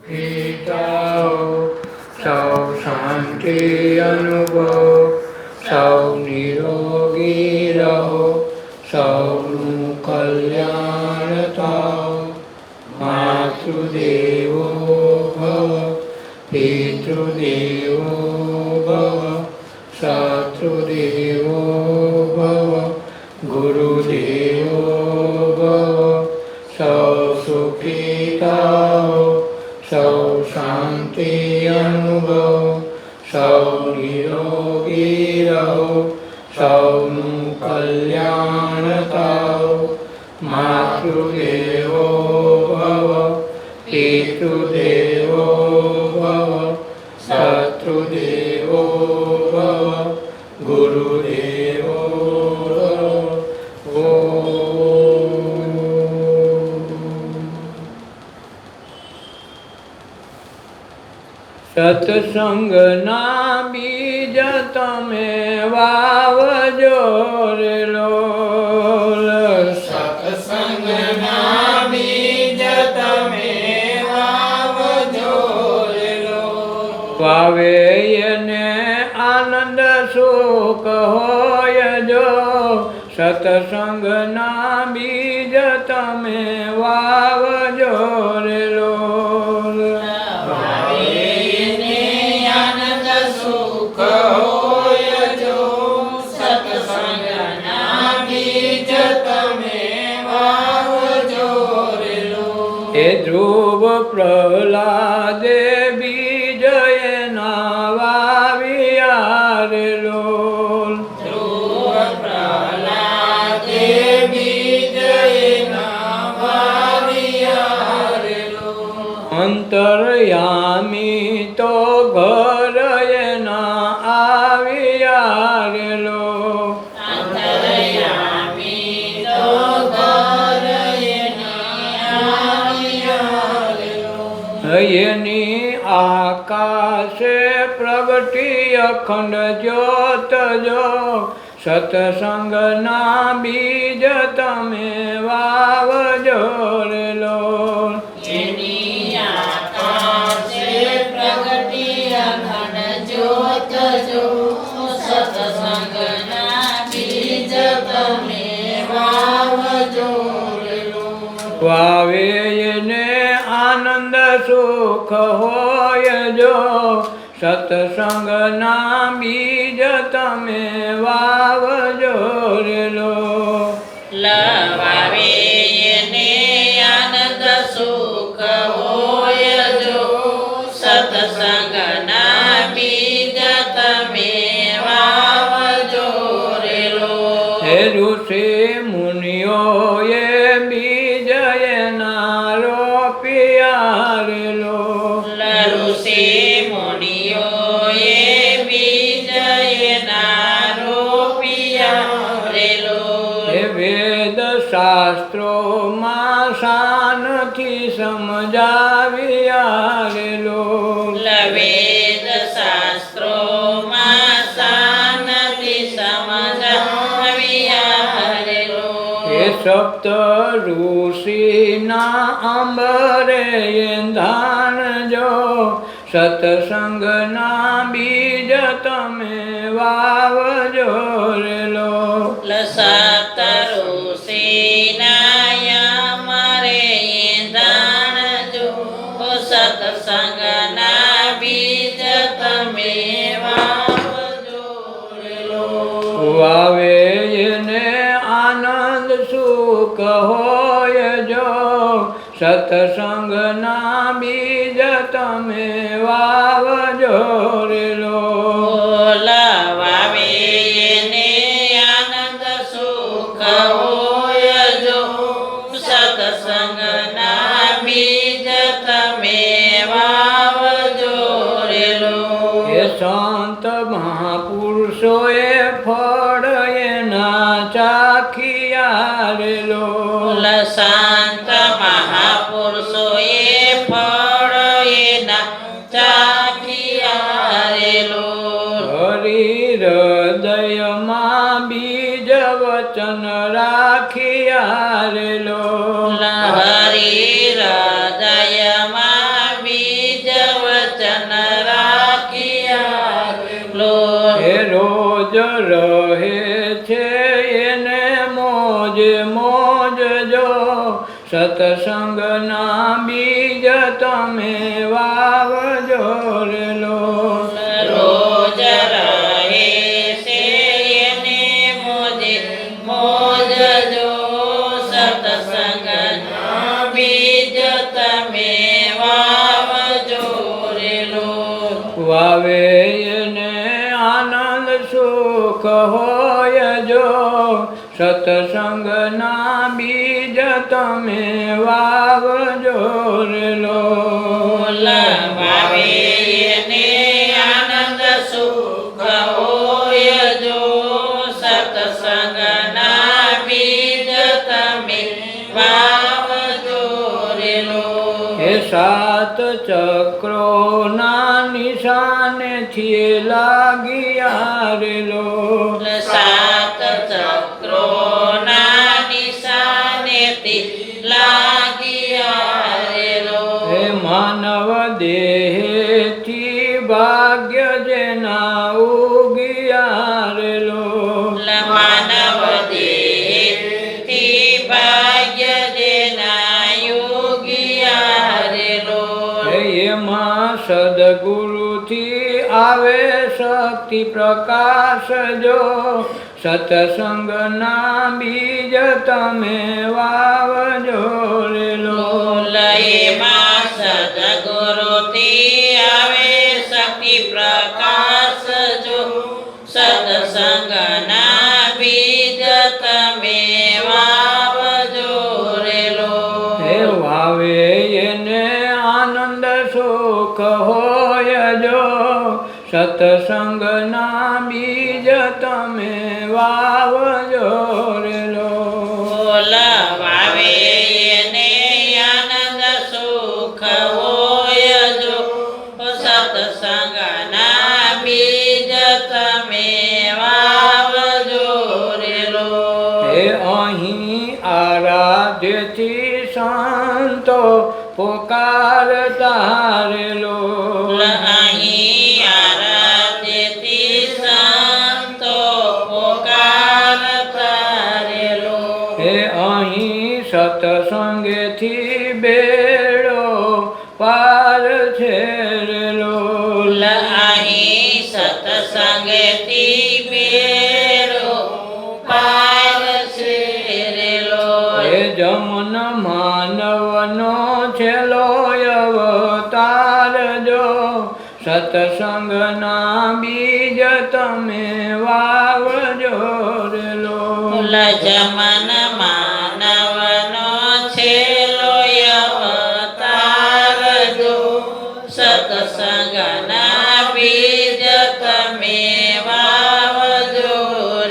ગીતાઓ સૌ શાંતિ અનુભવ, સૌ નિરોગી રહો, સૌનું કલ્યાણ થાવ. માતૃદેવો ભવ, પિતૃદેવો ભવ, શત્રુદેવો ભવ, ગુરુદેવો ભવ. સૌ સુખી થાઓ, સૌ શાંતિ અનુભવ, સૌ નિરોગી રહો, સૌનું કલ્યાણ થાવ. માતૃદેવો ભવ, પિતૃદેવો ભવ, શત્રુદેવો ભવ, ગુરુદેવો ભવ. સત્સંગના બીજ તમે વાવજો રે લોલ. સત્સંગના બીજ તમે વાવજો રે લોલ. વાવે એને આનંદ સુખ હોય જો, સત્સંગના બીજ તમે વાવજો રે લોલ. એ ધ્રુવ પ્રહલાદે બીજ એના વાવ્યા રે લોલ. ધ્રુવ પ્રહલાદે બીજ એના વાવ્યા રે લોલ. અંતર્યામી તો ઘર એના આવ્યા રે લોલ. અંતર્યામી તો ઘર એની આકાશે પ્રગટી અખંડ જ્યોત જો, સત્સંગના બીજ તમે વાવજો રે લોલ. એની આકાશે પ્રગટી અખંડ જ્યોત જો, સત્સંગના બીજ તમે વાવજો રે લોલ. વાવે એને આનંદ સુખ હોય જો, સત્સંગના બીજ તમે વાવજો રે લોલ. લવાવે એને આનંદ સુખ હોય જો, સત્સંગના બીજ તમે વાવજો રે લોલ. હે ઋષિ મુનિઓએ બીજ એના રોપ્યા રે લોલ. ઋષિ મુનિઓએ બીજ એના રોપ્યા રે લોલ. હે વેદ શાસ્ત્રોમાં શાનથી સમજાવ્યા રે લોલ. વેદ શાસ્ત્રોમાં શાનથી સમજાવ્યા રે લોલ. હે સપ્ત ઋષિના અંબરે ધાન જો, સત્સંગના બીજ તમે વાવજો રે લોલ. સત ઋષિના મારે દાણ જો, સત્સંગના બીજ તમે વાવજો રે લોલ. વાવે એને આનંદ સુખ હોય જો, સત્સંગના બીજ તમે વાવજો રે લોલ. વાવે એને આનંદ સુખ હોય જો, સત્સંગના બીજ તમે વાવજો રે લોલ. એ સંત મહાપુરુષોએ ફળ એના ચાખ્યા રે લોલ. શાંત મહાપુરુષોએ ફળ એના ચાખ્યા રે લોલ. હરિ હૃદયમાં બીજ વચન રાખ્યા રે લોલ. હરિ હૃદયમાં બીજ મોજ જો સત્સંગના બીજ તમે વાવજો રે લોલ. રોજ રહે છે એને મોજે મોજ જો સત્સંગના બીજ તમે વાવજો રે લોલ. વાવે એને આનંદ સુખ હોય જો સત્સંગના બીજ તમે વાવજો રે લોલ. વાવે એને આનંદ સુખ હોય જો સત્સંગના બીજ તમે વાવજો રે લોલ. એ સાત ચક્રોના નિશાનેથી લાગ્યા રે લોલ. સાત ચક્રોના નિશાનેથી લાગ્યા રે લોલ. હે માનવ દેહથી ભાગ્ય જેના ઉગ્યા રે લોલ. માનવ દેહથી ભાગ્ય દેના યોગિયા રે લોલ. હે એમાં સદગુરુથી આવે શક્તિ પ્રકાશ જો સત્સંગના બીજ તમે વાવજો રે લોલ. એમાં સદગુરુથી આવે શક્તિ પ્રકાશ જો સત્સંગના બીજ તમે વાવજો રે લોલ. હે વાવે એને આનંદ સુખ હોય જો સત્સંગના બીજ તમે વાવજો રે લોલ. વાવે એને આનંદ સુખ હોય જો સત્સંગના બીજ તમે વાવજો રે લોલ. હે અહીં આરાધ્યથી સંતો પોકારતા રે લોલ. અહીં આરાધ્યથી સંતો પોકારતા રે લોલ. હે અહીં સત્સંગેથી બેડો પાર છે રે લોલ. અહીં સત્સંગથી બેડો પાર છે રે લોલ. હે જમન માનવનો છેલ્લો અવતાર જો સત્સંગના બીજ તમે વાવજો રે લોલ. જમન માનવનો છેલ્લો અવતાર જો સત્સંગના બીજ તમે વાવજો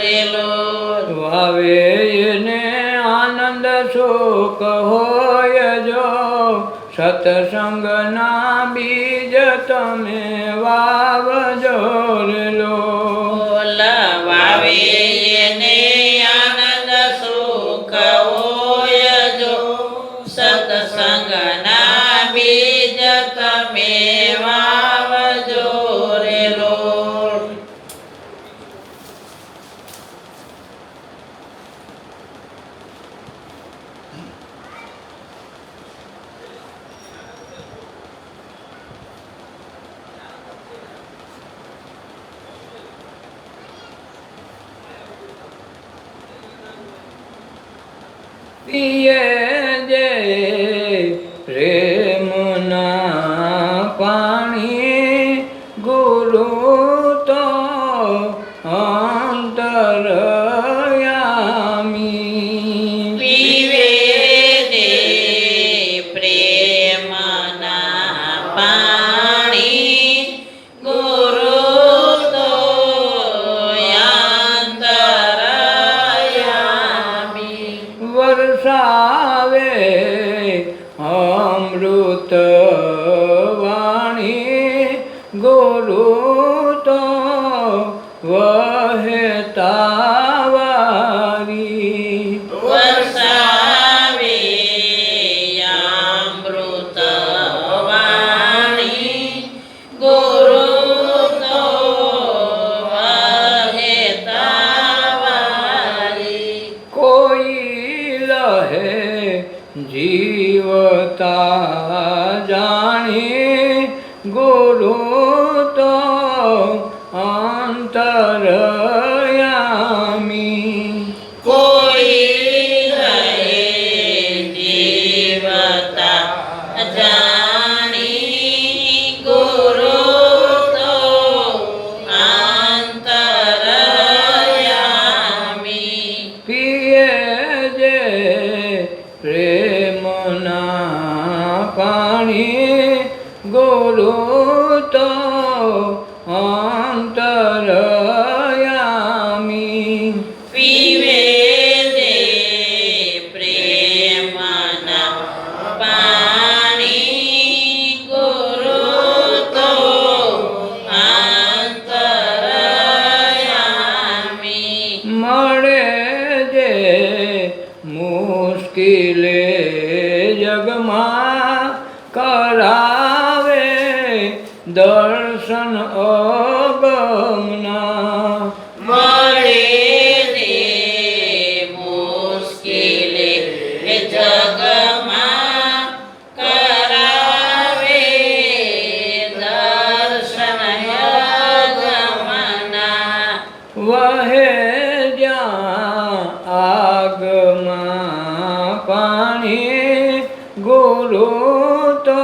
રે લોલ. વાવે એને આનંદ સુખ હોય જો સત્સંગના બીજ તમે વાવજો રે લોલ. વાવે એને આનંદ સુખ હોય જો સત્સંગના બીજ તમે વાવજો રે લોલ. પિયે જે પ્રેમના પાણી ગુરુ તો અંતરયામી. પીવે દે પ્રેમના પાણી ગુરુ તો અંતરયામી. વરસાવે અમૃત વાણી ગુરુ તો વહેતા વારી. વરસાવે અમૃત વાણી ગુરુ તો વહેતા વારી. કોઈ પાણી ગુરુ તો અંતરયામી કોઈ રહે જીવતા જાણી ગુરુ તો અંતરયામી પીએ જે પ્રેમના પાણી ગુરુ તો અંતરયામી પીવે દે પ્રેમના પાણી ગુરુ તો અંતરયામી મળે જે મુશ્કેલે જગમાં કરાવે દર્શન અગમના મળે દે મુશ્કેલે જગમાં કરાવે દર્શન યગમના વહે જ્યાં આગમાં પાણી ગુરુ તો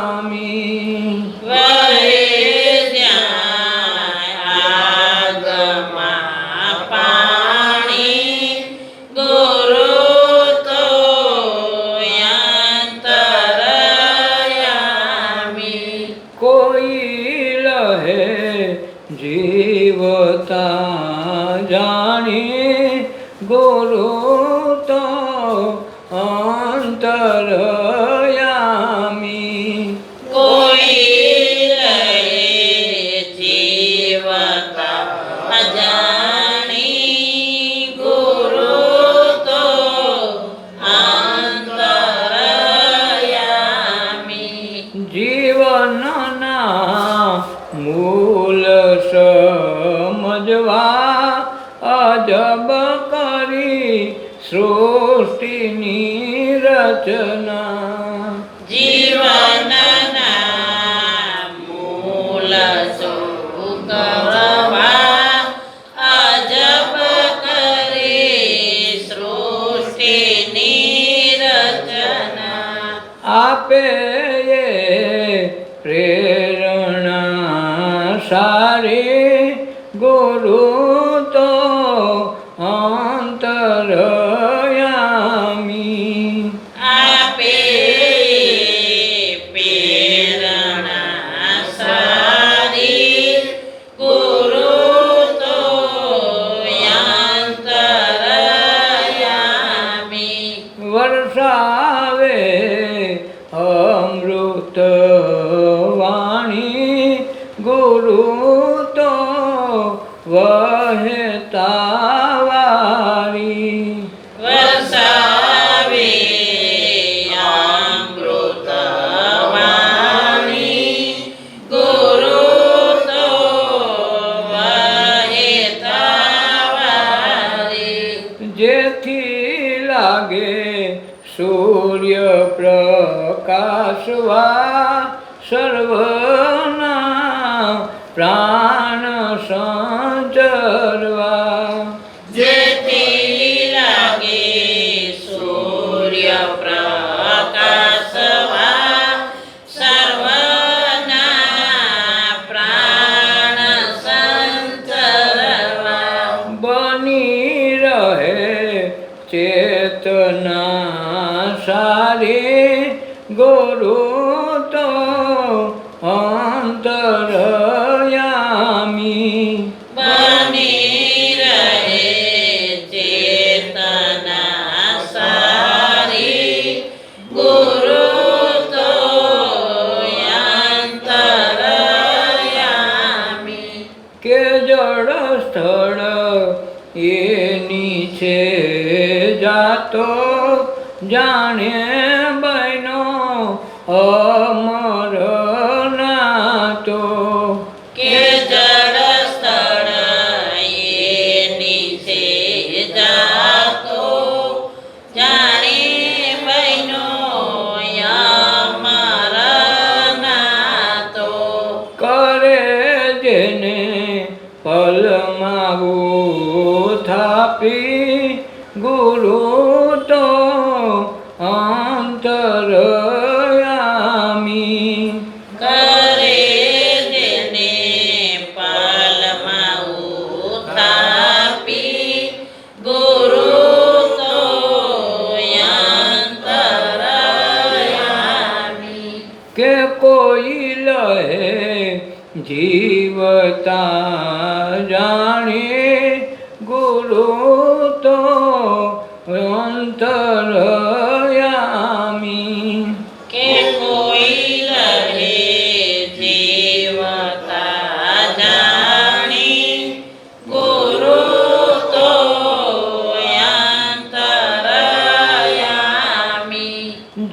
અંતરયામી વહે જ્યાં આગમાં પાણી ગુરુ તો અંતરયામી કોઈ લહે જીવતા જાણી ગુરુ તો અંતરયામી કોઈ રહે જીવતા અજાણી ગુરુ તો અંતરયામી જીવનના મૂલ સમજવા અજબ કરી સૃષ્ટિની રચના જીવનના મૂળ સુકરવા અજબ કરી સૃષ્ટિની રચના આપે એ પ્રેરણા સારી ગુરુ તો અંતરયામી આપે પ્રેરણા સારી ગુરુ તો અંતરયામી વર્ષાવે અમૃત વાણી ગુરુ તો વહેતા વારી વસાવે અમૃત વાણી ગુરુ તો વહેતા વારી જેથી લાગે સૂર્ય પ્રકાશવા સર્વના પ્રાણ સંચરવા જેથી લાગે સૂર્ય પ્રકાશવા સર્વના પ્રાણ સંચરવા બની રહે ચેતના સારી ગુરુ તો અંતરયામી બની રહે ચેતના સારી ગુરુ તો અંતરયામી કે જળ સ્થળ એની છે જાતો જાણે બહેનો અમર નાતો કે જળ સ્થળ એની છે જાતો જાણે બહેનો જીવતા જાણે ગુરુ તો અંતરયામી કે કોઈ રહે જીવતા જાણી ગુરુ તો અંતરયામી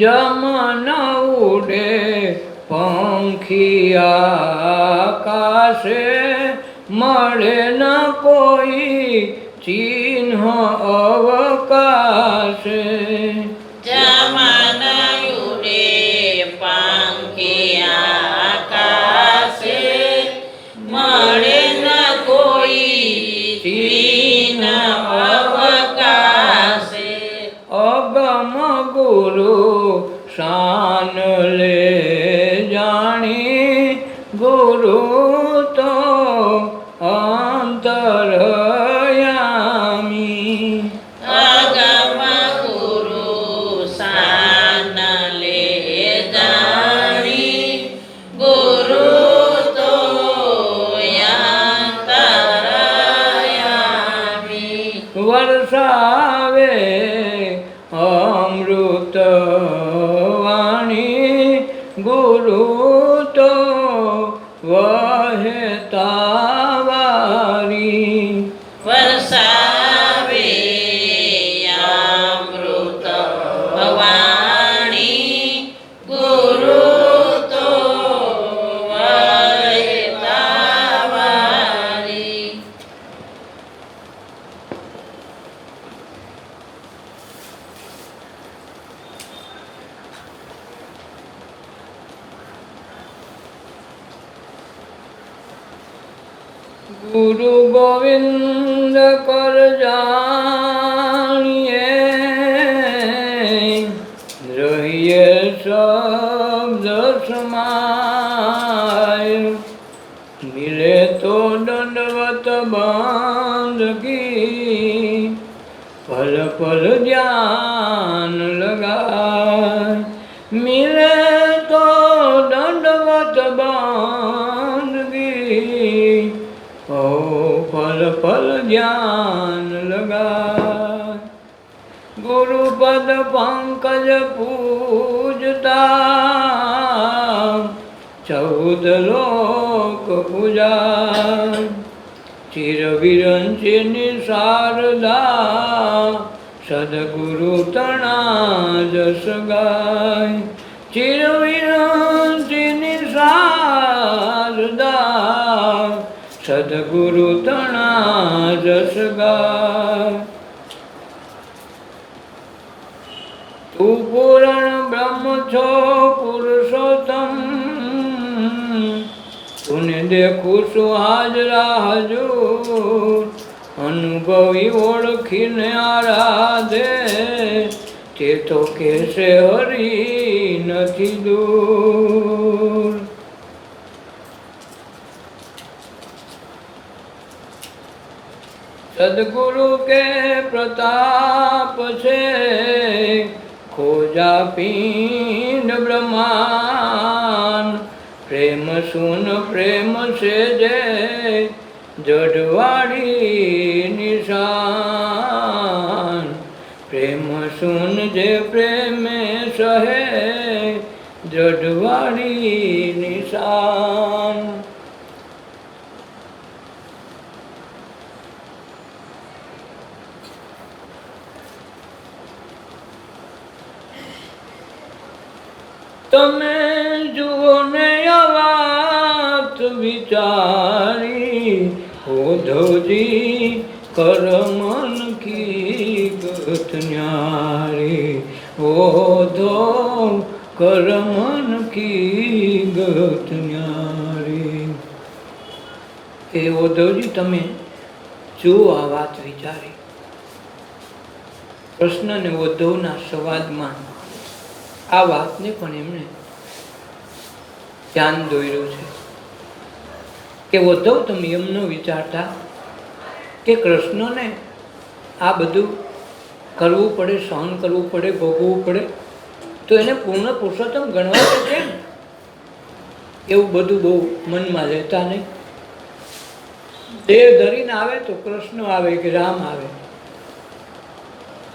જમન ઉડે પંખી આકાશે મળે ન કોઈ ચિહ્ન અવકાશે જમન ઉડે પંખી આકાશે મળે ન કોઈ ચિહ્ન અવકાશે અગમ ગુરુ શાન લે જાણી ગુરુ તો અંતરયામી અગમ ગુરુ શાન લે જાણી ગુરુ તો અંતરયામી વર્ષાવે અમૃત વાણી ગુરુ તો વહેતા વારી વરસાવે અમૃત વાણી ગુરુ તો વહેતા વારી ગુરુ ગોવિંદ કર જાણીએ રહીએ શબ્દ સમાય મિલે તો દંડવત બંદગી પલ પલ ધ્યાન લગાય મિલે તો દંડવત બંદગી ઓ પલ પલ ધ્યાન લગાય ગુરુ પદ પંકજ પૂજતા 14 લોક પૂજા ચિર વિરંચિની શારદા સદગુરુ તણા જસ ગાય ચિર વિરંચિની શારદા સદગુરુ તણા જસ ગાય તું પૂરણ બ્રહ્મ છો પુરુષોત્તમ તુને દેખું છું હાજરા હજૂર અનુભવી ઓળખીને આરાધે તે તો કહેશે હરી નથી દૂર સદગુરુ કે પ્રતાપ છે ખોજા પિંડ બ્રહ્માંડ પ્રેમ સુન પ્રેમ છે જે જડવાડી નિશાન પ્રેમ સુન જે પ્રેમે સહે જડવાડી નિશાન તમે જુઓ ને આ વાત વિચારી ઉદ્ધવજી કર મન કી ગત ન્યારી ઉદ્ધવ કર મન કી ગત ન્યારી એ ઉદ્ધવજી તમે જુઓ આ વાત વિચારી કૃષ્ણ ને ઉદ્ધવના સંવાદમાં આ વાતને પણ એમણે ધ્યાન દોર્યું છે કે ઉદ્ધવ તમે એમ ન વિચારતા કે કૃષ્ણને આ બધું કરવું પડે, સહન કરવું પડે, ભોગવવું પડે, તો એને પૂર્ણ પુરુષોત્તમ ગણવા તો કેમ? એવું બધું બહુ મનમાં લેતા નહીં. દેહ ધરીને આવે તો કૃષ્ણ આવે કે રામ આવે,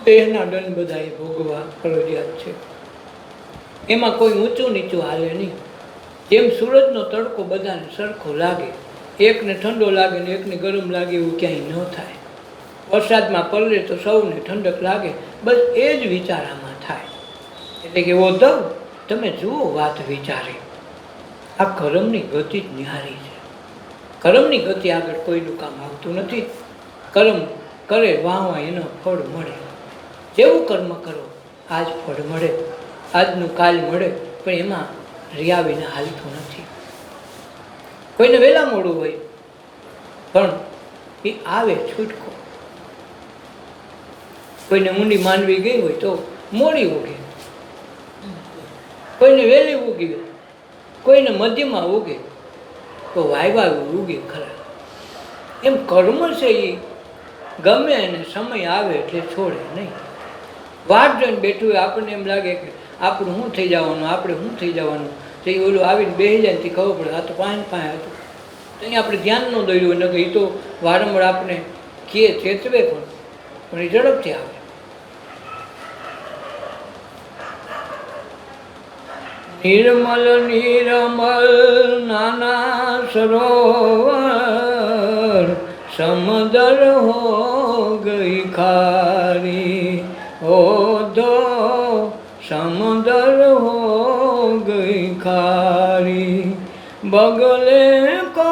દેહના દંડ બધા એ ભોગવા ફરજિયાત છે. એમાં કોઈ ઊંચું નીચું હાલે નહીં. જેમ સૂરજનો તડકો બધાને સરખો લાગે, એકને ઠંડો લાગે ને એકને ગરમ લાગે એવું ક્યાંય ન થાય. વરસાદમાં પલળે તો સૌને ઠંડક લાગે, બસ એ જ વિચાર આમાં થાય. એટલે કે ઉદ્ધવ તમે જુઓ વાત વિચારે, આ કર્મની ગતિ જ નિહારી છે. કર્મની ગતિ આગળ કોઈનું કામ આવતું નથી. કર્મ કરે વાહ એનો ફળ મળે. જેવું કર્મ કરો આજ ફળ મળે, આજનું કાલ મળે, પણ એમાં રિયા વિના હાલતું નથી. કોઈને વહેલા મોડું હોય પણ એ આવે છૂટકો. કોઈને ઊંડી માનવી ગઈ હોય તો મોડી ઉગે, કોઈને વહેલી ઉગી, કોઈને મધ્યમાં ઉગે, તો વાયવા ઉગે ખરા. એમ કર્મ છે એ ગમે એને સમય આવે એટલે છોડે નહીં. વાટ જોઈને બેઠું હોય, આપણને એમ લાગે કે આપણું શું થઈ જવાનું, આપણે શું થઈ જવાનું, તો એ ઓલું આવીને બેસી જાય ને ખબર પડે આ તો પાંચ હતું. તો અહીં આપણે ધ્યાન ન દોર્યું ને કે એ તો વારંવાર આપણે કે ચેતવે પણ એ ઝડપથી આવે. નિર્મલ નિર્મલ નાના સરોવર સમદર હો ગઈ ખારી, ઓધો સમદર હો ગઈ ખારી. બગલે કો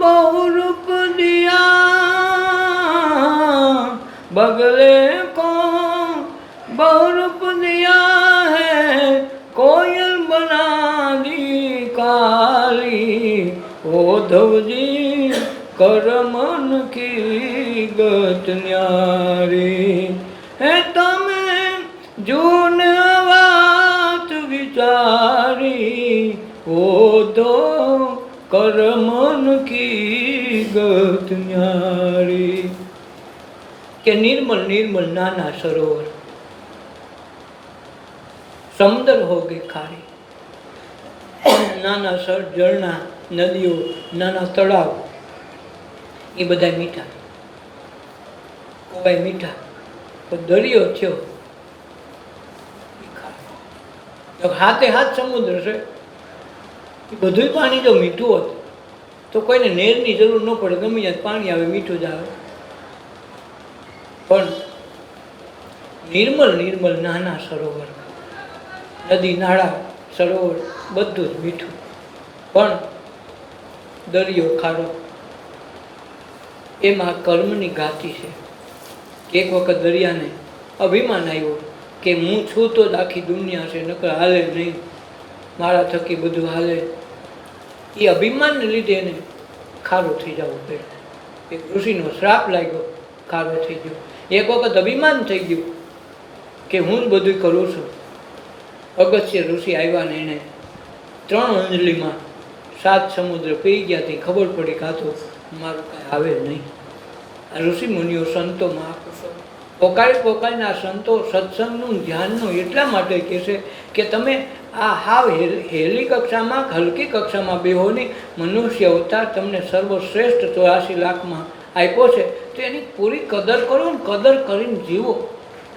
બહુ રૂપ દિયા, બગલે કો બહુ રૂપ દિયા હૈ, कोयल बना दी काली. ओधवजी करमन की गत न्यारी. हे तमे जून વાત વિચારી, ઓધો કરમન કી ગત ન્યારી. કે નિર્મલ નિર્મલ નાના સરોવર સમદર હો ગઈ ખારી. નાના સર ઝરણા, નદીઓ, નાના તળાવ એ બધા મીઠા, કોવાય મીઠા, તો દરિયો થયો હાથે હાથ સમુદ્ર છે. એ બધું પાણી જો મીઠું હોત તો કોઈને નેરની જરૂર ન પડે, ગમે ત્યાં પાણી આવે મીઠું જ આવે. પણ નિર્મલ નિર્મલ નાના સરોવર, નદી નાળા સરોવર બધું જ મીઠું, પણ દરિયો ખારો. એમાં કર્મની ગાતી છે. એક વખત દરિયાને અભિમાન આવ્યું કે હું છું તો જ આખી દુનિયા છે, નકર હાલે નહીં, મારા થકી બધું હાલે. એ અભિમાનને લીધે એને ખારો થઈ જવું પડ્યું. એક ઋષિનો શ્રાપ લાગ્યો, ખારો થઈ ગયો. એક વખત અભિમાન થઈ ગયું કે હું જ બધું કરું છું. અગસ્ત્ય ઋષિ આવ્યા ને એને 3 અંજલિમાં 7 સમુદ્ર પી ગયા. તે ખબર પડી કે આ તો મારું કાંઈ આવે નહીં. આ ઋષિ મુનિઓ સંતો મહાપુરુષો પોકારીને આ સંતો સત્સંગનું ધ્યાનનું એટલા માટે કહે છે કે તમે આ હાવ હેલી કક્ષામાં હલકી કક્ષામાં બેહો નહીં. મનુષ્ય અવતાર તમને સર્વશ્રેષ્ઠ 84 લાખમાં આપ્યો છે તો એની પૂરી કદર કરો ને કદર કરીને જીવો.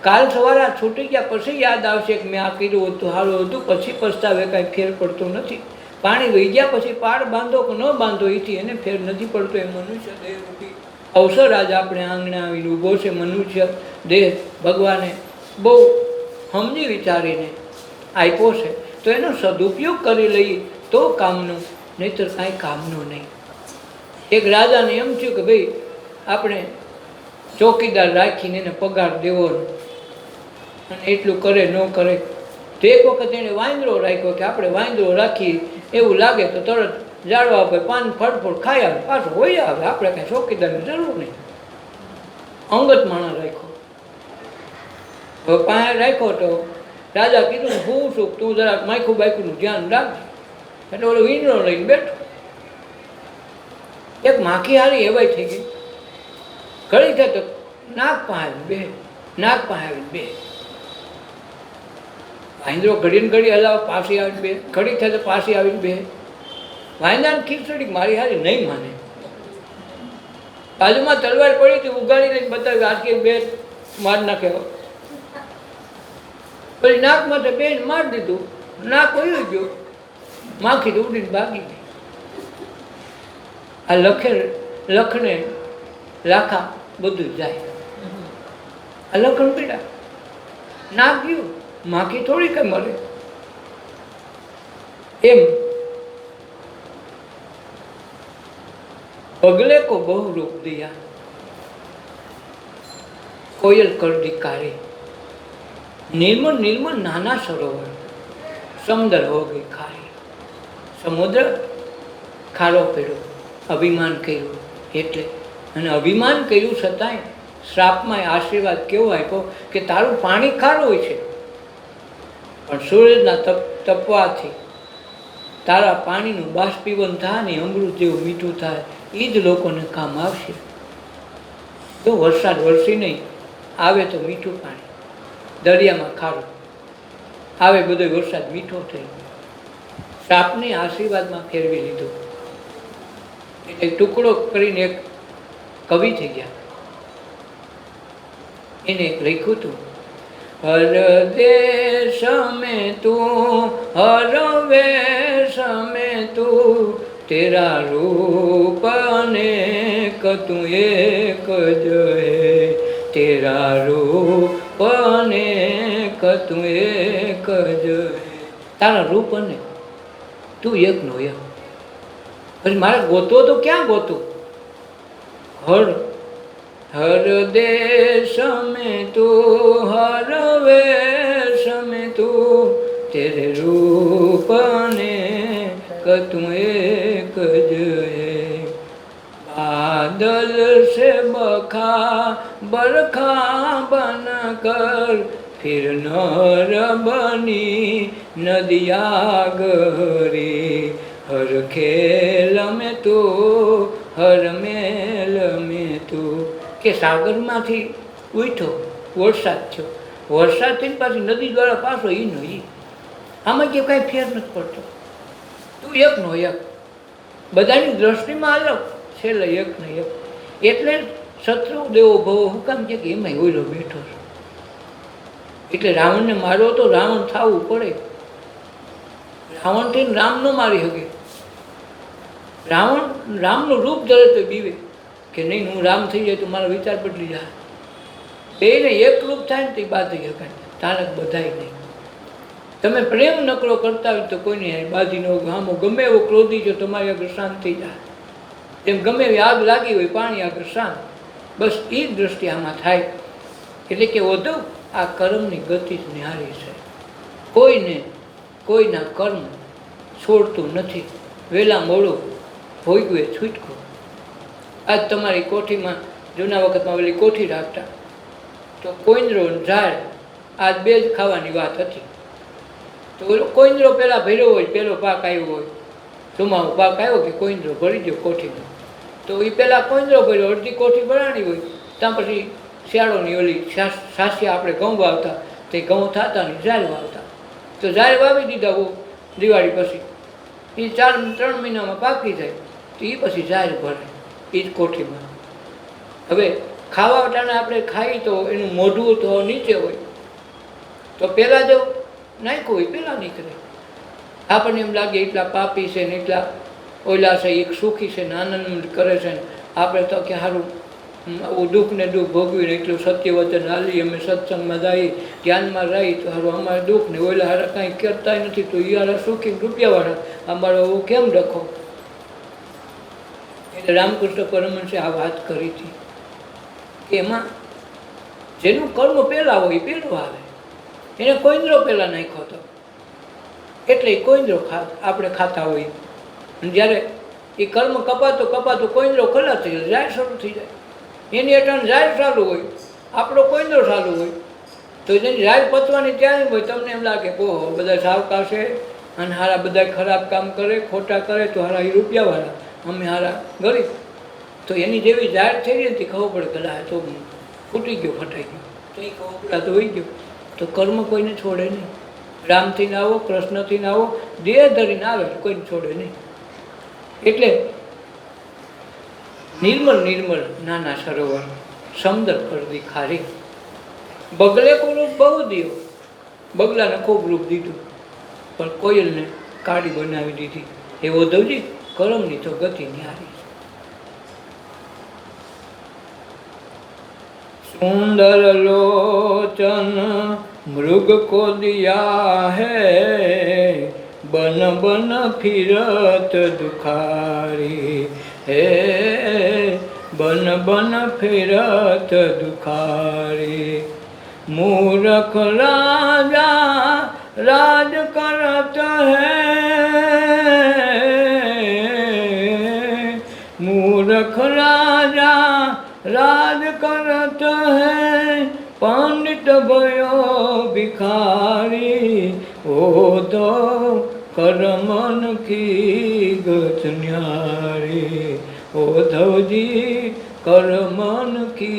કાલ સવારે આ છૂટી ગયા પછી યાદ આવશે કે મેં આ કર્યું હતું, સારું હતું, પછી પછતાવે કાંઈ ફેર પડતો નથી. પાણી વહી ગયા પછી પાડ બાંધો કે ન બાંધો એથી એને ફેર નથી પડતો. એ મનુષ્ય દેહ રૂપી અવસર આજ આપણે આંગણે આવીને ઊભો છે. મનુષ્ય દેહ ભગવાને બહુ સમજી વિચારીને આપ્યો છે, તો એનો સદુપયોગ કરી લઈએ તો કામનું, નહીંતર કાંઈ કામનું નહીં. એક રાજાને એમ થયું કે ભાઈ આપણે ચોકીદાર રાખીને એને પગાર દેવો અને એટલું કરે ન કરે. તો એક વખત એને વાંદરો રાખ્યો કે આપણે વાંદરો રાખી, એવું લાગે તો તરત ઝાડવા પર પાન ફળફળ ખાઈ આવે, પાછો હોય આવે, આપણે કાંઈ ચોકીદારની જરૂર નહીં. અંગત માણસ રાખ્યો. હવે પાસે રાખ્યો તો રાજા કીધું હું છું, તું જરાક માયખું બાયખુંનું ધ્યાન રાખજે. એટલે ઓલો વીંદરો લઈને બેઠો. એક માખી હારી એવાય થઈ ગઈ. ઘડી થાય તો નાક પાસે બે, નાક પાસે આવીને બે. વાંદરો ઘડીને ઘડી હલાવે, પાછી આવીને બે, ઘડી થાય તો પાછી આવીને બે. વાંદાને ખીચડી મારી હારી નહીં માને. બાજુમાં તલવાર પડી હતી, ઉગાડી લઈને બતાવી આજ બે માર નાખે. પછી નાકમાં બેન મારી દીધું, નાક ઓયું ગયું, માખી તો ઉડીને ભાગી ગઈ. આ લખને લાખા બધું જાય. આ લખણ પીડા નાક ગયું, માખી થોડી કઈ મળે. એમ પગલે કો બહુ રોક દિયા, કોયલ કર દિકારે, निर्मल निर्मल नाना सरोवर, समंदर हो गई खारी. સમુદ્ર ખારો પડ્યો, અભિમાન કર્યું એટલે. અને અભિમાન કર્યું છતાંય શ્રાપમાં આશીર્વાદ કેવો આપ્યો કે તારું પાણી ખારું હોય છે, પણ સૂરજના તપવાથી તારા પાણીનું બાષ્પીભવન થાય ને અમૃત જેવું મીઠું થાય. એ જ લોકોને કામ આવશે. જો વરસાદ વરસી નહીં આવે તો મીઠું પાણી, દરિયામાં ખારું આવે, બધો વરસાદ મીઠો થઈ. શ્રાપને આશીર્વાદમાં ફેરવી લીધો. એટલે ટુકડો કરીને એક કવિ થઈ ગયા. એને એક લખ્યું હતું, હર દેશ મેં તું, હર વેશ મેં તું, તેરા રૂપ અનેક તું એક જ હે, તેરા રૂપ અનેક તું એક જ હે. તારા રૂપ અનેક, તું એકનો એક. પછી મારે ગોતો તો ક્યાં ગોતું? હર દેશ મેં તું, હર વેશ મેં તું, તેરે રૂપ અનેક તું એક જ હે. बादल से बखा बरखा बन कर, फिर नर बनी नदिया गहरी, हर खेल में तू, हर मेल में तू. કે સાગરમાંથી ઉઠો, વરસાદ થયો, વરસાદથી પાછી નદી દ્વારા પાછો ઈનો ઈ. આમાં કે કાંઈ ફેર નથી પડતો. તું એકનો એક, બધાની દ્રષ્ટિમાં અલગ, છેલ્લે એક ને એક. એટલે શત્રુ દેવો ભવો હુકામ છે કે એમાં ઓઈલો બેઠો છે. એટલે રાવણને મારવો તો રાવણ થવું પડે. રાવણથી રામ ન મારી શકે. રામનું રૂપ ધરે તો બીવે કે નહીં હું રામ થઈ જાય તો મારો વિચાર બદલી જાય. બેને એક રૂપ થાય ને તો બાંધી શકાય, તારક બધાય નહીં. તમે પ્રેમ નકરો કરતા હોય તો કોઈને બાંધી ન હોય. આમ ગમે એવો ક્રોધી છો તમારી આગળ શાંત થઈ જાય. એમ ગમે એવી આગ લાગી હોય પાણી આગળ શાંત. બસ એ જ દ્રષ્ટિ આમાં થાય. એટલે કે વધુ આ કર્મની ગતિ જ નિહારી છે. કોઈને કોઈના કર્મ છોડતું નથી. વહેલા મોડું ભોગવે છૂટકો. આજ તમારી કોઠીમાં જૂના વખતમાં પેલી કોઠી રાખતા તો કોઈંદરો ઝાડ આજ બે જ ખાવાની વાત હતી. તો કોઈંદરો પહેલાં ભર્યો હોય, પહેલો પાક આવ્યો હોય, ચોમાવો પાક આવ્યો કે કોઈંદરો ભરી દો કોઠીમાં. તો એ પહેલાં કોઈંદરો ભર્યો, અડધી કોઠી ભરાણી હોય, ત્યાં પછી શિયાળોની ઓલી સાસિયા આપણે ઘઉં વાવતા, તે ઘઉં થતા ને ઝાડ વાવતા. તો ઝાડ વાવી દીધા હો દિવાળી પછી, એ 3 મહિનામાં પાકી જાય તો એ પછી ઝાડ ભરે એ જ કોઠીમાં. હવે ખાવા ટાણે આપણે ખાઈ તો એનું મોઢું તો નીચે હોય, તો પહેલાં જો નાખ્યું હોય પહેલાં નીકળે. આપણને એમ લાગે એટલા પાપી છે ને એટલા ઓલા છે, એક સુખી છે ને આનંદ કરે છે ને આપણે તો કે સારું દુઃખ ને દુઃખ ભોગવીને એટલું સત્ય વચન હાલી, અમે સત્સંગમાં જઈએ, ધ્યાનમાં રહી તો સારું અમારે દુઃખ ને ઓલા હારા કાંઈ કરતા નથી, તો એ હારા સુખી રૂપિયાવાળા અમારો એવું કેમ રખો. એટલે રામકૃષ્ણ પરમહંસે આ વાત કરી હતી કે એમાં જેનું કર્મ પહેલાં હોય પહેલું આવે. એને કોઈંદરો પહેલાં નાખ્યો હતો એટલે એ કોઈંદરો આપણે ખાતા હોઈએ. અને જ્યારે એ કર્મ કપાતો કોઈંદરો ખલાસ થઈ જાય, ઝાડ શરૂ થઈ જાય. એની અટાણ ઝાડ ચાલુ હોય, આપણો કોઈંદરો ચાલુ હોય. તો જેની ઝાડ પચવાની ત્યારે હોય તમને એમ લાગે ઓહો બધા સાવકા છે અને હારા બધા ખરાબ કામ કરે, ખોટા કરે, તો હારા એ રૂપિયાવાળા, અમે હારા ગરીબ. તો એની જેવી ઝાડ થઈ ગઈ હતી ખબર પડે કે તો ફૂટી ગયો, ફટાઈ ગયો, તો એ ખબર તો હોઈ ગયો. તો કર્મ કોઈને છોડે નહીં. રામથી ના આવો, કૃષ્ણથી ના આવો, દેહ ધરીને આવે કોઈને છોડે નહીં. એટલે નિર્મલ નિર્મલ નાના સરોવર સમદર કરદી ખારી. બગલે કો રૂપ બહુ દિયો, બગલાને ખૂબ રૂપ દીધું પણ કોયલને કાળી બનાવી દીધી. એ ઉદ્ધવજી કરમની તો ગતિ ન્યારી. सुंदर लोचन मृग को दिया है, बन बन फिरत दुखारी है, बन बन फिरत दुखारी. मूर्ख राजा राज करत है, मूर्ख राजा राज करत है, पंडित भयो भिखारी. ओ दो करमन की गत न्यारी, उद्धवजी करमन की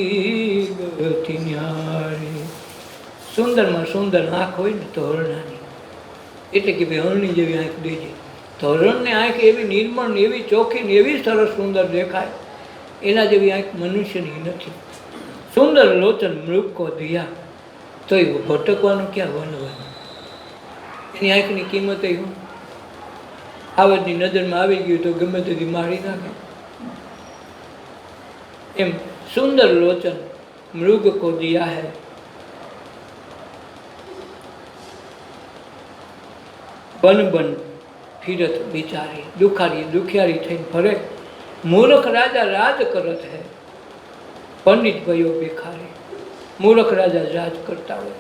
गति न्यारी. સુંદરમાં સુંદર આંખ હોય ને તો હરણાની, એટલે કે ભાઈ હરણી જેવી આંખ દેજે. તો હરણની આંખ એવી નિર્મળ ને એવી ચોખ્ખી ને એવી સરસ સુંદર દેખાય, એના જેવી આંખ મનુષ્યની નથી. સુંદર લોચન મૃગ કો દિયા, તો એ ભટકવાનું ક્યાં વનવાનું. એની આંખની કિંમત એ હું આવડની નજરમાં આવી ગયું તો ગમે તેથી મારી નાખે. એમ સુંદર લોચન મૃગ કો દિયા હૈ, બન બન ફિરત બિચારી, દુખિયારી થઈને ફરે. મૂર્ખ રાજા રાજ કરત હૈ, પંડિત भयो ભિખારી. મૂર્ખ રાજા રાજ કરતા હોય,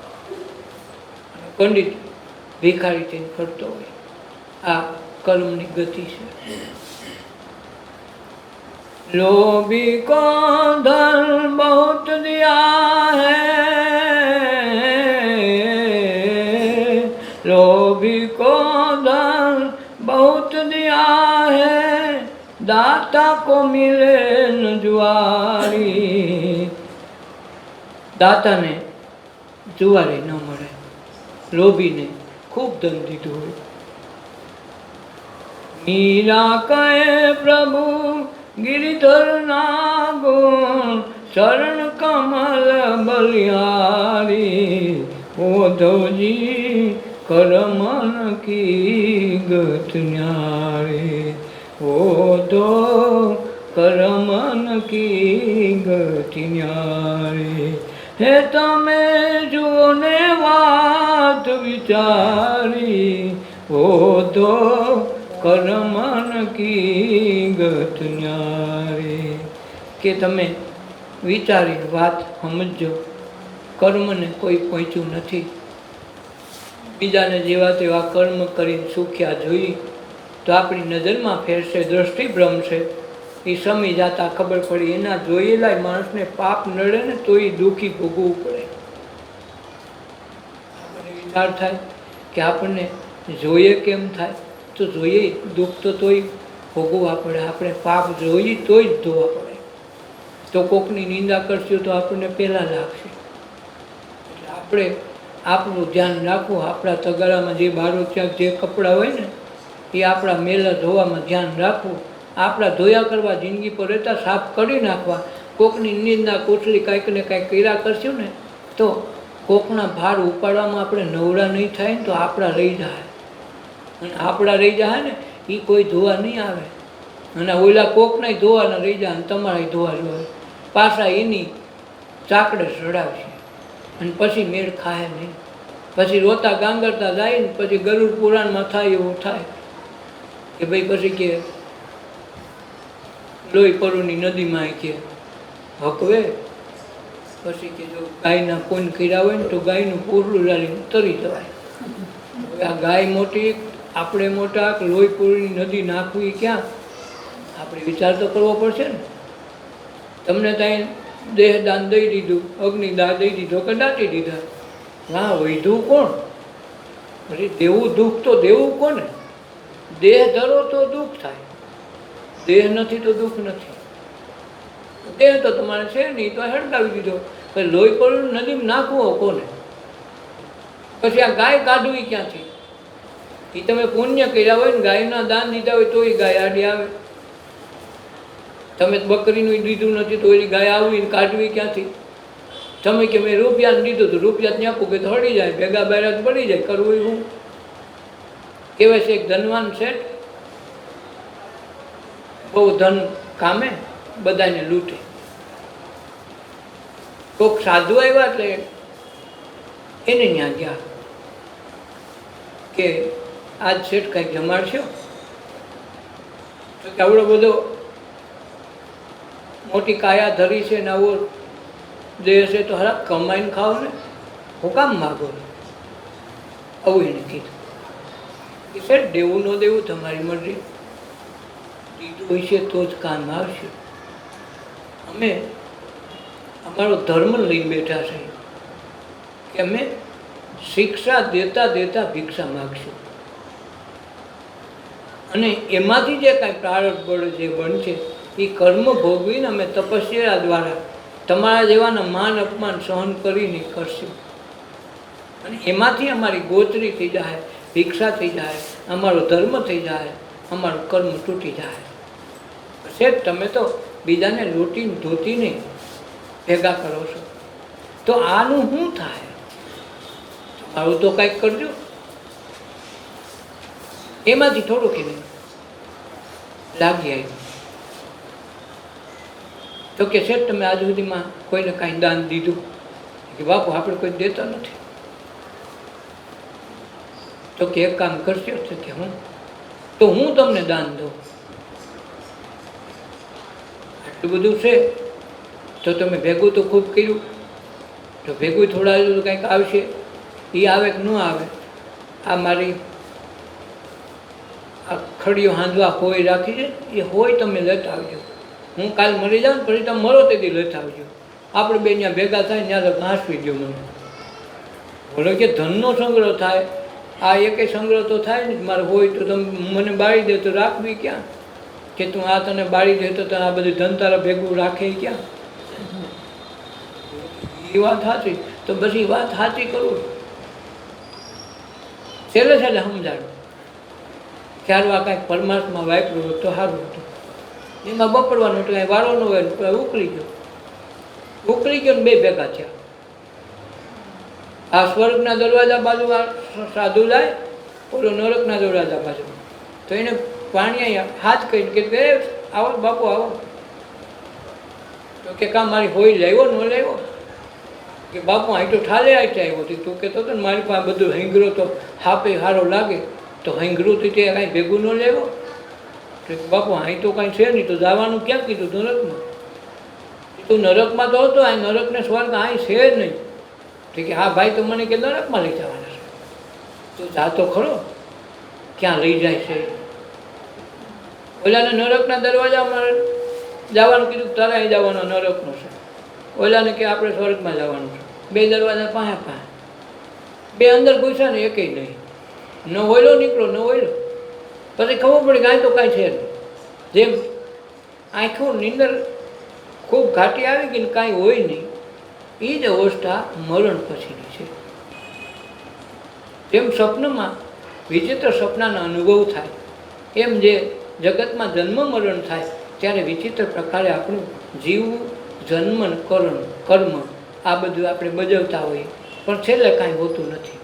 પંડિત ભિખારી થઈને ફરતો હોય. આ કર્મની ગતિ છે. લોભી કો ધન બહુત દિયા હૈ, लोभी को धन बहुत दिया है, दाता को मिले न जुआरी. દાતાને જુવારી ન મળે, લોભીને ખૂબ ધન દીધું હોય. મીરા કહે પ્રભુ गिरिधर ना गुण, शरण कमल बलिहारी. उद्धवजी करमन की गत न्यारी, उद्धव करमन की गति न्यारी. हे तमे जुओ ने વાત વિચારી, ઉद्धવ કરમન કી ગત ન્યારી. કે તમે વિચારી વાત સમજો, કર્મને કોઈ પહોંચ્યું નથી. બીજાને જેવા તેવા કર્મ કરીને સુખ્યા જોઈ તો આપણી નજરમાં ફેરશે, દ્રષ્ટિ ભ્રમશે. એ સમી જાતા ખબર પડી, એના જોયેલા માણસને પાપ નડે ને તો એ દુઃખી ભોગવવું પડે. આપણને વિચાર થાય કે આપણને જોઈએ કેમ થાય, તો જોઈએ દુઃખ તો તોય ભોગવવા પડે. આપણે પાપ જોઈએ તોય જ ધોવા પડે. તો કોકની નિંદા કરશું તો આપણને પહેલાં લાગશે. એટલે આપણે આપણું ધ્યાન રાખવું. આપણા તગારામાં જે બારો ક્યાંક જે કપડાં હોય ને એ આપણા મેલા ધોવામાં ધ્યાન રાખવું. આપણા ધોયા કરવા જિંદગી પર રહેતા સાફ કરી નાખવા. કોકની નિંદા કોથળી કાંઈક ને કાંઈક કર્યા કરશું ને તો કોકના ભાર ઉપાડવામાં આપણે નવરા નહીં થાય ને તો આપણા રહી જાય. અને આપણા રહી જાય ને એ કોઈ ધોવા નહીં આવે. અને ઓલા કોકના ધોવાના રહી જાય અને તમારા ધોવા જોઈએ. પાછા એની ચાકડે ચડાવશે અને પછી મેળ ખાય નહીં. પછી રોતા ગાંગરતા જાય ને પછી ગરુડ પુરાણમાં થાય એવું થાય કે ભાઈ પછી કે લોહી પરુની નદીમાં કે હકવે. પછી કે જો ગાયના પૂન કર્યા હોય ને તો ગાયનું પૂરલું લાલીને તરી જવાય. આ ગાય મોટી, આપણે મોટા, લોહી પૂરની નદી નાખવી ક્યાં? આપણે વિચાર તો કરવો પડશે ને. તમને ત્યાં દેહદાન દઈ દીધું, અગ્નિદાન દઈ દીધો કે દાટી દીધા, હા વૈધું કોણ? અરે દેવું દુઃખ તો દેવું કોને? દેહ ધરો તો દુઃખ થાય, દેહ નથી તો દુઃખ નથી. દેહ તો તમારે છે નહીં તો હડકાવી દીધો. પછી લોહી પર નદીમાં નાખવો કોને? પછી આ ગાય કાઢવી ક્યાંથી? એ તમે પુણ્ય કર્યા હોય ને, ગાયના દાન દીધા હોય તો એ ગાય આડી આવે. તમે બકરીનું દીધું નથી તો એની ગાય આવીને કાઢવી ક્યાંથી? તમે કે મેં રૂપિયાનું દીધું તો રૂપિયા ત્યાં પૂગે તો હળી જાય, ભેગા બેરા પડી જાય, કરવું હું? કહેવાય છે એક ધનવાન શેઠ બહુ ધન કામે બધાને લૂંટે. કોઈક સાધુ આવ્યા એટલે એને ત્યાં ગયા કે આજ શેઠ કંઈક જમાડશો? તો કે આવડો બધો મોટી કાયા ધરી છે ને આવો દેહ છે તો હરા કમાઈને ખાઓ ને, હું કામ માગો? આવું એને કીધું કે શેઠ દેવું ન દેવું તમારી મરજી, દીધું હોય છે તો જ કામ આવશે. અમે અમારો ધર્મ લઈને બેઠા છે કે અમે શિક્ષા દેતા દેતા ભિક્ષા માગશું, અને એમાંથી જે કાંઈ પ્રારબ્ધ બળ જે બનશે એ કર્મ ભોગવીને અમે તપસ્યા દ્વારા તમારા જેવાના માન અપમાન સહન કરીને કરશું, અને એમાંથી અમારી ગોચરી થઈ જાય, ભિક્ષા થઈ જાય, અમારો ધર્મ થઈ જાય, અમારું કર્મ તૂટી જાય. શેઠ તમે તો બીજાને લૂંટીને ધોતીને ભેગા કરો છો, તો આનું શું થાય? તમારું તો કંઈક કરજો. એમાંથી થોડુંક એને લાગી આવ્યું. તો કે શેઠ તમે આજ સુધીમાં કોઈને કાંઈ દાન દીધું? કે બાપુ આપણે કોઈ દેતા નથી. તો કે એક કામ કરશો? તો કે હું તમને દાન દઉં. આટલું બધું છે તો તમે ભેગું તો ખૂબ કર્યું, તો ભેગું થોડા તો કંઈક આવશે. એ આવે કે ન આવે, આ મારી આ ખડીઓ હાંધવા હોય રાખી છે, એ હોય તમે લેતા આવજો. હું કાલ મરી જાઉં પછી તમે મરો તેથી લેતા આવજો. આપણે બે ત્યાં ભેગા થાય ત્યાં તો ઘાસવી દો મને. બોલો કે ધનનો સંગ્રહ થાય, આ એકેય સંગ્રહ તો થાય ને. મારે હોય તો તમે મને બાળી દે તો રાખવી ક્યાં? કે તું આ તને બાળી દે તો તને આ બધું ધન તારા ભેગું રાખે ક્યાં? એ વાત સાચી. તો બધી વાત સાચી કરું છેલ્લે છેલ્લે સમજાડું ક્યારે આ કાંઈક પરમાત્મા વાપર્યું તો સારું હતું. એમાં બપડવાનું એટલે કાંઈ વારો ન હોય ને ઉકળી ગયો ને બે ભેગા થયા. આ સ્વર્ગના દરવાજા બાજુ આ સાધુ જાય, ઓલો નરકના દરવાજા બાજુ. તો એને પાણી હાથ કહીને કે આવો બાપુ આવો. તો કે કાં મારી હોય લાવ્યો ન લાવ્યો? કે બાપુ અહીં તો ઠાલે આઈતે આવ્યો હતી. તું કહેતો હતો ને મારી પાસે બધું હેંગરો તો હાપે સારો લાગે, તો હેંગરુંથી તે કાંઈ ભેગું ન લેવો? તો બાપુ અહીં તો કાંઈ છે નહીં, તો જવાનું ક્યાં કીધું? નરકમાં. તું નરકમાં તો હતો, અહીં નરકને સ્વર્ગ અહીં છે જ નહીં. તો કે હા ભાઈ, તો મને કે નરકમાં લઈ જવાના છે. તું જાતો ખરો, ક્યાં લઈ જાય છે? ઓલાને નરકના દરવાજામાં જવાનું કીધું, તારે અહીં જવાનો નરકનો છે. ઓલાને કે આપણે સ્વર્ગમાં જવાનું છે. બે દરવાજા પાસે બે અંદર ઘૂસ્યા ને એકેય નહીં. ન હોયલો નીકળો, ન હોયલો. પછી ખબર પડે કે અહીં તો કાંઈ છે નહીં. જેમ આંખો નીંદર ખૂબ ઘાટી આવી ગઈ ને કાંઈ હોય નહીં, એ જ અવસ્થા મરણ પછીની છે. જેમ સ્વપ્નમાં વિચિત્ર સપનાનો અનુભવ થાય, એમ જે જગતમાં જન્મ મરણ થાય ત્યારે વિચિત્ર પ્રકારે આપણું જીવવું, જન્મ, કર્મ આ બધું આપણે બજવતા હોઈએ, પણ છેલ્લે કાંઈ હોતું નથી.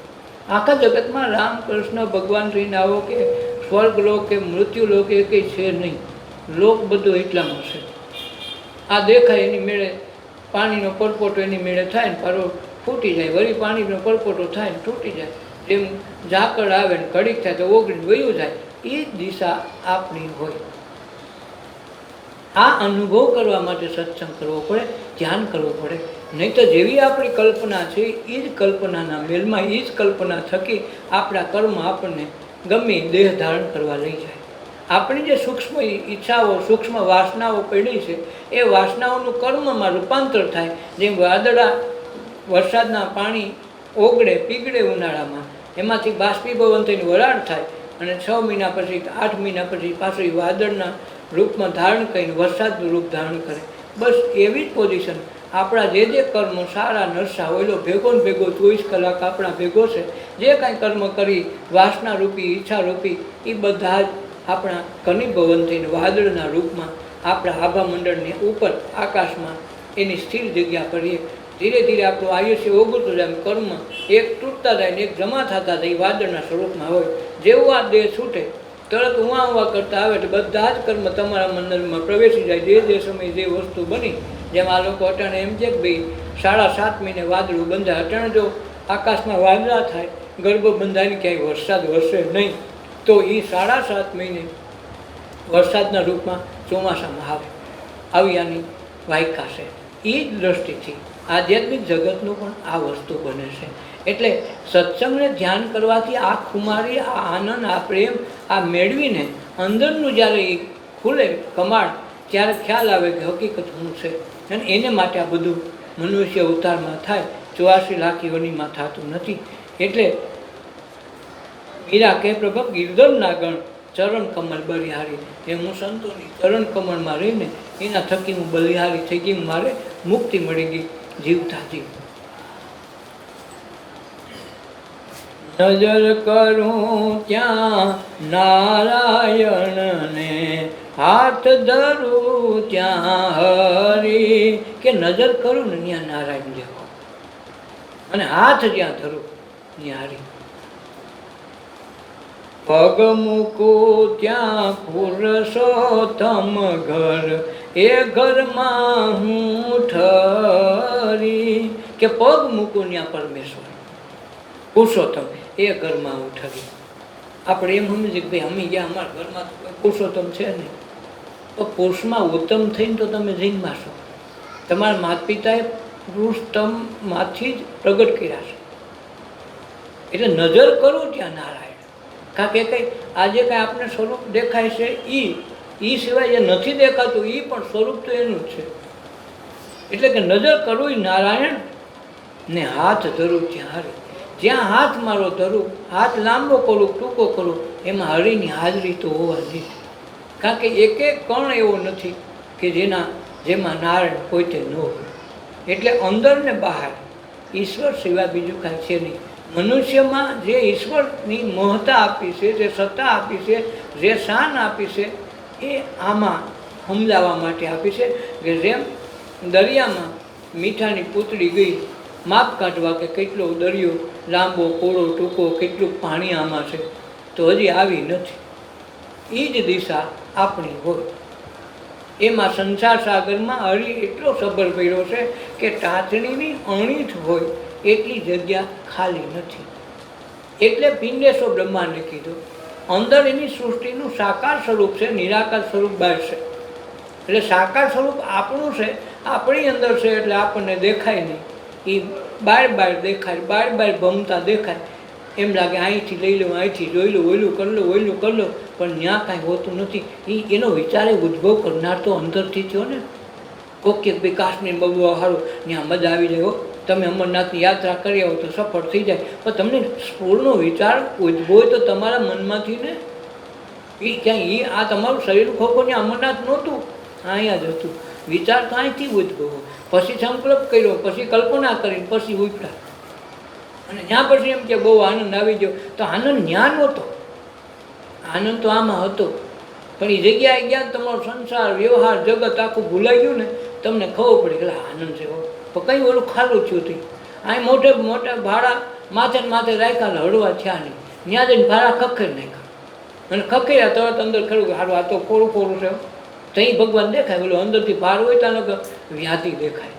આખા જગતમાં રામ, કૃષ્ણ, ભગવાન રહીને આવો કે સ્વર્ગ લોક કે મૃત્યુ લોક એ કંઈ છે નહીં. લોક બધું એટલામાં છે. આ દેખાય એની મેળે પાણીનો પરપોટો એની મેળે થાય ને પારો ફૂટી જાય, વળી પાણીનો પરપોટો થાય ને તૂટી જાય. જેમ ઝાકળ આવે ને ઘડીક થાય તો ઓગળીને વયું જાય, એ જ દિશા આપણી હોય. આ અનુભવ કરવા માટે સત્સંગ કરવો પડે, ધ્યાન કરવું પડે. નહીં તો જેવી આપણી કલ્પના છે એ જ કલ્પનાના મેલમાં, એ જ કલ્પના થકી આપણા કર્મ આપણને ગમે દેહ ધારણ કરવા લઈ જાય. આપણી જે સૂક્ષ્મ ઈચ્છાઓ, સૂક્ષ્મ વાસનાઓ પડી છે એ વાસનાઓનું કર્મમાં રૂપાંતર થાય. જેમ વાદળા વરસાદના પાણી ઓગળે, પીગળે ઉનાળામાં, એમાંથી બાષ્પીભવન થઈને વરાળ થાય, અને 6 મહિના પછી, 8 મહિના પછી પાછું એ વાદળના રૂપમાં ધારણ કરીને વરસાદનું રૂપ ધારણ કરે. બસ એવી જ પોઝિશન આપણા જે કર્મ સારા નરસા ઓયલો ભેગો ને ભેગો 24 કલાક આપણા ભેગો છે. જે કાંઈ કર્મ કરી વાસના રૂપી, ઈચ્છા રૂપી, એ બધા જ આપણા ઘનીભવન થઈને વાદળના રૂપમાં આપણા આભા મંડળની ઉપર આકાશમાં એની સ્થિર જગ્યા પર એ ધીરે ધીરે આપણું આયુષ્ય ઓગળતું જાય, કર્મ એક તૂટતા જાય ને એક જમા થતા જાય, એ વાદળના સ્વરૂપમાં હોય. જેવું આ દેહ છૂટે તરત ઉવા કરતા આવે એટલે બધા જ કર્મ તમારા મંડળમાં પ્રવેશી જાય. જે સમયે જે વસ્તુ બની, જેમ આ લોકો અટાણે એમ છે કે ભાઈ 7.5 મહિને વાદળું બંધાય. અટાણે જો આકાશમાં વાદળા થાય, ગર્ભ બંધાઈને ક્યાંય વરસાદ વરસે નહીં, તો એ 7.5 મહિને વરસાદના રૂપમાં ચોમાસામાં આવે. આવી આની વાયકા છે. એ જ દ્રષ્ટિથી આધ્યાત્મિક જગતનું પણ આ વસ્તુ બને છે. એટલે સત્સંગને ધ્યાન કરવાથી આ ખુમારી, આ આનંદ, આ પ્રેમ આ મેળવીને અંદરનું જ્યારે એ ખુલે કમાડ, ત્યારે ખ્યાલ આવે કે હકીકત શું છે. અને એને માટે આ બધું મનુષ્ય અવતારમાં થાય, 84 લાખ યોનિમાં થતું નથી. એટલે મીરા કે પ્રભુ ગિરધરના ગણ ચરણ કમળ બલિહારી, એ હું સંતોની ચરણ કમળમાં રહીને એના થકી હું બલિહારી થઈ ગઈ, મારે મુક્તિ મળી ગઈ જીવતા જીવ. નજર કરું ત્યાં નારાયણને, હાથ ધરું ત્યાં હરી. કે નજર કરું ને ત્યાં નારાયણ દેખો, અને હાથ જ્યાં ધરું ત્યાં હરી. પગ મૂકું ત્યાં પુરુષોત્તમ ઘર, એ ઘરમાં હું ઠરી. કે પગ મૂકું ત્યાં પરમેશ્વર પુરુષોત્તમ, એ ઘરમાં હું ઠરી. આપણે એમ સમજીએ કે ભાઈ અમે ગયા અમારા ઘરમાં તો કોઈ પુરુષોત્તમ છે નહીં, તો પુરુષમાં ઉત્તમ થઈને તો તમે જન્મા છો. તમારા માતા પિતાએ પુરુષોત્તમમાંથી જ પ્રગટ કર્યા છે. એટલે નજર કરું ત્યાં નારાયણ. કારણ કે કંઈ આજે કંઈ આપણે સ્વરૂપ દેખાય છે એ સિવાય જે નથી દેખાતું એ પણ સ્વરૂપ તો એનું જ છે. એટલે કે નજર કરવું નારાયણ ને હાથ ધરું ત્યાં હરી. જ્યાં હાથ મારો ધરું, હાથ લાંબો કરું ટૂંકો કરું, એમાં હરિની હાજરી તો હોવાની. કારણ કે એક એક કણ એવો નથી કે જેમાં નારાયણ પોતે ન હોય. એટલે અંદર ને બહાર ઈશ્વર સિવાય બીજું કાંઈ છે નહીં. મનુષ્યમાં જે ઈશ્વરની મહત્તા આપી છે, જે સત્તા આપી છે, જે શાન આપી છે, એ આમાં સમજાવવા માટે આપી છે. કે જેમ દરિયામાં મીઠાની પૂતળી ગઈ માપ કાઢવા કે કેટલો દરિયો લાંબો પહોળો ટૂંકો, કેટલું પાણી આમાં છે, તો હજી આવી નથી. એ જ દિશા આપણી હોય. એમાં સંસાર સાગરમાં હરી એટલો સબર પડ્યો છે કે ટાચણીની અણીઠ હોય એટલી જગ્યા ખાલી નથી. એટલે પિંડેશ્વર બ્રહ્માંડે કીધું અંદર એની સૃષ્ટિનું સાકાર સ્વરૂપ છે, નિરાકાર સ્વરૂપ બહાર છે. એટલે સાકાર સ્વરૂપ આપણું છે, આપણી અંદર છે, એટલે આપણને દેખાય નહીં. એ બહાર દેખાય, બહાર ભમતા દેખાય. એમ લાગે અહીંથી લઈ લો, અહીંથી જોઈ લો, ઓયલું કરી લો, ઓયલું કરી લો, પણ ત્યાં કાંઈ હોતું નથી. એનો વિચારે ઉદ્ભવ કરનાર તો અંદરથી થયો ને. કોક ભાઈ કાશ્મીર બબુ સારું, ત્યાં મજા આવી જાય હો, તમે અમરનાથની યાત્રા કરી આવો તો સફળ થઈ જાય. પણ તમને પૂર્ણ વિચાર ઉદ્ભવ તો તમારા મનમાંથી ને. એ ક્યાંય આ તમારું શરીર ખોખો ને અમરનાથ નહોતું, અહીંયા જ હતું. વિચાર તો અહીંથી ઉદ્ભવ, પછી સંકલ્પ કર્યો, પછી કલ્પના કરીને પછી ઉપડા. અને ત્યાં પછી એમ કે બહુ આનંદ આવી ગયો, તો આનંદ જ્ઞાન નહોતો, આનંદ તો આમાં હતો. પણ એ જગ્યાએ ગયા તમારો સંસાર વ્યવહાર જગત આખું ભૂલાઈ ગયું ને, તમને ખબર પડી કે આનંદ છે. પણ કંઈ ઓલું ખાલું થયું હતું. અહીં મોટે મોટા ભાડા માથે માથે રાખ્યા, હળવા થયા નહીં. ત્યાં જઈને ભાડા ખખેર નાખ્યા, અને ખખેર્યા તરત અંદર ખરું કે સારું આ તો કોરું કોરું છે. ત્યાં ભગવાન દેખાય, બોલો અંદરથી ભાર હોય તો વ્યાધિ દેખાય.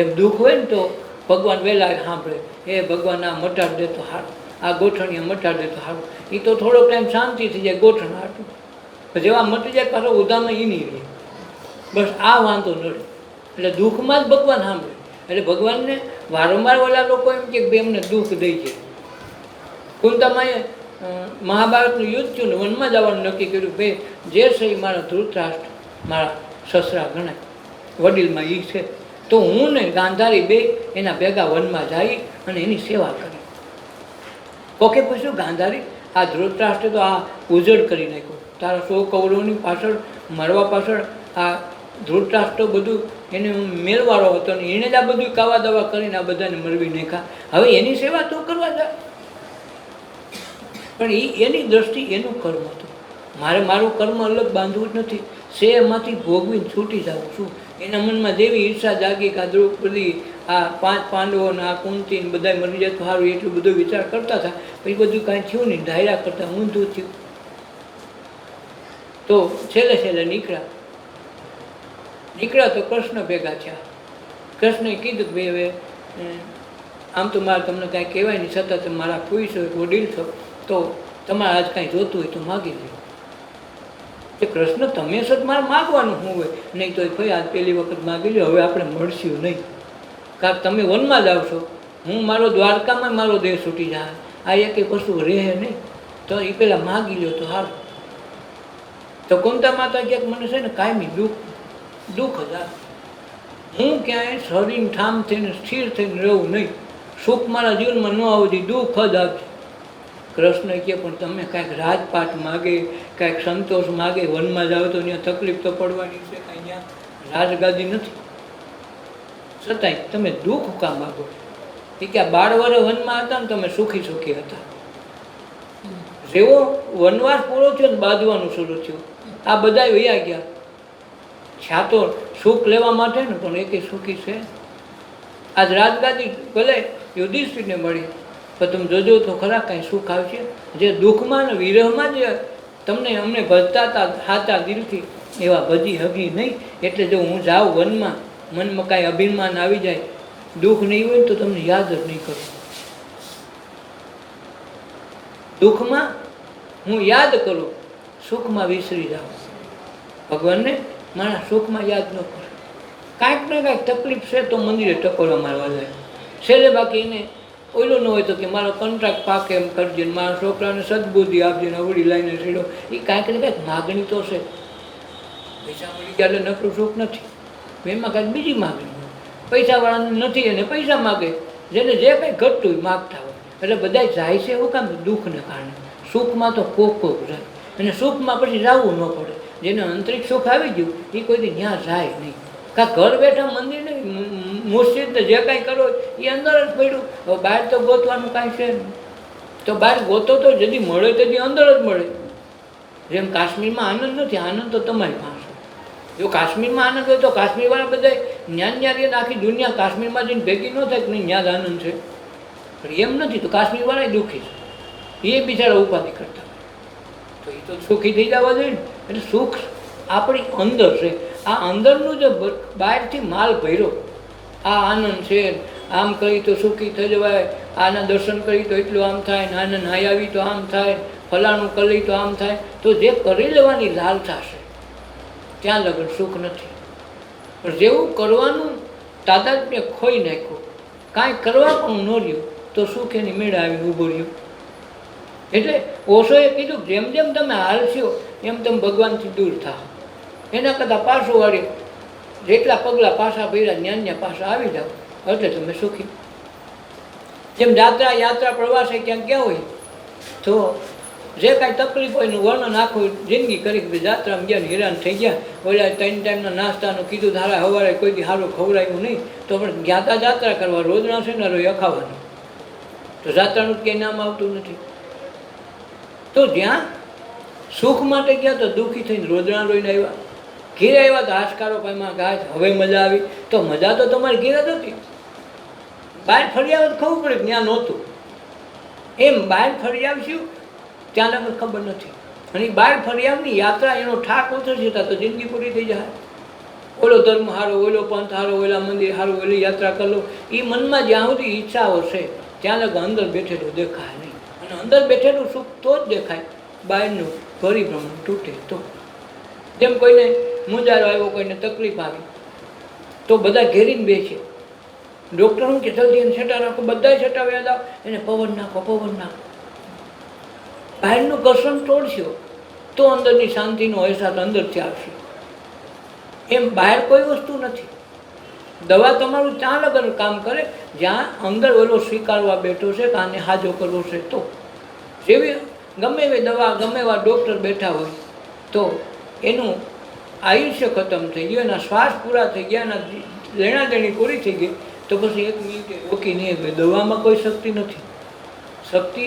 એમ દુઃખ હોય ને તો ભગવાન વહેલા સાંભળે, એ ભગવાન આ મટાડ દે તો સારું, આ ગોઠણીએ મટાડ દે તો સારું. એ તો થોડોક ટાઈમ શાંતિ થઈ જાય ગોઠણ હાટું, જેવા મટી જાય પાછો ઉદામાં એ નહીં રહે. બસ આ વાંધો નડે, એટલે દુઃખમાં જ ભગવાન સાંભળે. એટલે ભગવાનને વારંવાર ઓલા લોકો એમ કે ભાઈ એમને દુઃખ દઈ છે. કુંતામાએ મહાભારતનું યુદ્ધ થયું ને વનમાં જવાનું નક્કી કર્યું. ભાઈ જે છે એ મારા ધૃતરાષ્ટ્ર મારા સસરા ગણાય, વડીલમાં એ છે, તો હું ને ગાંધારી બે એના ભેગા વનમાં જઈ અને એની સેવા કરી. કોકે પૂછ્યું ગાંધારી આ ધૃતરાષ્ટ્રે તો આ ઉજળ કરી નાખ્યો, તારા 100 કૌરવોની પાછળ મરવા પાછળ આ ધૃતરાષ્ટ્ર બધું એને મેળવાળો હતો ને એને જ આ બધું કાવા દવા કરીને આ બધાને મરવી નાખ્યા. હવે એની સેવા તો કરવા જાય. પણ એની દ્રષ્ટિ એનું કર્મ હતું. મારું કર્મ અલગ બાંધવું જ નથી. છે એમાંથી ભોગવીને છૂટી જાઉં છું. એના મનમાં જેવી ઈર્ષા જાગી કે આ દ્રૌપદી, આ 5 પાંડવો ને આ કુંતી ને બધા મરી જાય તો સારું, એટલું બધો વિચાર કરતા હતા. પછી બધું કાંઈ થયું નહીં, ધાર્યા કરતા ઊંધું થયું. તો છેલ્લે નીકળ્યા તો કૃષ્ણ ભેગા થયા. કૃષ્ણએ કીધું કે ભાઈ હવે આમ તો મારે તમને કાંઈ કહેવાય નહીં, છતાં તમે મારા ફૂઈ છો, વડીલ છો, તો તમારે આજ કાંઈ જોતું હોય તો માગી લો. કે કૃષ્ણ તમે સદ મારે માગવાનું શું હોય? નહીં તો ભાઈ આજ પહેલી વખત માગી લો, હવે આપણે મળશું નહીં. કારણ તમે વનમાં જાવ છો, હું મારો દ્વારકામાં મારો દેહ છૂટી જાય, આ એક વસ્તુ રહે નહીં, તો એ પહેલાં માગી લો તો સારું. તો કુંતા માતા ક્યાંક મને છે ને કાયમી દુઃખ જ આવે. હું ક્યાંય શરીર ઠામ થઈને સ્થિર થઈને રહું નહીં, સુખ મારા જીવનમાં ન આવતી, દુઃખ જ આપશે. કૃષ્ણ કહે પણ તમે કાંઈક રાજપાટ માગે, કાંઈક સંતોષ માગે, વનમાં જાઓ તો ત્યાં તકલીફ તો પડવાની છે, કાંઈ ત્યાં રાજગાદી નથી, છતાંય તમે દુઃખ કામ માગો? એ કે 12 વર્ષ વનમાં હતા ને તમે સુખી હતા. જેવો વનવાસ પૂરો થયો ને બાંધવાનું શરૂ થયું, આ બધા વયા ગયા. છાતો સુખ લેવા માટે ને પણ એકે સુખી છે. આજ રાજગાદી ભલે યુધિષ્ઠિરને મળી, પણ તમે જોજો તો ખરા કાંઈ સુખ આવશે? જે દુઃખમાં ને વિરહમાં જે તમને અમને ભજતા હતા સાચા દિલથી, એવા ભજી હગી નહીં. એટલે જો હું જાઉં વનમાં, મનમાં કાંઈ અભિમાન આવી જાય, દુઃખ નહીં હોય તો તમને યાદ જ નહીં કરું. દુઃખમાં હું યાદ કરું, સુખમાં વિસરી જાઉં. ભગવાનને મારા સુખમાં યાદ ન કરે. કાંઈક ને કાંઈક તકલીફ છે તો મંદિરે ટકોરા મારવા જાય. છેલ્લે બાકી એને ઓઈલું ન હોય તો કે મારો કોન્ટ્રાક્ટ પાકે એમ કરજે, મારા છોકરાને સદબુદ્ધિ આપજે, અવળી લાઈને સીડો. એ કાંઈક ને કાંઈક માગણી તો છે. પૈસા મળી ગયા એટલે નકરું સુખ નથી, એમાં કાંઈક બીજી માગણી હોય. પૈસાવાળાને નથી એને પૈસા માગે, જેને જે કંઈ ઘટતું હોય માગતા હોય. એટલે બધા જાય છે એવું કામ દુઃખને કારણે. સુખમાં તો કોક જાય, અને સુખમાં પછી જવું ન પડે. જેને આંતરિક સુખ આવી ગયું એ કોઈથી ત્યાં જાય નહીં. કાં ઘર બેઠા મંદિર નહીં, મસ્જિદ જે કાંઈ કરો એ અંદર જ પડ્યું. હવે બહાર તો ગોતવાનું કાંઈ છે નહીં. તો બહાર ગોતો તો જદી મળે તેથી અંદર જ મળે. જેમ કાશ્મીરમાં આનંદ નથી, આનંદ તો તમારી પાસે. જો કાશ્મીરમાં આનંદ હોય તો કાશ્મીરવાળા બધા ન્યા રહીને આખી દુનિયા કાશ્મીરમાં જઈને ભેગી ન થાય કે નહીં ત્યાં જ આનંદ છે. પણ એમ નથી, તો કાશ્મીરવાળા દુઃખી છે, એ બિચારા ઉપાધિ કરતા. તો એ તો સુખી થઈ જવા જોઈએ ને. એટલે સુખ આપણી અંદર છે. આ અંદરનું જે બહારથી માલ ભર્યો, આ આનંદ છે, આમ કરી તો સુખી થઈ જવાય, આના દર્શન કરી તો એટલું આમ થાય, આને નાહી આવી તો આમ થાય, ફલાણું કરી તો આમ થાય. તો જે કરી લેવાની લાલસા છે ત્યાં લગન સુખ નથી. પણ જેવું કરવાનું તાદાત્મ્ય ખોઈ નાખ્યું, કાંઈ કરવા પણ ન રહ્યું, તો સુખ એની મેળા આવી ઊભો રહ્યું. એટલે ઓશોએ કીધું જેમ જેમ તમે હાલશો એમ તમે ભગવાનથી દૂર થાઓ. એના કરતાં પાછું વાળી જેટલા પગલાં પાછા ભર્યા ન્યાન્યા પાછા આવી જાઓ, એટલે તમે સુખી. જેમ યાત્રા પ્રવાસે ક્યાંક ગયા હોય તો જે કાંઈ તકલીફ હોય એનું વર્ણન આખું જિંદગી કરી કે યાત્રામાં ગયા ને હેરાન થઈ ગયા, ઓલા 3 ટાઈમના નાસ્તાનું કીધું ધારા સવારે કોઈથી સારું ખવડાવ્યું નહીં, તો પણ ગયા યાત્રા કરવા રોજના છે ને રોજ અખાવાનું, તો યાત્રાનું જ કંઈ નામ આવતું નથી. તો જ્યાં સુખ માટે ગયા તો દુઃખી થઈને રોજના રોઈને આવ્યા, ઘેર આવ્યા તો હાશકારો પામ્યા, ગાય હવે મજા આવી. તો મજા તો તમારી ઘેર જ હતી. બહાર ફરી આવે તો ખબર પડે ત્યાં નહોતું. એમ બહાર ફરી આવશું ત્યાં લગન ખબર નથી. અને બહાર ફરી આવની યાત્રા એનો ઠાક ઓછો જતા તો જિંદગી પૂરી થઈ જાય. ઓલો ધર્મ સારો, ઓલો પંથ સારો, ઓલા મંદિર સારું, ઓલી યાત્રા કરી લો, એ મનમાં જ્યાં સુધી ઈચ્છાઓ છે ત્યાં લગન અંદર બેઠેલું દેખાય નહીં. અને અંદર બેઠેલું સુખ તો જ દેખાય, બહારનું પરિભ્રમણ તૂટે તો. જેમ કોઈને મુંજારો આવ્યો, કોઈને તકલીફ આવી તો બધા ઘેરીને બેસે. ડૉક્ટર શું કે જલ્દી એને છટા નાખો, બધા છટા વ્યાજ આવો, એને પવન નાખો, પવન નાખો. બહારનું ઘર્ષણ તોડશો તો અંદરની શાંતિનો અહેસાસ અંદરથી આવશે. એમ બહાર કોઈ વસ્તુ નથી. દવા તમારું ત્યાં લગન કામ કરે જ્યાં અંદર ઓલો સ્વીકારવા બેઠો છે કે આને હાજો કરવો છે. તો જેવી ગમે એવી દવા, ગમે એવા ડૉક્ટર બેઠા હોય તો એનું આયુષ્ય ખતમ થઈ ગયું, એના શ્વાસ પૂરા થઈ ગયા, એના લેણાદેણી પૂરી થઈ ગઈ, તો પછી 1 મિનિટે રોકી નહીં. દવામાં કોઈ શક્તિ નથી. શક્તિ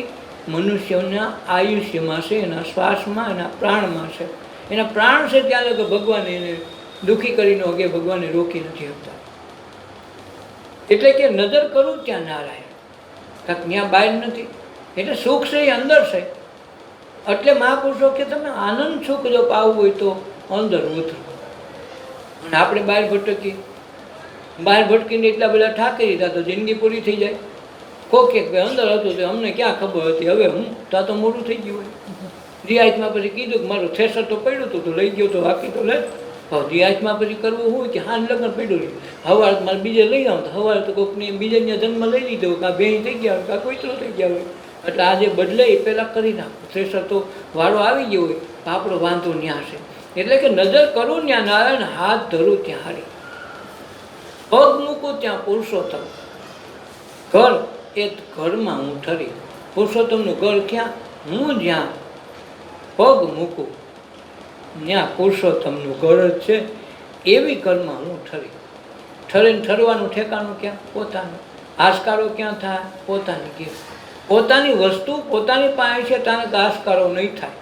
મનુષ્યના આયુષ્યમાં છે, એના શ્વાસમાં, એના પ્રાણમાં છે. એના પ્રાણ છે ત્યાં લગી ભગવાન એને દુઃખી કરીને અગે ભગવાને રોકી નથી શકતા. એટલે કે નજર કરું ત્યાં નારાયણ, ત્યાં બહાર નથી. એટલે સુખ છે એ અંદર છે. એટલે મહાપુરુષો કે તમે આનંદ સુખ જો પાવું હોય તો અંદર ઉતરો. અને આપણે બહાર ભટકીને એટલા બધા ઠાકી દીધા તો જિંદગી પૂરી થઈ જાય. કોકે અંદર હતું તો અમને ક્યાં ખબર હતી, હવે હું તો મોડું થઈ ગયું હોય. રિયાજમાં પછી કીધું કે મારું થેસર તો પડ્યું હતું તો લઈ ગયો તો બાકી તો લે. રિયાજમાં પછી કરવું હોય કે હાન લગ્ન પડ્યું રહ્યું, હવારે મારે બીજે લઈ આવું તો હવારે તો કોઈકને બીજે જન્મ લઈ લીધો, કાં ભેંસ થઈ ગયા હોય કાં કોઈતરો થઈ ગયા હોય. એટલે આજે બદલે એ પહેલાં કરી નાખો. થ્રેસર તો વાળો આવી ગયો હોય તો આપણો વાંધો ન્યા છે. એટલે કે નજર કરું ત્યાં નારાયણ, હાથ ધરું ત્યાં હારી, પગ મૂકું ત્યાં પુરુષોત્તમ. ઘર એ ઘરમાં હું ઠરી. પુરુષોત્તમનું ઘર ક્યાં? હું જ્યાં પગ મૂકું ત્યાં પુરુષોત્તમનું ઘર જ છે. એવી ઘરમાં હું ઠરી. ઠરીને ઠરવાનું ઠેકાણું ક્યાં? પોતાનું. આસ્કારો ક્યાં થાય? પોતાની ઘેર. પોતાની વસ્તુ પોતાની પાસે છે તાને આસ્કારો નહીં થાય.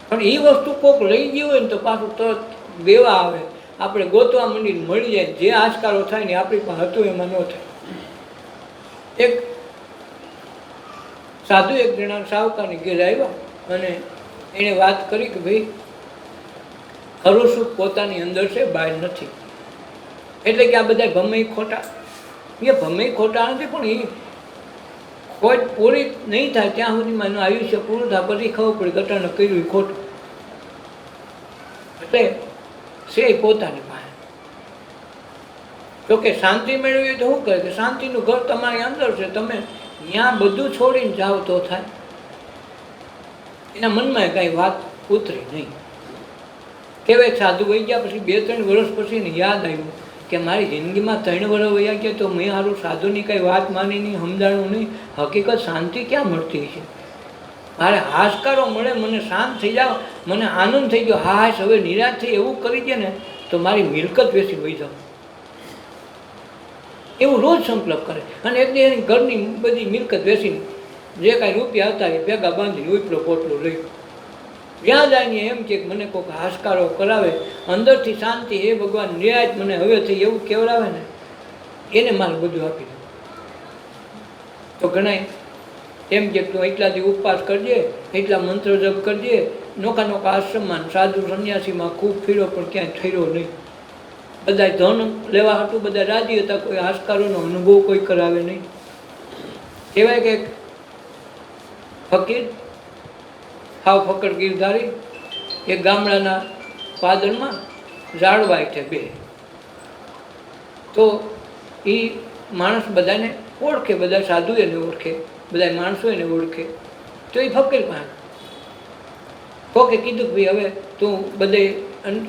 પણ એ વસ્તુ કોઈક લઈ ગયું હોય ને તો પાછું તરત દેવા આવે, આપણે ગોતવા માંડીને મળી જાય. જે આસ્કારો થાય ને આપણી પાસે હતું એમાં ન થાય. એક સાધુ એક જણા સાવકારની ઘેર આવ્યા અને એણે વાત કરી કે ભાઈ ખરું સુખ પોતાની અંદર છે, બહાર નથી. એટલે કે આ બધા ભમે ખોટા. એ ભમે ખોટા નથી, પણ એ કોઈ પૂરી નહીં થાય ત્યાં સુધીમાં એનું આયુષ્ય પૂરું થાય પછી ખબર પડે ગટાને કર્યું ખોટું. એટલે છે પોતાની પાસે. તો કે શાંતિ મેળવી તો શું કરે કે શાંતિનું ઘર તમારી અંદર છે, તમે ત્યાં બધું છોડીને જાઓ તો થાય. એના મનમાં કાંઈ વાત ઉતરી નહીં. કહેવાય સાધુ વહી ગયા પછી 2-3 વર્ષ પછી એને યાદ આવ્યું કે મારી જિંદગીમાં 3 વર્ષ વયા ગયા તો મેં સારું સાધુની કાંઈ વાત માની નહીં, સમજાણું નહીં. હકીકત શાંતિ ક્યાં મળતી છે? મારે હાશકારો મળે, મને શાંત થઈ જાઓ, મને આનંદ થઈ ગયો, હાશ હવે નિરાશ થઈ એવું કરી દે ને તો મારી મિલકત વેચી વહી જાઉં. એવું રોજ સંકલ્પ કરે. અને એટલે એની ઘરની બધી મિલકત વેચીને જે કાંઈ રૂપિયા હતા એ ભેગા બાંધીને ઉપલો પોટલો લઈ જ્યાં જાય ને એમ કે મને કોઈક હાશકારો કરાવે, અંદરથી શાંતિ, હે ભગવાન નિરાશ મને હવે થઈ એવું કેવડાવે ને એને મારે બધું આપી દઉં. તો ઘણા એમ કે તું એટલાથી ઉપવાસ કરજે, એટલા મંત્ર જપ કરજે, નોકા નોકા આશ્રમમાં સાધુ સંન્યાસીમાં ખૂબ ફીરો પણ ક્યાંય થયો નહીં. બધા ધન લેવા હતું બધા રાજી હતા, કોઈ હાશકારોનો અનુભવ કોઈ કરાવે નહીં. કહેવાય કે ફકીર હાવ ફકર ગીરધારી એક ગામડાના પાદરમાં ઝાડવા છે 2. તો એ માણસ બધાને ઓળખે, બધા સાધુ એને ઓળખે, બધા માણસો એને ઓળખે. તો એ ફકીર પાસે કોકે કીધું કે ભાઈ હવે તું બધે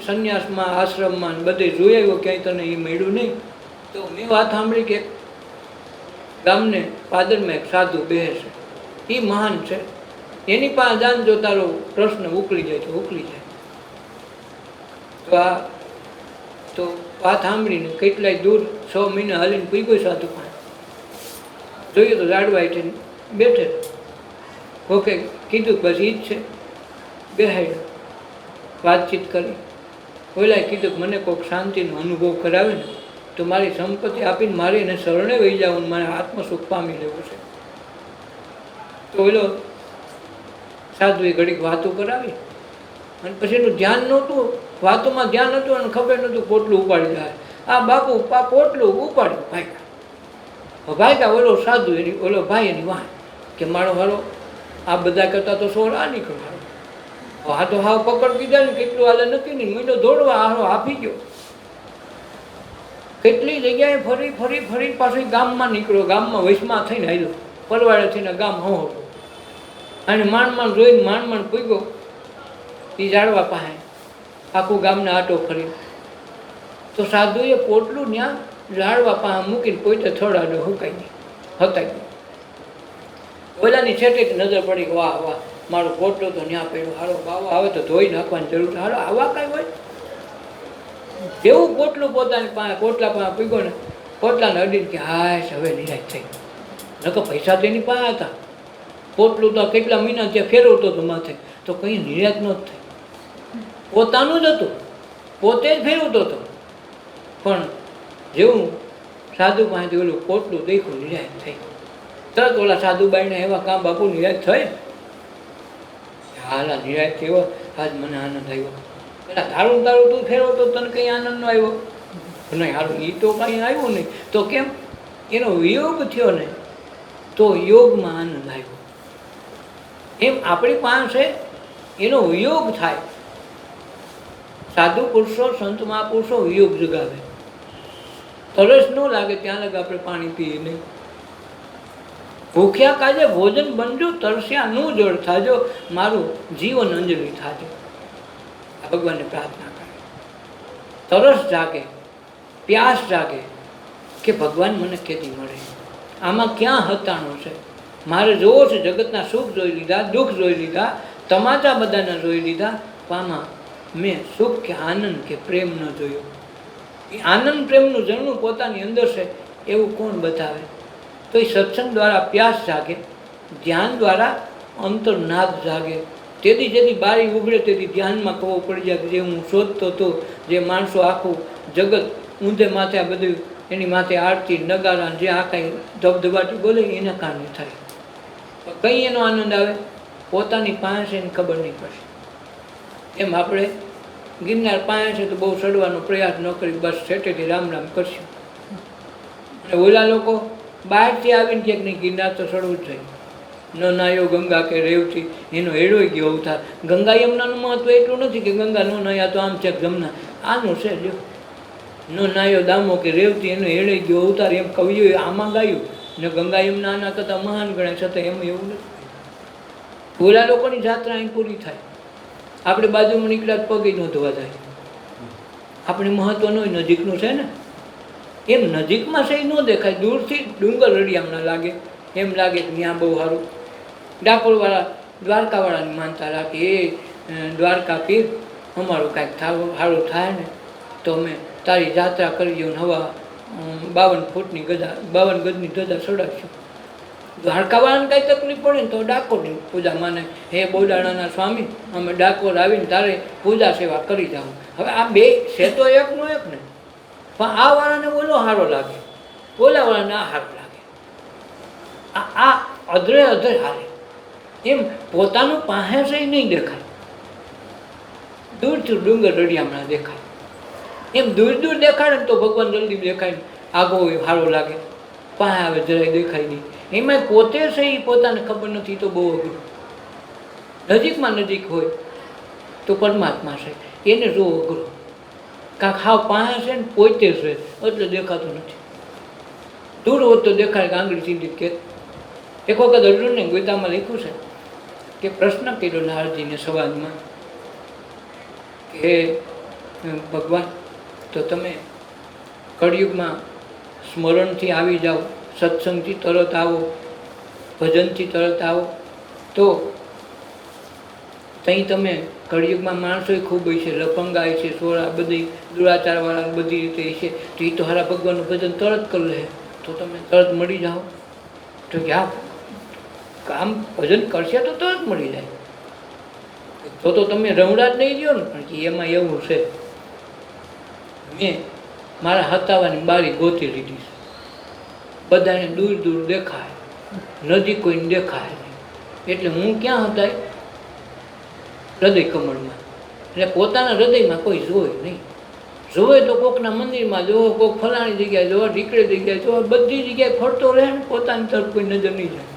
સંન્યાસમાં આશ્રમમાં બધે જોઈ આવ્યો, ક્યાંય તને એ મળ્યું નહીં. તો મેં વાત સાંભળી કે ગામને પાદરમાં એક સાધુ બેસે, એ મહાન છે, એની પાસે જાન જો તારો પ્રશ્ન ઉકલી જાય તો ઉકલી જાય. તો વાત સાંભળીને કેટલાય દૂર 6 મહિના હાલીને પૂગ્યો સાધુ પાસે. જોઈએ તો ઝાડવા હેઠે બેઠે. ઓકે કીધું બસ એ જ છે. બેહાડ્યો, વાતચીત કરી. ઓલાએ કીધું કે મને કોઈક શાંતિનો અનુભવ કરાવે ને તો મારી સંપત્તિ આપીને મારે એને શરણે વહી જવું, મારે આત્મસુખ પામી લેવું છે. તો ઓલો સાધુએ ઘડીક વાતો કરાવી અને પછી એનું ધ્યાન નહોતું, વાતોમાં ધ્યાન હતું અને ખબર નહોતું પોટલું ઉપાડી જાય. આ બાપુ પોટલું ઉપાડ્યું ભાગ્યા. ઓલો સાધુ એની ઓલો ભાઈ એની વાહ કે મારો હારો આ બધા કરતાં તો સોળ આ નીકળ્યો. હા તો હાવ પકડ કીધા ને કેટલું હાલે નથી ને મીંડો દોડવા હારો આપી ગયો. કેટલી જગ્યાએ ફરી ફરી ફરી પાછું ગામમાં નીકળ્યો, ગામમાં વૈશમાં થઈને આવ્યો, પરવાડે થઈને ગામ હો અને માંડ જોઈને માંડ પૂગ્યો એ ઝાડવા પાસે. આખું ગામને આટો ફરી. તો સાધુએ પોટલું ત્યાં ઝાડવા પાસે મૂકીને પોતે થોડા હુકાઈ ગઈ હતાઈ ગઈ. ઓલાની છેટે નજર પડી, વાહ વાહ મારું પોટલું તો ત્યાં પડ્યું, હારો બાવા આવે તો ધોઈ નાખવાની જરૂર, હારો આવા કાંઈ હોય. જેવું પોટલું પોતાની પાસે પોટલા પાસે પૂગ્યો ને પોટલાને અડીને કે હાશ હવે નિરાશ થઈ. નકર પૈસા તો એની પાસે હતા, પોટલું તો કેટલા મહિના ત્યાં ફેરવતો હતો માથે, તો કંઈ નિરાશ ન થઈ. પોતાનું જ હતું, પોતે જ ફેરવતો હતો. પણ જેવું સાધુ પાસેથી ઓલું પોટલું દેખ્યું, નિરાશ થઈ. તરત ઓલા સાધુબાઈને એવા કામ બાપુ નિરાશ થઈ. હાલા નિરાશ થયો, આજ મને આનંદ આવ્યો. પેલા તારું તારું તું ફેરવતો તને કંઈ આનંદ ન આવ્યો? નહીં હારું, એ તો કંઈ આવ્યું નહીં. તો કેમ? એનો વિયોગ થયો ને તો યોગમાં આનંદ આવ્યો. એમ આપણી પાસે એનો વિયોગ થાય. સાધુ પુરુષો, સંત મહાપુરુષો વિયોગ જગાવે. તરસ ન લાગે ત્યાં લગે આપણે પાણી પીએ નહીં. ભૂખ્યા કાજે ભોજન બનજો, તરસ્યા નું જળ થાજો, મારું જીવન અંજલિ થાજો. આ ભગવાનને પ્રાર્થના કરે. તરસ જાગે, પ્યાસ જાગે કે ભગવાન મને કેદી મળે. આમાં ક્યાં હતાણો છે? મારે જોવો છે, જગતના સુખ જોઈ લીધા, દુઃખ જોઈ લીધા, તમાચા બધાના જોઈ લીધા, આમાં મેં સુખ કે આનંદ કે પ્રેમ ન જોયો. એ આનંદ પ્રેમનું ઝરણું પોતાની અંદર છે એવું કોણ બતાવે? તો એ સત્સંગ દ્વારા પ્યાસ જાગે, ધ્યાન દ્વારા અંતરનાદ જાગે. તેથી જેથી બારી ઉઘડે તેથી ધ્યાનમાં ખબર પડી જાય કે જે હું શોધતો હતો, જે માણસો આખું જગત ઊંધે માથે આ બધું એની માથે આરતી નગારા જે આ કાંઈ ધબધબાટી બોલે એના કારણે થાય. કંઈ એનો આનંદ આવે? પોતાની પાસે એને ખબર નહીં પડે. એમ આપણે ગિરનાર પાસે છે તો બહુ ચડવાનો પ્રયાસ ન કરી, બસ સેટેથી રામ રામ કરશું. અને ઓલા લોકો બહારથી આવીને ક્યાંક નહીં, ગિરનાર તો ચડવું જ જોઈએ. ન નાયો ગંગા કે રેવતી, એનો હેડોઈ ગયો અવતાર. ગંગા યમુનાનું મહત્વ એટલું નથી કે ગંગા ન નાયા તો આમ છે જમના, આનું છે લ્યો. ન નાયો દામો કે રેવતી, એનો હેડોઈ ગયો અવતાર, એમ કવિઓએ આમાં ગાયું. ને ગંગા યમુના આના કરતાં મહાન ગણાય, છતાં એમ એવું નથી. ઓલા લોકોની જાત્રા અહીં પૂરી થાય, આપણે બાજુમાં નીકળ્યા પગે ન ધોવા જાય. આપણે મહત્વ ન નજીકનું છે ને, એમ નજીકમાં છે એ ન દેખાય, દૂરથી ડુંગર રડિયામણા લાગે. એમ લાગે કે ત્યાં બહુ સારું. ડાકોરવાળા દ્વારકાવાળાની માનતા રાખે, એ દ્વારકા પીર અમારું કાંઈક સારું થાય ને તો અમે તારી જાત્રા કરી દઉં, હવા 52 ફૂટની ગજા, 52 ગજની ધજા ચડાવશું. દ્વારકાવાળાને કાંઈ તકલીફ પડે ને તો ડાકોરની પૂજા માને, હે બોડાણાના સ્વામી અમે ડાકોર આવીને તારે પૂજા સેવા કરી જાઉં. હવે આ બે છે તો એકનો એક ને, પણ આ વાળાને ઓલો સારો લાગે, ઓલા વાળાને આ સારો લાગે. આ અધરે અધર હારે. એમ પોતાનું પાસે છે એ નહીં દેખાય, દૂરથી ડુંગર રડિયામણા દેખાય. એમ દૂર દૂર દેખાડે ને તો ભગવાન જલ્દી દેખાય, આગો સારો લાગે. પાસે આવે જરાય દેખાય નહીં. એમાં પોતે છે એ પોતાને ખબર નથી તો બહુ અઘરું. નજીકમાં નજીક હોય તો પરમાત્મા છે એને જોવો અઘરું. કાંક હાવ પાસે છે ને પોતે છે એટલે દેખાતું નથી. દૂર હોત તો દેખાય કે આંગળી સીધી કે. એક વખત અર્જુનને ગીતામાં લખ્યું છે કે પ્રશ્ન કર્યો નારદજીને સવાલમાં કે ભગવાન તો તમે કળિયુગમાં સ્મરણથી આવી જાઓ, સત્સંગથી તરત આવો, ભજનથી તરત આવો, તો ત્યાં તમે કળિયુગમાં માણસો ખૂબ હોય છે, લપંગાય છે, સોળા બધી દુરાચારવાળા બધી રીતે છે, તો એ તો હારા ભગવાનનું ભજન તરત કરી લે તો તમે તરત મળી જાઓ. તો કે આ કામ ભજન કરશે તો તરત મળી જાય. તો તમે રમડા જ નહીં દો ને. પણ કે એમાં એવું છે, મેં મારા હતાવાની બારી ગોતી લીધી છે. બધાને દૂર દૂર દેખાય, નજીક કોઈને દેખાય નહીં. એટલે હું ક્યાં હતાય? હૃદય કમળમાં. એટલે પોતાના હૃદયમાં કોઈ જોવે નહીં. જોવે તો કોકના મંદિરમાં જોવો, કોક ફલાણી જગ્યાએ જોવો, ઢીકડી જગ્યાએ જોવો, બધી જગ્યાએ ફરતો રહે ને પોતાની તરફ કોઈ નજર નહીં જાય.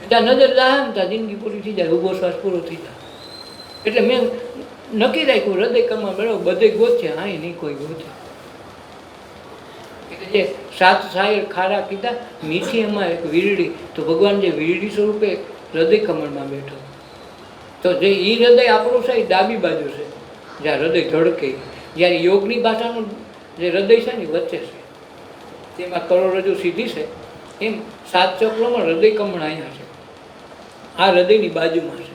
ત્યાં નજર જાય ને ત્યાં જિંદગી પૂરી થઈ જાય, ઊભો શ્વાસ પૂરો થઈ જાય. એટલે મેં નક્કી રાખ્યું હૃદય કમળ બરાબર બધે ગોતશે, હા નહીં કોઈ ગોતે. એટલે જે 7 શાયર ખારા કીધા, મીઠી એમાં એક વીરડી, તો ભગવાન જે વીરડી સ્વરૂપે હૃદય કમળમાં બેઠો. તો જે એ હૃદય આપણું છે એ ડાબી બાજુ છે, જ્યાં હૃદય ધડકે. જ્યારે યોગની ભાષાનું જે હૃદય છે ને વચ્ચે છે, તેમાં કરોડરજ્જુ સીધી છે. એમ 7 ચક્રોમાં હૃદય કમળ અહીંયા છે, આ હૃદયની બાજુમાં છે.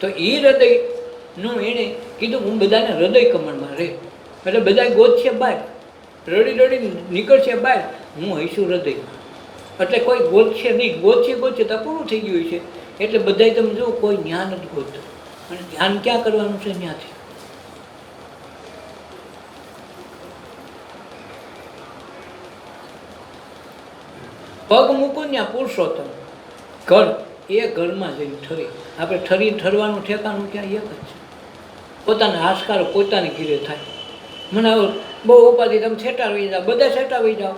તો એ હૃદયનું એણે કીધું હું બધાને હૃદય કમળમાં રહે. એટલે બધા ગોતશે બહાર, રડી રડી નીકળશે બહાર, હું હઈશું હૃદયમાં. એટલે કોઈ ગોતશે નહીં, ગોતશે તો પૂરું થઈ ગયું છે. એટલે બધાય તમે જુઓ કોઈ જ્ઞાન જ ગોતતું. અને ધ્યાન ક્યાં કરવાનું છે? ત્યાંથી પગ મૂકું ને ત્યાં પુરુષોત્તમ. ઘર એ ઘરમાં જઈને ઠરી. આપણે ઠરવાનું ઠેકાણું ક્યાં એક જ છે. પોતાના હાશકારો પોતાની ઘીરે થાય. મને હવે બહુ ઉપાધિ, તમે છેટા વહી જાઓ, બધા છેટા વહી જાઓ.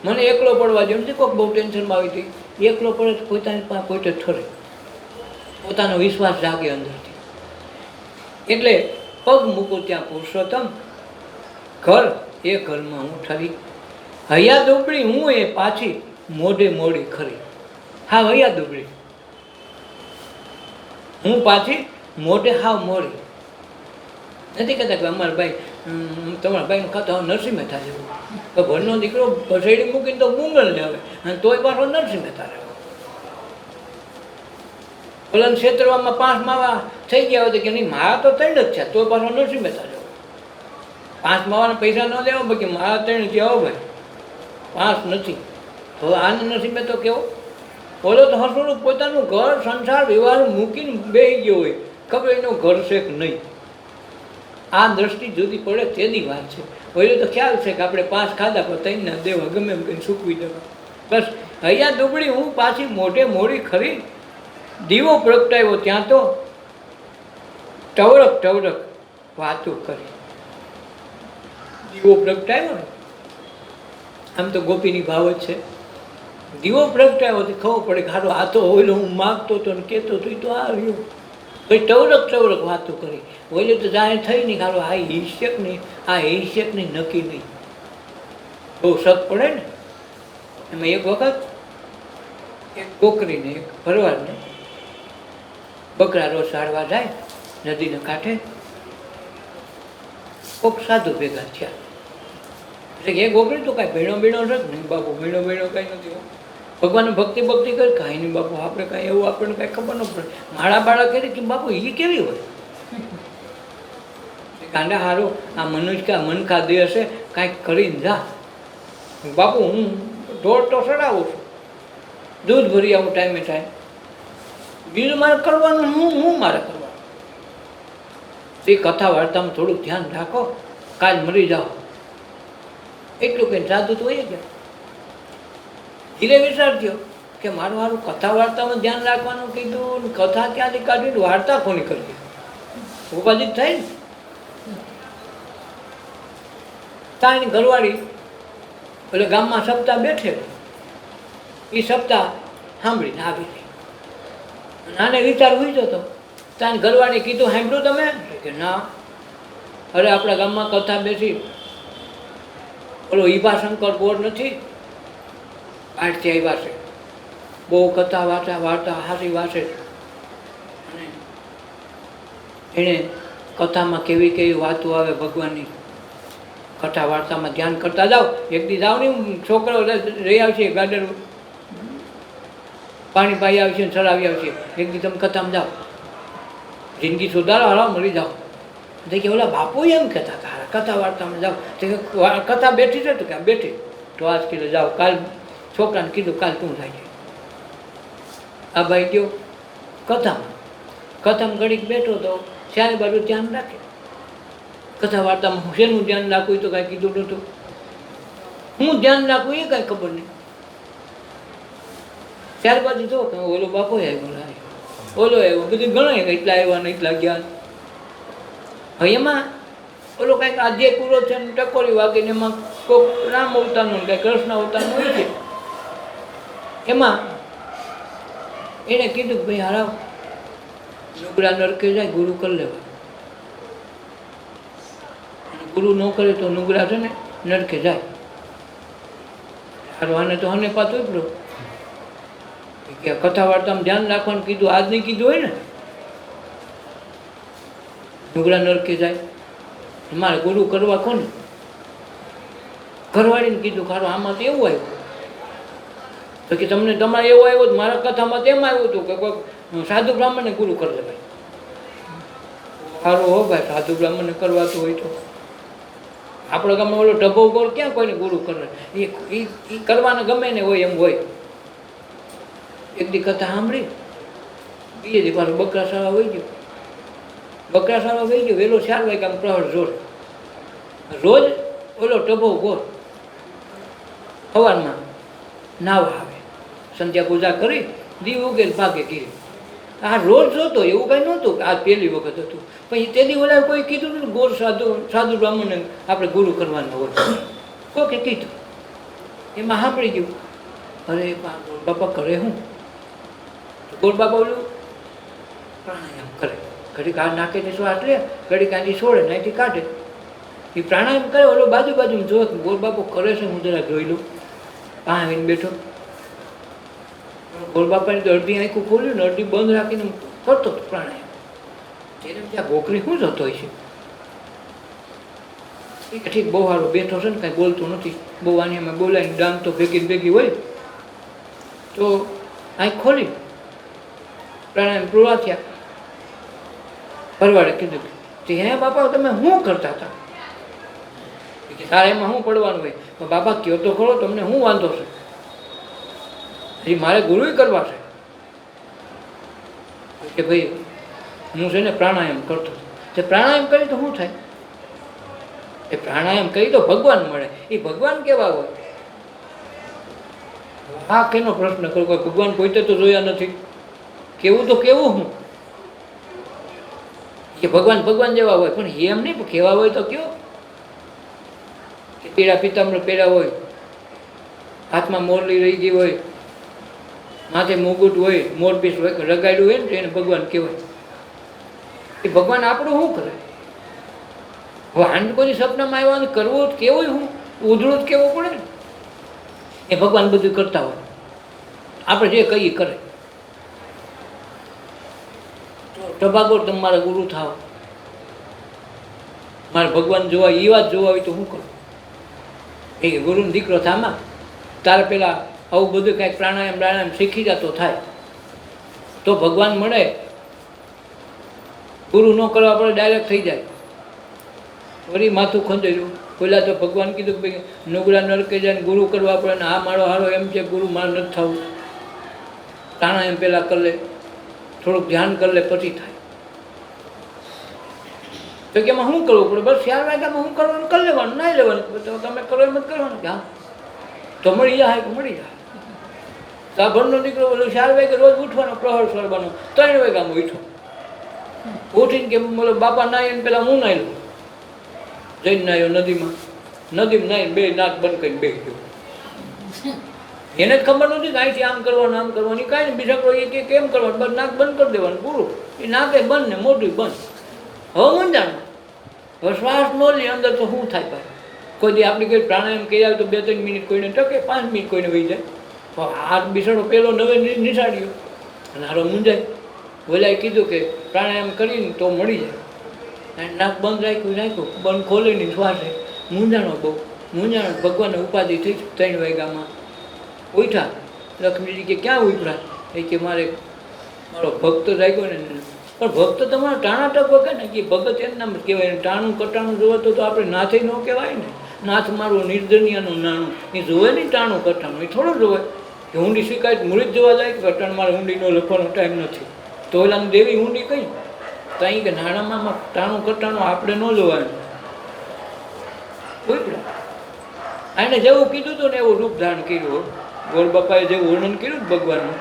મને એકલો પડવા જેમ નથી, કોઈક બહુ ટેન્શનમાં આવી હતી, એકલો પડે તો પોતાની પાસે પોતે ઠરે, પોતાનો વિશ્વાસ જાગે અંદરથી. એટલે પગ મૂકું ત્યાં પુરુષોત્તમ, ઘર એ ઘરમાં હું ઠરી. હૈયા દુબળી હું એ પાછી મોઢે મોડી ખરી. હા, હૈયા દુબળી હું પાછી મોઢે હાવ મોડી. નથી કહેતા કે અમારા ભાઈ તમારા ભાઈનું ખાતું હવે નરસિંહ મહેતા જેવું, તો ઘરનો દીકરો ભસેડી મૂકીને તો મુંગલ લેવે અને તોય પાછો નરસિંહ મહેતા રહેવો. ઓલાને ક્ષેત્રમાં 5 માવા થઈ ગયા હોય કે નહીં, મારા તો 3 જ છે, તોય પાછો નરસિંહ મહેતા રહેવો. 5 માવાના પૈસા ન દેવા, બાકી મારા 3 છે, આવો ભાઈ 5 નથી, તો આને નરસિંહ મહેતો કેવો. ઓલો તો હસોડું પોતાનું ઘર સંસાર વ્યવહાર મૂકીને બેસી ગયો હોય, ખબર એનું ઘર છે કે નહીં. આ દ્રષ્ટિ જુદી પડે તેની વાત છે. ઓલો તો ખ્યાલ છે કે આપણે 5 ખાધા પણ 3 ના દેવા, ગમે એમ કંઈ સૂકવી દેવા. બસ હૈયા દુબળી હું પાછી મોઢે મોડી ખરી. દીવો પ્રગટાવ્યો ત્યાં તો ટવરક ટવરક વાતો કરી. દીવો પ્રગટાવ્યો ને, આમ તો ગોપીની ભાવ જ છે. દીવો પ્રગટાવ્યો તો ખબર પડે કે હારો આ તો ઓલો હું માગતો હતો ને કહેતો હતો, એ તો આ રહ્યો. પછી ટવરક ટવરક વાતો કરી. ઓલે તો જાહેર થઈ નહીં, હારો આ હિસ્યક નહીં, આ હિસ્યક નહીં, નક્કી નહીં. બહુ શક પડે ને. એમાં એક વખત એક છોકરીને એક ભરવાડને બકરા રોજ સારવા જાય નદીના કાંઠે. કોક સાધુ ભેગા થયા. એટલે એ ગોકરી તો કાંઈ ભીણો બીણો છે નહીં બાપુ, ભીણો બીણો કાંઈ નથી. ભગવાનને ભક્તિ કરી કાંઈ નહીં બાપુ, આપણે કાંઈ એવું આપણને કાંઈ ખબર ન પડે. માળા બાળા કરી કે બાપુ એ કેવી હોય. કાંડા હારું આ મનુષ્ય મનકા દે હશે, કાંઈક કરીને જા બાપુ. હું ઢોર તો ચડાવું છું, દૂધ ભરી આવું ટાઈમે ટાઈમ, બીજું મારે કરવાનું હું મારે કરવાનું. એ કથા વાર્તામાં થોડુંક ધ્યાન રાખો, કાલ મરી જાઓ એટલું કંઈ સાધુ તો હોય ગયા. ધીરે વિચારજો કે મારું મારું કથા વાર્તામાં ધ્યાન રાખવાનું કીધું, કથા ક્યાંથી કાઢી, વાર્તા કોની કરવી, ઉપાધિ થાય ને. તાની ઘરવાળી એટલે ગામમાં સપ્તાહ બેઠે, એ સપ્તાહ સાંભળીને આવી ગઈ. આને વિચાર હોય જતો. તાની ઘરવાળી કીધું સાંભળ્યું તમે કે ના, અરે આપણા ગામમાં કથા બેસી, ઓલો ઈભાશંકર બોર નથી આઠથી આવ્યા છે, બહુ કથા વાર્તા હારી વાંચે. અને એણે કથામાં કેવી કેવી વાતો આવે ભગવાનની, કથા વાર્તામાં ધ્યાન કરતા જાઓ. એક દી જાઓ ને, છોકરો રહી આવશે, ગાડર પાણી પાઈ આવશે ને ચડાવી આવશે. એક દી તમે કથામાં જાઓ, જિંદગી સુધારો, હરાવ મળી જાઓ. તો કે ઓલા બાપુ એમ કહેતા હતા કથા વાર્તામાં જાઓ. તો કથા બેઠી છે તો કે બેઠી, તો આજ કીધું જાઓ. કાલ છોકરાને કીધું કાલ તું થાય છે. આ ભાઈ ગયો કથામાં ઘડીક બેઠો તો ચારે બાજુ ધ્યાન રાખે. કથા વાર્તામાં હું શેનું ધ્યાન રાખવું તો કાંઈ કીધું નહોતું. હું ધ્યાન રાખવું એ કાંઈ ખબર નહીં. ચાર બાજુ જો કે ઓલો બાપો આવ્યો, ઓલો આવ્યો, બધું ગણાય એટલા આવ્યા ને એટલા ગયા. હવે એમાં ઓલો કાંઈક આધ્યાય પૂરો છે ને ટકોરી વાગીને એમાં કોઈક રામ અવતારનું કાંઈ કૃષ્ણ અવતારનું હોય છે. એમાં એણે કીધું કે ભાઈ હારાવ નુગરા નરકે જાય, ગુરુ કરી લેવા. ગુરુ ન કરે તો નુગરા છે ને નરકે જાય. હારું આને તો હને પાતું એટલું કે કથા વાર્તામાં ધ્યાન રાખવાનું કીધું, આજ નહીં કીધું હોય ને નુગરા નરકે જાય. મારે ગુરુ કરવા કોને? ઘરવાળીને કીધું ખારું આમાં તો એવું આવ્યું તો કે તમને તમારે એવું આવ્યું હતું, મારા કથામાં તેમ આવ્યું હતું કે કોઈ સાધુ બ્રાહ્મણને ગુરુ કરી દે. ભાઈ સારું હો ભાઈ, સાધુ બ્રાહ્મણને કરવાતું હોય તો. આપણા ગામમાં ઓલો ઢબો ગોળ ક્યાં કોઈને ગુરુ કરે, એ કરવાને ગમે ને હોય એમ હોય. એક દી કથા સાંભળી, બીજે દી પાછું બકરાશાળા વહી ગયો. બકરાશાળા વહી ગયો વહેલો 4 વાગ્યા પ્રહર જોર. રોજ ઓલો ટબો ગોળ સવારમાં નાવા આવે. સંધ્યા પૂજા કરી દીવ ઉગે ને ભાગે ઘીરે. આ રોજ જોતો એવું કાંઈ નહોતું કે આ પહેલી વખત હતું. પછી તેથી ઓલા કોઈ કીધું ને ગોર સાધુ બ્રાહ્મણને આપણે ગુરુ કરવાનો હોય કોકે કીધું, એમાં સાંભળી ગયું. અરે બાપા કરે હું? ગોર બાપા ઓલું પ્રાણાયામ કરે, ઘડીક આ નાખીને શ્વાસ લે, ઘડીક આની છોડે નાથી કાઢે. એ પ્રાણાયામ કરે. ઓલો બાજુ જો ગોર બાપો કરે છે, હું જરા જોઈ લઉં. આ આવીને બેઠો. ગોર બાપાની તો અડધી આંખું ખોલ્યું ને અડધી બંધ રાખીને કરતો હતો પ્રાણાયામ. એને ત્યાં ગોખરી શું જતો હોય છે? એ ઠીક બહુ સારો બેઠો છે ને, કાંઈ બોલતો નથી. બહુ આની અમે બોલાવીને ડાંગ તો ભેગી હોય તો આંખ ખોલી પ્રાણાયામ પૂરા થયા. પરવાડે કીધું કે હે બાપા તમે શું કરતા હતા? તારે એમાં શું પડવાનું હોય? બાપા કયો તો ખરો, તમને શું વાંધો છે? હજી મારે ગુરુ કરવા છે. કે ભાઈ હું છે ને પ્રાણાયામ કરતો. તે પ્રાણાયામ કરી તો શું થાય? એ પ્રાણાયામ કરી તો ભગવાન મળે. એ ભગવાન કેવા હોય? આ કેનો પ્રશ્ન કરો? કોઈ ભગવાન પોતે તો જોયા નથી. કેવું તો કેવું હું કે ભગવાન જેવા હોય, પણ એમ નહીં કેવા હોય તો કયો? પીળા પિતાંબર પહેર્યા હોય, હાથમાં મોરલી રહી ગઈ હોય, માથે મુગુટ હોય, મોરપીસ હોય, રગાડ્યું હોય ને તો એને ભગવાન કહેવાય. એ ભગવાન આપણું શું કરે? હવે હાંડ કોઈ સપનામાં આવ્યા કરવું કેવું હું ઉધળું જ કેવું પડે ને. એ ભગવાન બધું કરતા હોય, આપણે જે કહીએ કરે. ટબાગોર તમે મારા ગુરુ થાવ, મારે ભગવાન જોવા એ વાત જોવા હોય તો શું કરું? એ ગુરુનો દીકરો થામાં તારે પેલા આવું બધું કાંઈક પ્રાણાયામ શીખી જતો થાય તો ભગવાન મળે. ગુરુ ન કરવા પડે, ડાયરેક્ટ થઈ જાય. વળી માથું ખંજેર્યું. પેલા તો ભગવાન કીધું કે ભાઈ નુગડા નરકે જાય ને ગુરુ કરવા પડે ને આ મારો હારો એમ છે ગુરુ મારે નથી થવું. પ્રાણાયામ પહેલાં કરી લે, થોડુંક ધ્યાન કરી લે પછી થાય. તો કે એમાં શું કરવું પડે? બસ 4 વાગ્યામાં શું કરવાનું કરી લેવાનું, નાઈ લેવાનું. તો તમે કરો એમ જ કરવાનું કે હા તો મળી જાય કે મળી જાય. આ ભણનો દીકરો બોલો 4 વાગે રોજ ઉઠવાનો, પ્રહર કરવાનો. 3 વાગ્યામાં ઉઠો. ઉઠીને કે બોલો બાપા નાહીને પેલા હું નાહી લઉં. જઈને નાહ્યો નદીમાં નાહીને 2 નાક બંધ કરીને બેસી ગયો. એને જ ખબર નથી કે અહીંથી આમ કરવાનું કાંઈ નહીં. બીજા કોઈ કે કેમ કરવાનું? બસ નાક બંધ કરી દેવાનું, પૂરું. એ નાકે બંધ ને મોઢું બંધ. હવે મૂંઝાણ. હવે શ્વાસ ન લે અંદર તો શું થાય? ભાઈ કોઈ દી આપણી કોઈ પ્રાણાયામ કર્યા તો 2-3 મિનિટ કોઈને ટકે, 5 મિનિટ કોઈને વહી જાય. હાથ બિસાડો પેલો નવે નિશાળ્યો અને હારો મૂંઝાય. ઓલાએ કીધું કે પ્રાણાયામ કરીને તો મળી જાય. નાક બંધ રાખ્યું, બંધ ખોલે નહીં શ્વાસે. મૂંઝાણો બહુ મૂંઝાણો. ભગવાનને ઉપાધિ થઈ. 3 વાગ્યામાં ઉઠ્યા. લક્ષ્મીજી કે ક્યાં ઉઠ્યા? એ કે મારો ભક્ત જાગ્યો ને. પણ ભક્ત તમારો ટાણાટક વખે ને કે ભગત એમ નામ કહેવાય. ટાણું કટાણું જોવે તો આપણે નાથે ન કહેવાય ને. નાથ મારું નિર્જનિયાનું નાણું એ જોવે નહીં. ટાણું કટાણું એ થોડું જોવે કે ઊંડી શિકાયત મૂળી જ જોવા જાય કે કટાણ મારે ઊંડીનો લખવાનો ટાઈમ નથી. તો ઓલાને દેવી ઊંડી કઈ તો અહીં કે નાણામાં ટાણું કટાણું આપણે ન જોવાય. એને જેવું કીધું હતું ને એવું રૂપ ધારણ કર્યું. ગોર બાપાએ જેવું વર્ણન કર્યું ભગવાનનું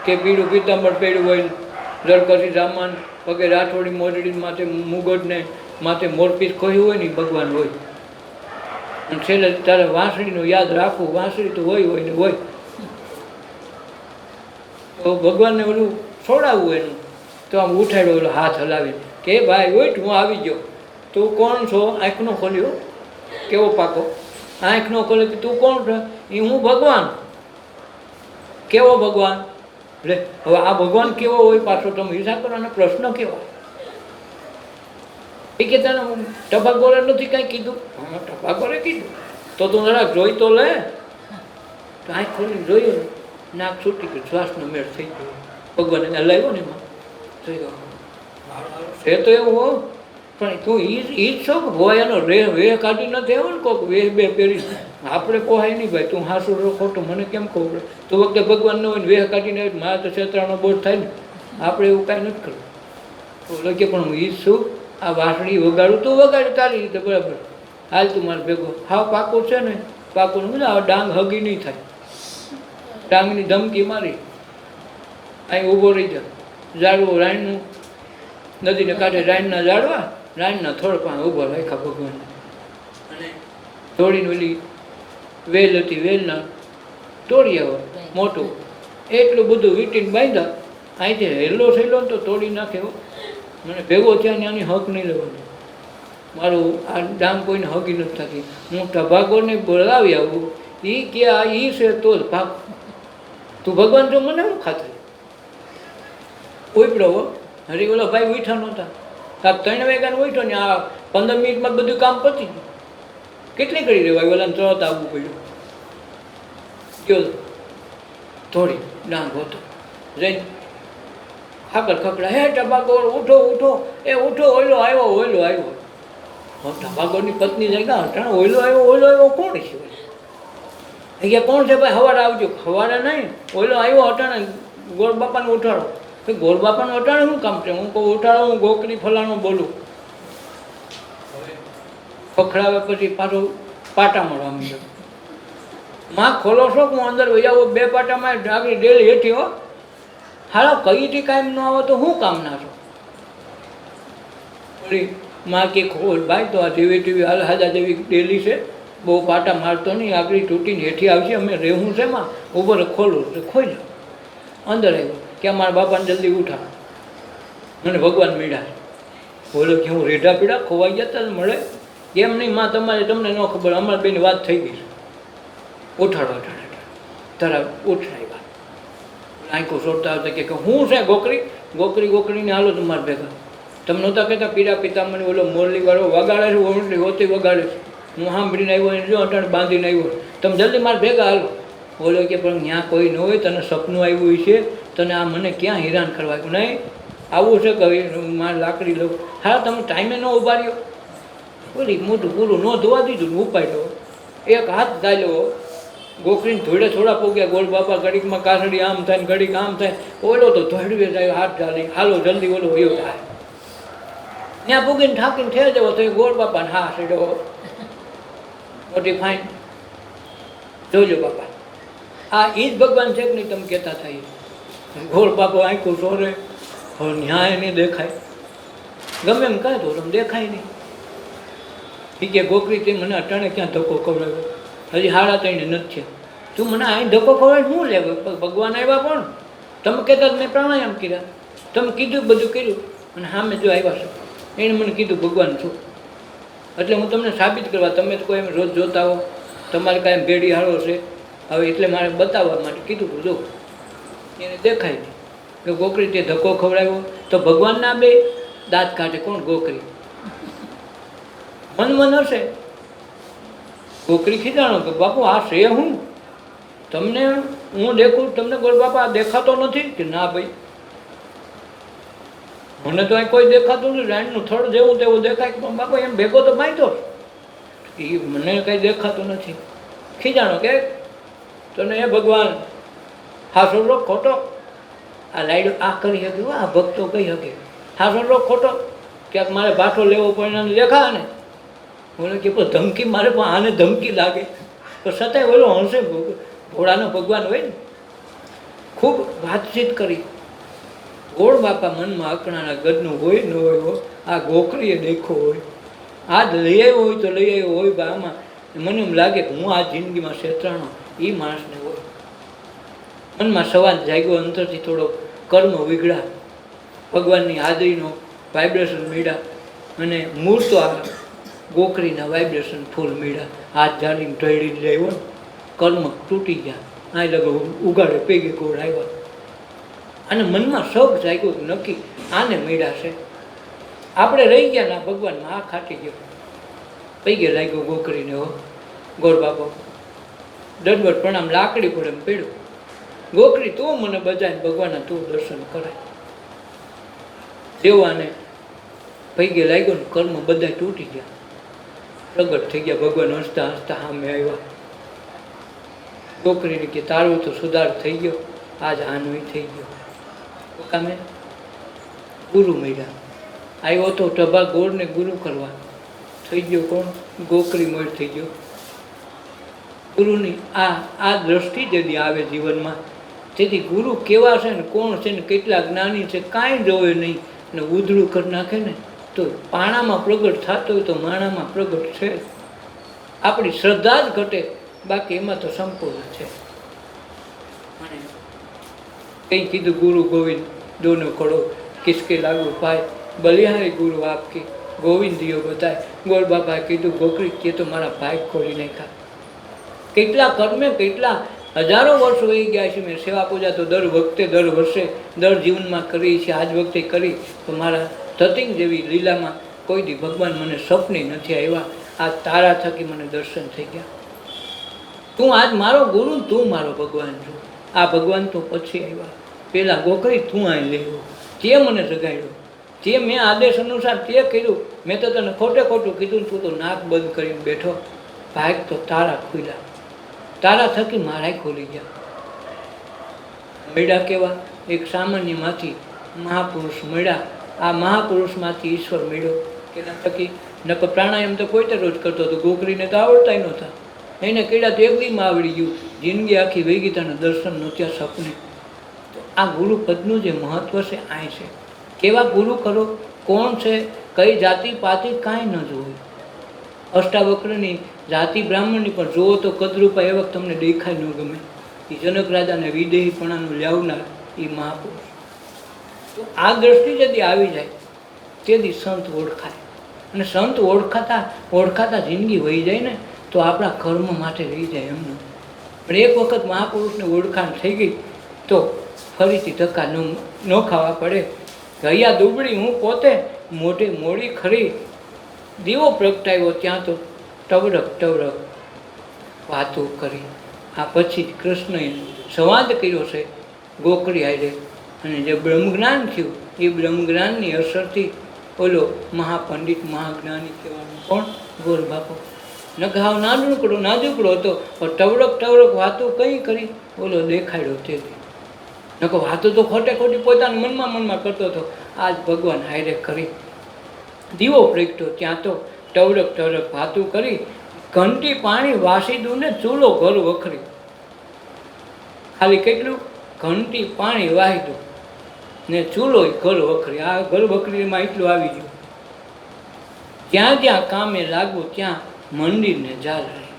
કે પીળું પિતાંબર પહેર્યું હોય, રડકસી સામાન, પગે રાઠોડી મોરડી, માથે મુગટ ને માથે મોરપીસ ખોયું હોય ને ભગવાન હોય. અને છેલ્લે તારે વાંસળીનું યાદ રાખવું. વાંસળી તો હોય ને હોય. તો ભગવાનને ઓલું છોડાવવું એનું તો આમ ઉઠાડ્યો ઓલો હાથ હલાવી કે ભાઈ ઓઠ હું આવી ગયો. તું કોણ છો? આંખનો ખોલ્યો. કેવો પાકો? આંખનો ખોલે કે તું કોણ છો? એ હું ભગવાન. કેવો ભગવાન? લે હવે આ ભગવાન કેવો હોય પાછો તમે હિસાબ કરવાનો પ્રશ્ન કેવો? એ કે તને ટપાકોરે નથી કાંઈ કીધું? હા ટપાકોરે કીધું. તો તું જરાક જોઈ તો લે. તો આંખ ખોલીને જોયું ને નાક છૂટી ગયું, શ્વાસનો મેળ થઈ ગયો. ભગવાન એને હલાવ્યો ને એમાં થઈ ગયો. છે તો એવું હો, પણ તું એ જ છો કે હોય એનો વેહ કાઢી નથી આવ્યો ને કોઈક વેહ બે પહેરી. આપણે પોહાય નહીં ભાઈ. તું હાસું ખોટું મને કેમ ખબર પડે? તો વખતે ભગવાન ન હોય ને વેહ કાઢીને મારે તો ક્ષેત્રનો બોધ થાય ને. આપણે એવું કાંઈ નથી કરવું. તો લખે પણ હું ઈ જ છું. આ વાસળી વગાડું તું વગાડ તારી રીતે બરાબર. હાલ તું મારે ભેગો. હા પાકું છે ને પાકું. આ ડાંગ હગી નહીં થાય. ટાંગની ધમકી મારી, અહીં ઊભો રહી જા. ઝાડવું રાયણનું, નદીને કાંઠે રાયણના ઝાડવા, રાયણના થોડ પણ ઊભો રાખ્યા ભગવાન. અને તોડીને ઓલી વેલ હતી, વેલના તોડી આવો મોટું, એટલું બધું વીટીને બાંધ્યા. અહીંથી હેલો થયેલો ને તો તોડી નાખ્યો. મને ભેગો થયા ને આની હક નહીં લેવાનો. મારું આ ડાંગ કોઈને હકી નથી થતી. હું ટભાગોને બોલાવી આવું, એ કે આ ઈ છે તો જ ભાગ. તું ભગવાન જો મને શું ખાતરી ઉઈપડો હો. હરી ઓલો ભાઈ ઉઠા નહોતા. આ 3 વાગ્યાને ઉઠો ને આ 15 મિનિટમાં બધું કામ પતી ગયું. કેટલી કરી રહેવાય, ઓલાને તરત આવવું પડ્યું. ગયો થોડી ડાંગ હોતો જઈને આગળ ખકડા, હે ટબાકો ઉઠો ઉઠો, એ ઉઠો, ઓયલો આવ્યો, ઓયલો આવ્યો. ટબાકોની પત્ની જાય અટાણ ઓયલો આવ્યો કોણ છે? અહીંયા કોણ છે ભાઈ? સવારે આવજો. સવારે નહીં, ઓયલો આવ્યો અટાણે ગોળ બાપાને ઉઠાડો. ગોળ બાપાને ઉઠાડે શું કામ છે? હું કહું ઉઠાડો, હું ગોકરી ફલાણું બોલું. પખડાવે પછી પાછું પાટા મળવા માંડ્યો. માં ખોલો છો હું અંદર વહી આવું, 2 પાટામાં ડાગરી ડેલી હેઠી હો. હાલો કઈથી કાંઈ ન આવો તો હું કામ ના છો? માં કે ખોલ ભાઈ, તો આ જેવી ટીવી હાલ હાજા જેવી ડેલી છે, બહુ પાટા મારતો નહીં, આગળ તૂટીને હેઠી આવશે, અમે રહેવું છે માં, ઉપર ખોલું તો ખોઈ જાઓ. અંદર આવ્યો કે મારા બાપાને જલ્દી ઉઠા, મને ભગવાન મળ્યા. બોલો કે હું રેઢા પીડા ખોવાઈ ગયા હતા મળે કેમ નહીં? માં તમારે તમને ન ખબર, અમારા બેની વાત થઈ ગઈ છે. ઉઠાડો તારા ઉઠાડ્યા. આંખો સોડતા આવતા કે હું છે ગોકરીને હાલો તમારે ભેગા. તમે નહોતા કહેતા પીડા પિતામણી ઓલો મોરલી વાળો વગાડે છે, ઓરલી હોતી વગાડે છે, હું સાંભળીને આવ્યો જો અટાણે બાંધીને આવ્યો, તમે જલ્દી મારે ભેગા હાલો. બોલો કે પણ ત્યાં કોઈ ન હોય, તને સપનું આવ્યું છે, તને આ મને ક્યાં હેરાન કરવા નહીં આવું છે કે મારે લાકડી લઉં. હા તમે ટાઈમે ન ઉભા રહ્યો. બોલી મોટું પૂરું ન ધોવા દીધું ને ઉપાડ્યો. એક હાથ ચાલ્યો, ગોખરીને ધોળે થોડા પોગ્યા. ગોળ બાપા ઘડીકમાં કાસડી આમ થાય ને ઘડીક આમ થાય. ઓલો તો ધોળવે જાય, હાથ ચાલી હાલો જલ્દી ઓલો વયો થાય. ત્યાં પૂગીને ઠાકીને ઠેર જવો તો ગોળ બાપાને હા સેડો મોટી ફાઈન. જોજો બાપા, આ એ જ ભગવાન છે કે નહીં તમે કહેતા થાય. ગોળ બાપો આંખું સોરે, ન્યાય નહીં દેખાય, ગમે એમ કાંઈ તો તમે દેખાય નહીં. એ કે ગોકરી તે મને અટાણે ક્યાં ધક્કો ખવડાવ્યો, હજી 3:30 નથી થયા, તું મને અહીં ધક્કો ખવડાવે શું લે? ભગવાન આવ્યા પણ તમે કહેતા મેં પ્રાણાયામ કર્યા, તમે કીધું બધું કર્યું, અને સામે જો આવ્યા છો એણે મને કીધું ભગવાન છું. એટલે હું તમને સાબિત કરવા, તમે તો કોઈ એમ રોજ જોતા હો, તમારે કાંઈ ભેડી હાળો છે, હવે એટલે મારે બતાવવા માટે કીધું. જો એને દેખાય નહીં કે ગોકરી તે ધક્કો ખવડાવ્યો તો ભગવાનના બે દાંત કાઢે કોણ? ગોકરી. મન હશે. ગોકરી ખીજાણો કે બાપુ આ છે હું? તમને હું દેખું, તમને ગોળ બાપા દેખાતો નથી કે ના ભાઈ? મને તો અહીં કોઈ દેખાતું નથી, રાઈણનું થડ જેવું તેવું દેખાય, પણ બાપા એમ ભેગો તો બાંધ્યો એ મને કંઈ દેખાતું નથી. ખીજાણો કે તને એ ભગવાન હાસોડો ખોટો, આ લાઈડો આ કરી શક્યું, આ ભક્તો કહી શકે હાસોડો ખોટો, ક્યાંક મારે બાઠો લેવો પડે એને દેખા ને. બોલે કે પણ ધમકી મારે પણ આને ધમકી લાગે તો છતાંય ઓલો હશે, ઘોડાનો ભગવાન હોય ને. ખૂબ વાતચીત કરી. ગોળ બાપા મનમાં અકળાના ગદનું હોય ન હોય, આ ગોકરીએ દેખો હોય, આ જ લઈ આવ્યો હોય તો લઈ આવ્યો હોય. બા આમાં મને એમ લાગે કે હું આ જિંદગીમાં છેતરાણો એ માણસને હોય. મનમાં સવાલ જાગ્યો, અંતરથી થોડો કર્મ વિગડા, ભગવાનની હાજરીનો વાઇબ્રેશન મળ્યા, અને મૂળ તો આ ગોકરીના વાઇબ્રેશન ફૂલ મળ્યા. હાથ જાળીને ઢળી જાય, કર્મ તૂટી ગયા, આ લગો ઉગાડે પેગે ગોળ આવ્યા. અને મનમાં શોખ જાગ્યો કે નક્કી આને મળ્યા છે, આપણે રહી ગયા ના ભગવાનમાં આ ખાટી ગયો. પૈગે લાગ્યો ગોકરીને હો. ગોળ બાપો દંડવત પ્રણામ, લાકડી પડે એમ પડ્યું. ગોકરી તું મને બજાય, ભગવાનના તું દર્શન કરાય. દેવાને પૈગે લાગ્યો ને કર્મ બધા તૂટી ગયા, પ્રગટ થઈ ગયા. ભગવાન હસતા હસતા સામે આવ્યા. ગોકરીને કે તારું તો સુધાર થઈ ગયો, આજ આનું થઈ ગયો. કામે ગુરુ મળ્યા. આવ્યો તો ટભા ગોળને ગુરુ કરવા, થઈ ગયો કોણ? ગોકરી મોડ થઈ ગયો. ગુરુની આ દ્રષ્ટિ જદી આવે જીવનમાં, તેથી ગુરુ કેવા છે ને કોણ છે ને કેટલા જ્ઞાની છે કાંઈ જોવે નહીં, ને ઉધળું કરી નાખે ને તો પાણામાં પ્રગટ થતો હોય તો માણામાં પ્રગટ છે. આપણી શ્રદ્ધા જ ઘટે, બાકી એમાં તો સંપૂર્ણ છે. અને કંઈ કીધું ગુરુ ગોવિંદ દોનો ખડો કિસકે લાગુ પાય, બલિહારી ગુરુ આપકી ગોવિંદ દિયો બતાય. ગોળ બાપાએ કીધું ગોકરી તે તો મારા ભાઈ ખોલી નાખ્યા. કેટલા કર્મે કેટલા હજારો વર્ષો વહી ગયા છે, મેં સેવા પૂજા તો દર વખતે દર વર્ષે દર જીવનમાં કરી છે, આજ વખતે કરી, તો મારા તતિંગ જેવી લીલામાં કોઈ દી ભગવાન મને સપને નથી આવ્યા. આ તારા થકી મને દર્શન થઈ ગયા. તું આજ મારો ગુરુ, તું મારો ભગવાન છું. આ ભગવાન તો પછી આવ્યા, પેલા ગોકરી તું અહીં લેવો, તે મને જગાડ્યો, તે મેં આદેશ અનુસાર તે કર્યું. મેં તો તને ખોટે ખોટું કીધું, તું તો નાક બંધ કરીને બેઠો. ભાગ તો તારા ખુલ્યા, તારા થકી મારા ખોલી ગયા. મળ્યા કેવા? એક સામાન્યમાંથી મહાપુરુષ મળ્યા. આ મહાપુરુષમાંથી ઈશ્વર મળ્યો. એના થકી નકર પ્રાણાયામ તો કોઈ તો રોજ કરતો હતો, ગોકરીને તો આવડતા નહોતા. એને કેળા તો એક દીમાં આવડી ગયું, જિંદગી આખી વહી તાના દર્શન નહોત્યા સપને. તો આ ગુરુ પદનું જે મહત્વ છે આ છે. કેવા ગુરુ કરો, કોણ છે, કઈ જાતિ પાતિ કાંઈ ન જોવું. અષ્ટાવક્રની જાતિ બ્રાહ્મણની પણ જુઓ તો કદરૂપા એ વખત તમને દેખાય ન ગમે. એ જનક રાજાને વિદેહીપણાનું લાવનાર એ મહાપુરુષ. તો આ દ્રષ્ટિ જદી આવી જાય તેથી સંત ઓળખાય, અને સંત ઓળખાતા જિંદગી વહી જાય ને તો આપણા કર્મ માટે રહી જાય એમનું. પણ એક વખત મહાપુરુષને ઓળખાણ થઈ ગઈ તો ફરીથી ધક્કા ન ખાવા પડે. ગયા દુબળી હું પોતે મોઢે મોડી ખરી, દીવો પ્રગટાવ્યો ત્યાં તો ટવરક વાતો કરી. આ પછી જ કૃષ્ણએ સંવાદ કર્યો છે ગોકળી હારે, અને જે બ્રહ્મજ્ઞાન થયું એ બ્રહ્મજ્ઞાનની અસરથી ઓલો મહાપંડિત મહાજ્ઞાની કહેવાનું કોણ? ગોર બાપો. નગાવ નાજુકડો હતો, પણ ટવરક વાતો કઈ કરી ઓલો દેખાડ્યો તેથી. નકો વાતો તો ખોટી પોતાના મનમાં કરતો હતો. આજ ભગવાન હારે કરી દીવો પ્રગટ્યો ત્યાં તો ટવરક વાતો કરી. ઘંટી પાણી વાસી દઉં ને ચૂલો ઘર વખરી. ખાલી કેટલું? ઘંટી પાણી વાહી દઉં ને ચૂલો ઘર વખરી. આ ઘર વખરીમાં એટલું આવી ગયું. જ્યાં જ્યાં કામે લાગુ ત્યાં મંદિરને ઝાલરી.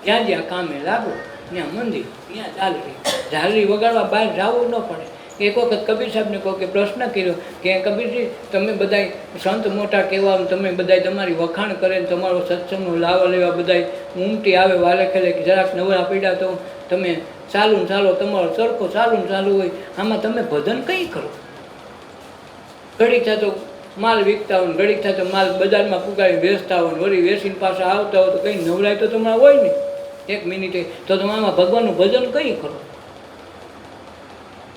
જ્યાં કામે લાગુ ત્યાં મંદિર, ત્યાં ઝાલરી. ઝાલરી વગાડવા બહાર જવું ન પડે. એક વખત કબીર સાહેબને કહો કે પ્રશ્ન કર્યો કે કબીરજી તમે બધા સંત મોટા કહેવા, તમે બધા તમારી વખાણ કરે, તમારો સત્સંગનો લાવો લેવા બધા ઉમટી આવે વાલે ખેલે કે જરાક નવરા પીડા તો તમે ચાલો તમારો સરખો ચાલુ હોય, આમાં તમે ભજન કંઈ કરો? ઘડીક થાય તો માલ વીકતા હોય, ઘડીક થાય તો માલ બજારમાં પુગાડી વેચતા હોય, વળી વેચીને પાછા આવતા હોય તો કંઈ નવરાય તો તમારે હોય ને એક મિનિટે, તો તમે આમાં ભગવાનનું ભજન કંઈ કરો?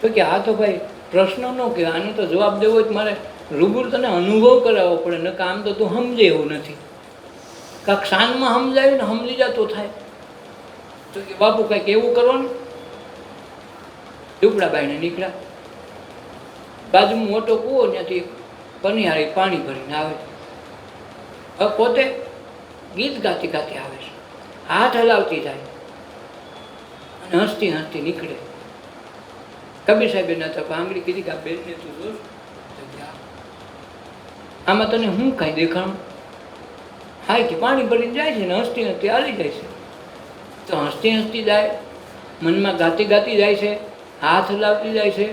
તો કે આ તો ભાઈ પ્રશ્ન ન કે આનો તો જવાબ દેવો જ મારે રૂબરૂ તને અનુભવ કરાવવો પડે, ન કે આમ તો તું સમજે એવું નથી. કાંક શાનમાં સમજાયું ને સમજી જતો થાય. તો કે બાપુ કંઈક એવું કરવાનું. ઝૂંપડાબાઈને નીકળ્યા, બાજુમાં મોટો કૂવો, ત્યાંથી પનિહારી પાણી ભરીને આવે. હવે પોતે ગીત ગાતી આવે છે, હાથ હલાવતી જાય અને હસતી નીકળે. કબીર સાહેબે નતા આંગળી કીધી કે આ બેનને તું જોશ, આમાં તને હું કાંઈ દેખાણું? હાય કે પાણી ભરીને જાય છે ને હસતી હાલી જાય છે. તો હસતી જાય, મનમાં ગાતી જાય છે, હાથ હલાવતી જાય છે.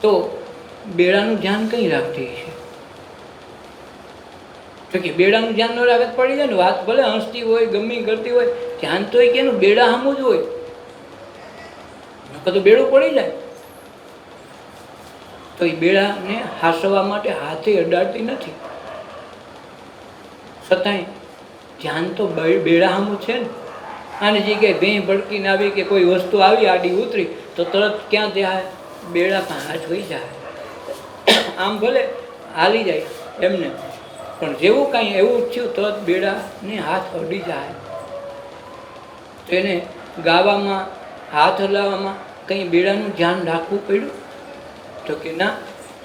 તો બેડાનું ધ્યાન કઈ રાખતી છે? તો કે બેડાનું ધ્યાન ન રાખત પડી જાય ને. વાત ભલે હસતી હોય ગમે કરતી હોય, ધ્યાન તો કે એનું બેડા સામું જ હોય, તો બેડું પડી જાય. તો એ બેડાને હાસવા માટે હાથે અડાડતી નથી, છતાંય ધ્યાન તો બેડા સામું છે ને. આની જગ્યાએ ભેં ભડકીને આવી કે કોઈ વસ્તુ આવી આડી ઉતરી તો તરત ક્યાં જાય? બેડા પણ હાથ હોઈ જાય. આમ ભલે હાલી જાય એમને, પણ જેવું કાંઈ એવું થયું તરત બેડાને હાથ અડી જાય. તો એને ગાવામાં, હાથ હલાવવામાં કંઈ બેડાનું ધ્યાન રાખવું પડ્યું? તો કે ના.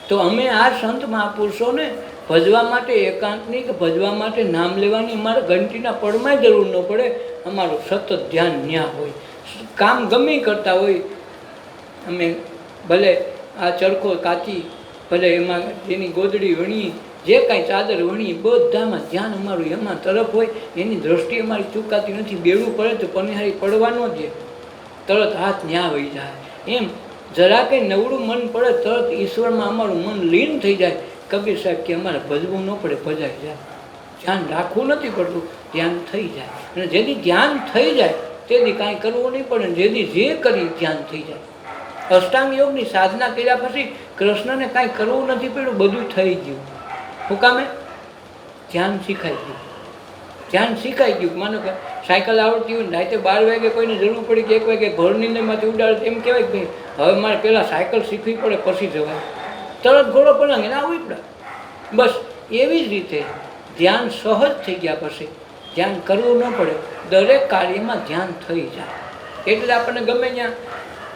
તો અમે આ સંત મહાપુરુષોને ભજવા માટે એકાંતની કે ભજવા માટે નામ લેવાની અમારે ઘંટીના પડમાંય જરૂર ન પડે. અમારું સતત ધ્યાન ન્યા હોય. કામ ગમે કરતા હોય, અમે ભલે આ ચરખો કાચી, ભલે એમાં જેની ગોદડી વણી, જે કાંઈ ચાદર વણી, બધામાં ધ્યાન અમારું એમાં તરફ હોય. એની દ્રષ્ટિ અમારી ચૂકાતી નથી. બેડું પડે તો પનિહારી પડવાનો જ, તરત હાથ ન્યા વહી જાય. એમ જરા કંઈ નવડું મન પડે તરત ઈશ્વરમાં અમારું મન લીન થઈ જાય. કબીર સાહેબ કે અમારે ભજવું ન પડે, ભજાઈ જાય. ધ્યાન રાખવું નથી પડતું, ધ્યાન થઈ જાય. અને જેથી ધ્યાન થઈ જાય તેથી કાંઈ કરવું નહીં પડે. જેથી જે કરી ધ્યાન થઈ જાય. અષ્ટાંગ યોગની સાધના કર્યા પછી કૃષ્ણને કાંઈ કરવું નથી પડ્યું, બધું થઈ ગયું. શું કામે? ધ્યાન શીખાઈ ગયું. ધ્યાન શીખાઈ ગયું. માનો કે સાયકલ આવડતી હોય ને રાતે 12 વાગે કોઈને જરૂર પડી કે 1 વાગે ઘરની નિંદરમાંથી ઉડાડે, એમ કહેવાય કે ભાઈ હવે મારે પહેલાં સાયકલ શીખવી પડે પછી જવાય. તરત ઘોડો પલંગ એને આવડી પડે. બસ એવી જ રીતે ધ્યાન સહજ થઈ ગયા પછી ધ્યાન કરવું ન પડે. દરેક કાર્યમાં ધ્યાન થઈ જાય. એટલે આપણને ગમે ત્યાં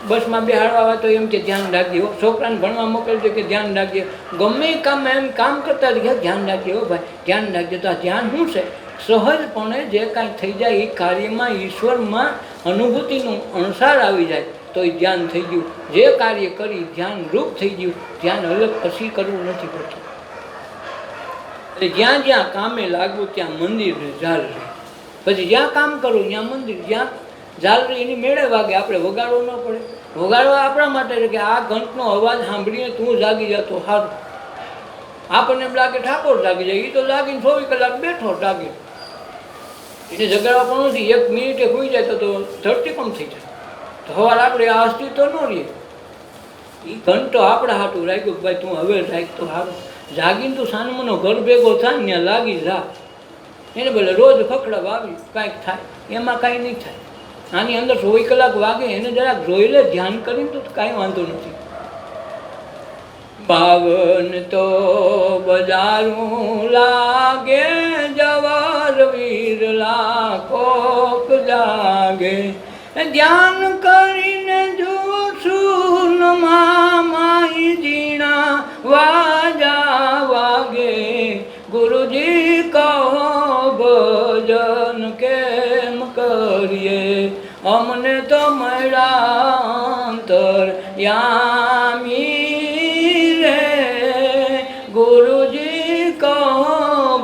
બસમાં બેહાડવા આવે તો એમ કે ધ્યાન રાખજે. છોકરાને ભણવા મોકલજો કે ધ્યાન રાખજે. ગમે કામ એમ કામ કરતા જ ધ્યાન રાખજે. હો ભાઈ ધ્યાન રાખજે. તો આ ધ્યાન શું છે? સહજપણે જે કાંઈ થઈ જાય એ કાર્યમાં ઈશ્વરમાં અનુભૂતિનું અણસાર આવી જાય તો એ ધ્યાન થઈ ગયું. જે કાર્ય કરી ધ્યાન રૂપ થઈ ગયું. ધ્યાન અલગ પછી કરવું નથી પડતું. એટલે જ્યાં જ્યાં કામે લાગવું ત્યાં મંદિર ને ઝાલ રહે. પછી જ્યાં કામ કરવું ત્યાં મંદિર, જ્યાં ઝાલ રહે એની મેળે વાગે. આપણે વગાડવો ન પડે. વગાડવા આપણા માટે છે કે આ ઘંટનો અવાજ સાંભળીને તું જાગી જા તો સારું. આપણને એમ લાગે ઠાકોર જાગી જાય, એ તો જાગીને 24 કલાક બેઠો જાગી. એને જગાડવા પણ નથી. 1 મિનિટે હોઈ જાય તો ધરતીકંપ થઈ જાય. તો સવાર આપણે આ અસ્તિત્વ ન રહીએ. એ ઘંટો આપણે હાટું રાખ્યું કે ભાઈ તું હવે રાખ તો સારું. જાગીને તું સાનમનો ઘર ભેગો થાય ને ત્યાં લાગી જા. એને ભલે રોજ ખખડાવ આવી કાંઈક થાય, એમાં કાંઈ નહીં થાય. આની અંદર 24 કલાક વાગે એને જરાક જોઈ લે, ધ્યાન કરીને તો કાંઈ વાંધો નથી. 52 તો બજારું લાગે, જવાર વીરલા કોક જાગે. ધ્યાન કરીને જોશું માઈ જીણા વાજા વાગે. ગુરુજી કહો ભજન કેમ કરીએ, અમને તો મળ્યા અંતર યામી રે. ગુરુજી કહો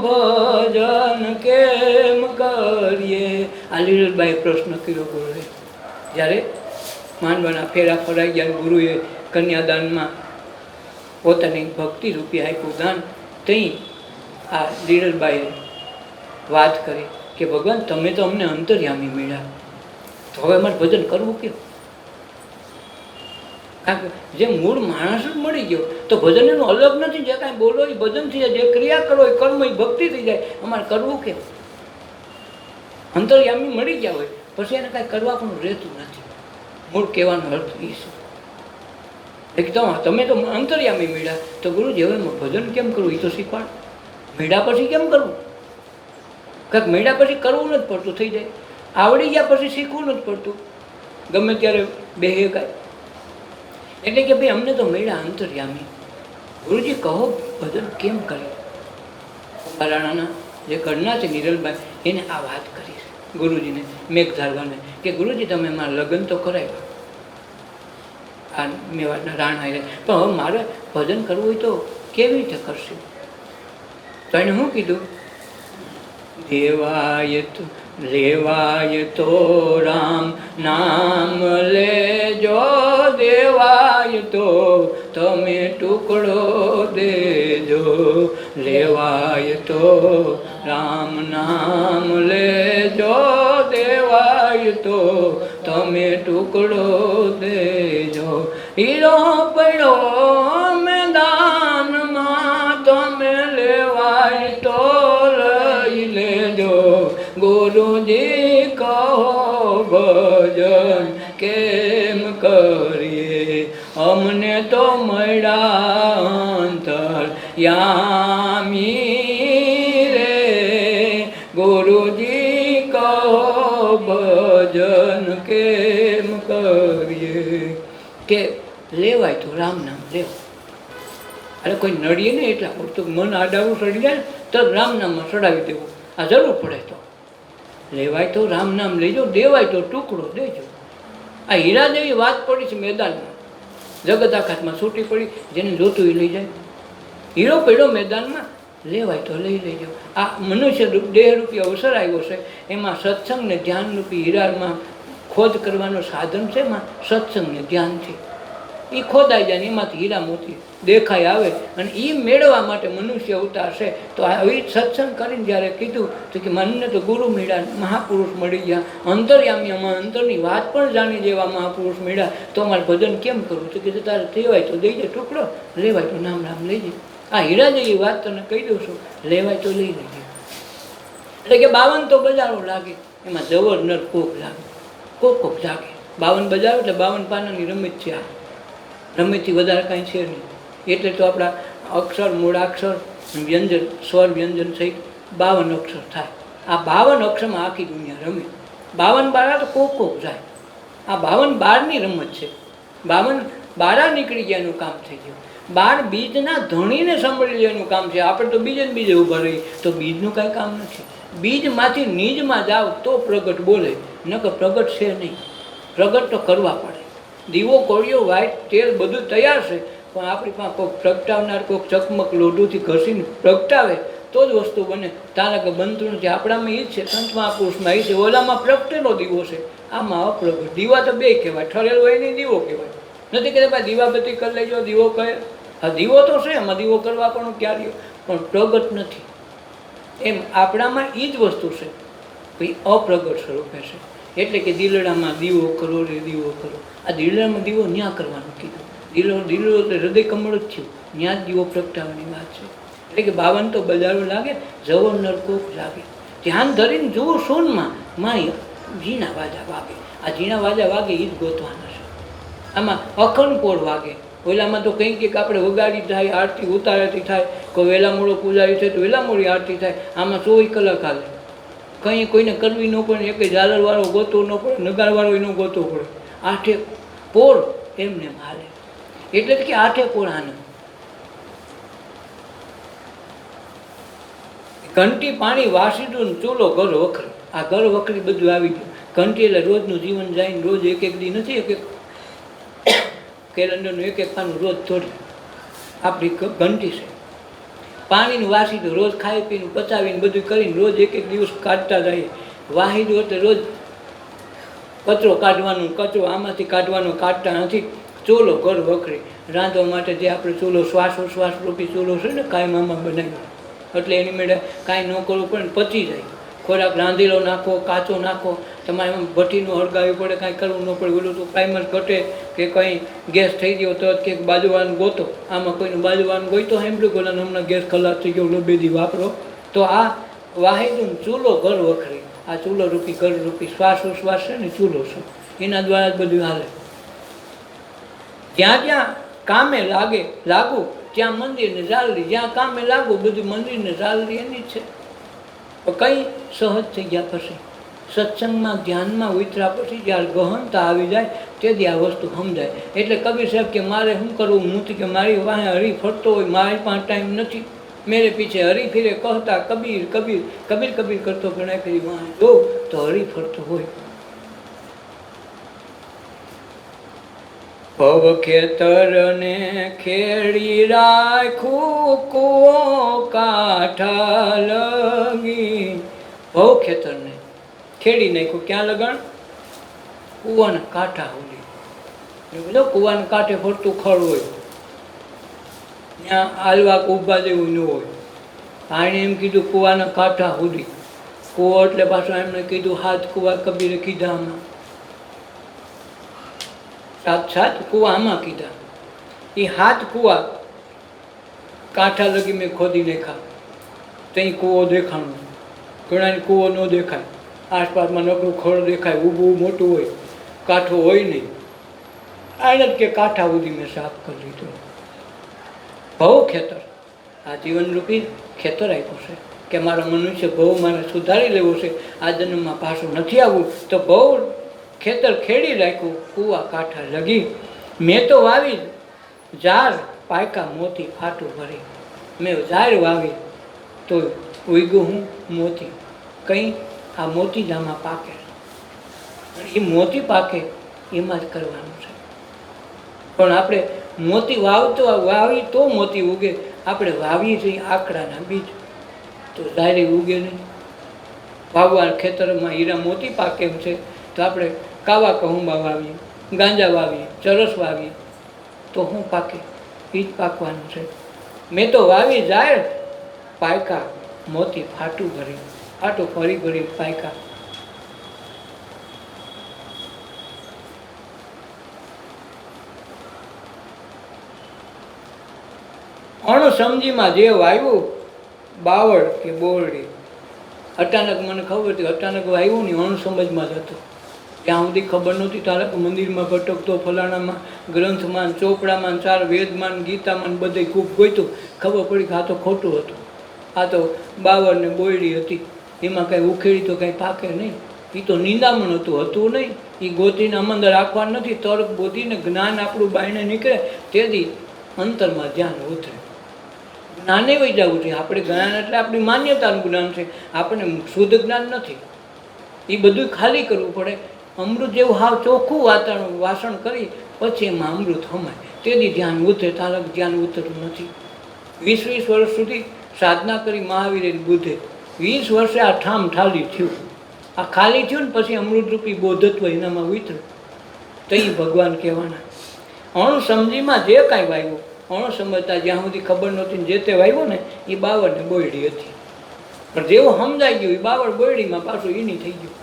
ભજન કેમ કરીએ. આ લીલબાઈ પ્રશ્ન કર્યો ગુરુએ. જ્યારે માંડવાના ફેરા ફરાઈ ગયા, ગુરુએ કન્યાદાનમાં પોતાની ભક્તિ રૂપિયા આપ્યું દાન. ત્યાં આ લીલબાઈએ વાત કરી કે ભગવાન તમે તો અમને અંતર્યામી મળ્યા, તો હવે અમારે ભજન કરવું કેમ? કારણ કે જે મૂળ માણસ જ મળી ગયો તો ભજન એનું અલગ નથી. જે કાંઈ બોલો એ ભજન થઈ જાય, જે ક્રિયા કરો એ કર્મ એ ભક્તિ થઈ જાય. અમારે કરવું કેમ? અંતર્યામી મળી ગયા હોય પછી એને કાંઈ કરવા પણ રહેતું નથી. મૂળ કહેવાનો અર્થ એ છે. એકદમ તમે તો અંતર્યામી મળ્યા તો ગુરુજી હવે ભજન કેમ કરવું એ તો શીખવાડ. મળ્યા પછી કેમ કરવું? કાંઈક મળ્યા પછી કરવું નથી પડતું, થઈ જાય. આવડી ગયા પછી શીખવું નથી પડતું, ગમે ત્યારે બેહે કાંઈ. એટલે કે ભાઈ અમને તો મળ્યા અંતર્યામી. ગુરુજી કહો ભજન કેમ કરે? રાણાના જે ઘરના છે નિરલબાઈ એને આ વાત કરી છે ગુરુજીને, મેઘધારવાને, કે ગુરુજી તમે મારા લગ્ન તો કરાવ્યા આ મેવાડના રાણા, પણ હવે મારે ભજન કરવું હોય તો કેવી રીતે કરશું? તો એને શું કીધું? લેવાય તો રામ નામ લેજો, દેવાય તો તમે ટુકડો દેજો. લેવાય તો રામ નામ લેજો, દેવાય તો તમે ટુકડો દેજો. હીરો પડ્યો મેદાનમાં તમે લેવાય તો લઈ લેજો. ગુરુજી કહો ભજન કેમ કરીએ, અમને તો મળ્યા અંતર યામી રે. ગુરુજી કહો ભજન કેમ કરીએ. કે લેવાય તો રામ નામ લેવો. અરે કોઈ નડીએ ને એટલા પૂરતું મન આડાવું સડી જાય ને તો રામ નામમાં ચડાવી દેવું, આ જરૂર પડે તો લેવાય તો રામ નામ લેજો, દેવાય તો ટુકડો દેજો. આ હીરા જેવી વાત પડી છે મેદાનમાં, જગત આખાતમાં છૂટી પડી, જેને જોતું એ લઈ જાય. હીરો પડ્યો મેદાનમાં, લેવાય તો લઈ લેજો. આ મનુષ્ય દેહ રૂપી અવસર આવ્યો છે, એમાં સત્સંગ ને ધ્યાન રૂપી હીરામાં ખોદ કરવાનો સાધન છે. એમાં સત્સંગ ને ધ્યાન છે, એ ખોદાઈ જાય ને એમાંથી હીરા મોતી દેખાઈ આવે. અને એ મેળવવા માટે મનુષ્ય અવતાર છે. તો આવી સત્સંગ કરીને જ્યારે કીધું તો કે મને તો ગુરુ મળ્યા, મહાપુરુષ મળી ગયા, અંતર્યામી અમારા અંતરની વાત પણ જાણી જેવા મહાપુરુષ મળ્યા, તો અમારે ભજન કેમ કરવું? તો કીધું તારે દેવાય તો દઈ દે ટુકડો, લેવાય તો નામ રામ લઈ જાય. આ હીરા જેવી વાત તને કહી દઉં છું, લેવાય તો લઈ લેજે. એટલે કે 52 તો બજારો લાગે, એમાં જવર નર કોક લાગે, કોક જાગે. 52 બજારો એટલે 52 પાનાની રમત છે. આ રમતથી વધારે કાંઈ છે નહીં. એટલે તો આપણા અક્ષર, મૂળાક્ષર, વ્યંજન, સ્વર વ્યંજન સહિત 52 અક્ષર થાય. આ 52 અક્ષરમાં આખી દુનિયા રમે. 52 બારા તો કોક જાય. આ 52 બારની રમત છે. 52 બારા નીકળી ગયા એનું કામ થઈ ગયું. 12 બીજના ધણીને સાંભળી લેવાનું કામ છે. આપણે તો બીજે ને બીજે ઊભા રહી, તો બીજનું કાંઈ કામ નથી. બીજમાંથી નીજમાં જાઓ તો પ્રગટ બોલે, નકર પ્રગટ છે નહીં. પ્રગટ તો કરવા પડે. દીવો, કોળિયો, વાઈટ, તેલ બધું તૈયાર છે, પણ આપણી પાસે કોઈક પ્રગટાવનાર, કોઈક ચકમક લોઢુથી ઘસીને પ્રગટાવે તો જ વસ્તુ બને. તારા કે બનતું નથી. આપણામાં એ જ છે, સંત મહાપુરુષમાં એ છે. ઓલામાં પ્રગટેલો દીવો છે, આમાં અપ્રગટ. દીવા તો બે કહેવાય, ઠરેલો હોય નહીં દીવો કહેવાય. નથી કહેતા ભાઈ દીવાબત્તી કરી લેજો, દીવો કહે. હા, દીવો તો છે, એમાં દીવો કરવા પણ ક્યારે, પણ પ્રગટ નથી. એમ આપણામાં એ જ વસ્તુ છે, ભાઈ અપ્રગટ સ્વરૂપે છે. એટલે કે દિલડામાં દીવો કરો રે દીવો કરો. આ દિલડામાં દીવો ન્યા કરવાનું કીધું. દિલો એટલે હૃદય કમળ જ થયું, ત્યાં જ દીવો પ્રગટાવવાની વાત છે. એટલે કે 52 તો બજારો લાગે, જવો નરકોક લાગે. ધ્યાન ધરીને જુઓ સોનમાં માય ઝીણા વાજા વાગે. આ ઝીણા વાજા વાગે એ જ ગોતવાના છે. આમાં અખંડ પોળ વાગે. ઓલામાં તો કંઈક કંઈક આપણે વગાડી થાય, આરતી ઉતારતી થાય. કોઈ વહેલા મોડો પૂજારી છે તો વહેલા મોડી આરતી થાય. આમાં 24 કલાક હાલે. કંઈ કોઈને કરવી ન પડે, એક ઝાલરવાળો ગોતવો ન પડે, નગારવાળો એનો ગોતવો પડે. 8 પોળ એમને હાલે. એટલે કે 8 પોળ આનંદ. ઘંટી, પાણી, વાસીડું, ચૂલો, ઘર વખરી. આ ઘર વખરી બધું આવી ગયું. ઘંટી એટલે રોજનું જીવન જાય, રોજ એક દી નથી, એક કેલેન્ડરનું એક પાનું રોજ થોડી આપણી ઘંટી છે. પાણીનું વાસીડું રોજ ખાઈ પીને પચાવીને બધું કરીને રોજ એક દિવસ કાઢતા જઈએ. વાહીડું એટલે રોજ કચરો કાઢવાનું, કચરો આમાંથી કાઢવાનો, કાઢતા નથી. ચૂલો, ઘર વખરી, રાંધવા માટે જે આપણે ચૂલો શ્વાસોશ્વાસ રૂપી ચૂલો છે ને, કાંઈ મામા બનાવ્યો, એટલે એની મેળે કાંઈ ન કરવું પડે, પચી જાય. ખોરાક રાંધેલો નાખો, કાચો નાખો, તમારે એમાં ભઠ્ઠીનું હળગાવવી પડે, કાંઈ કરવું ન પડે. ઓલું તો પ્રાઇમર ઘટે કે કંઈ ગેસ થઈ ગયો તો કંઈક બાજુવાનું ગોતો. આમાં કોઈનું બાજુવાનું ગોઈતો સાંભળ્યું, ગોલાને હમણાં ગેસ ખલાસ થઈ ગયો, લોબેદી વાપરો. તો આ વાહિદું ચૂલો, ઘર વખરી. આ ચૂલો રૂપી, ઘર રૂપી શ્વાસોશ્વાસ છે ને, ચૂલો છે, એના દ્વારા જ બધું હાલે. જ્યાં જ્યાં કામે લાગુ ત્યાં મંદિરને ઝાલરી. જ્યાં કામે લાગુ બધું મંદિરને ઝાલરી એની જ છે. કંઈ સહજ થઈ ગયા પછી, સત્સંગમાં ધ્યાનમાં ઉતર્યા પછી જ્યારે ગહનતા આવી જાય તેથી આ વસ્તુ સમજાય. એટલે કબીર સાહેબ કે મારે શું કરવું, હું કે મારી વાહે હરી ફરતો હોય, મારી પાસે ટાઈમ નથી, મેરે પીછે હરી ફિરે કહતા કબીર કબીર કબીર કબીર કરતો ઘણા ફેરી વાહે જો તો હરી ફરતો હોય. ભવ ખેતરને ખેડી રાખું કુવો કાંઠા લગી. ભવ ખેતરને ખેડી નાખ્યું, ક્યાં લગાણ? કુવાના કાંઠા સુધી. બોલો, કુવાના કાંઠે ફરતું ખડ હોય, ત્યાં આલવા ઊભા જેવું ન હોય. આણે એમ કીધું કુવાના કાંઠા સુધી. કુવો એટલે પાછું એમણે કીધું 7 કુવા કબીરે કીધા. આમાં 7 કુવા આમાં કીધા. એ 7 કુવા કાંઠા લગી મેં ખોદી નાખ્યા. ત્યાં કૂવો દેખાણો, ઘણાને કૂવો ન દેખાય, આસપાસમાં નકરું ખડ દેખાય, ઊભું મોટું હોય, કાંઠો હોય નહીં. આને જ કે કાંઠા સુધી મેં સાફ કરી લીધો. ભવ ખેતર, આ જીવનરૂપી ખેતર આપ્યું છે કે મારો મનુષ્ય ભવ મારે સુધારી લેવો છે, આ જન્મમાં પાછું નથી આવવું. તો ભવ ખેતર ખેડી રાખ્યું, કૂવા કાંઠા લગી. મેં તો વાવી ઝાડ પાયકા મોતી ફાટું ભરી. મેં ઝાડ વાવી તો ઉગ્યું હું મોતી. કંઈ આ મોતી જ આમાં પાકે. એ મોતી પાકે એમાં જ કરવાનું છે. પણ આપણે મોતી વાવી તો મોતી ઉગે. આપણે વાવીએ છીએ આકડાના બીજ તો ડાયરેક્ટ ઉગે નહીં. વાવવા ખેતરમાં હીરા મોતી પાકે એમ છે તો આપણે કાવા કહુંબા વાવીએ, ગાંજા વાવીએ, ચરસ વાવીએ તો શું પાકે? એ જ પાકવાનું છે. મેં તો વાવી જાય પાયકા મોતી ફાટું ભરી, ફાટું ફરી ભરી પાયકા. અણસમજીમાં જે વાવ્યું બાવળ કે બોરડી, અચાનક મને ખબર હતી, અચાનક વાવ્યું ને અણસમજમાં જ હતું. ત્યાં સુધી ખબર નહોતી. તારે મંદિરમાં ભટકતો, ફલાણામાં, ગ્રંથમાં, ચોપડામાં, ચાર વેદમાં, ગીતામાં બધે ખૂબ ગોઈતું. ખબર પડી કે આ તો ખોટું હતું. આ તો બાવળ ને બોયડી હતી, એમાં કાંઈ ઉખેડી તો કાંઈ પાકે નહીં. એ તો નિંદામણ હતું નહીં. એ ગોતીને અંદર રાખવાનું નથી. તર્ક બોધીને જ્ઞાન આપણું બાયણે નીકળે તેથી અંતરમાં ધ્યાન ઉતરે. જ્ઞાને વહી જવું છે. આપણે જ્ઞાન એટલે આપણી માન્યતાનું જ્ઞાન છે, આપણને શુદ્ધ જ્ઞાન નથી. એ બધું ખાલી કરવું પડે. અમૃત જેવું હાવ ચોખ્ખું વાતાવરણ વાસણ કરી પછી એમાં અમૃત હમાય તેથી ધ્યાન ઉતરે. તારક ધ્યાન ઉતરતું નથી. 20 વર્ષ સુધી સાધના કરી મહાવીરે બુદ્ધે 20 વર્ષે આ ઠામ ઠાલી થયું. આ ખાલી થયું ને પછી અમૃતરૂપી બોધત્વ એનામાં ઉતર્યું. તો એ ભગવાન કહેવાના. અણુસમજીમાં જે કાંઈ વાવ્યું, અણસમજતા જ્યાં સુધી ખબર નહોતી જે તે વાવ્યું ને એ બાવળ ને બોયડી હતી. પણ જેવું સમજાઈ ગયું એ બાવળ બોયડીમાં પાછું એની થઈ ગયું.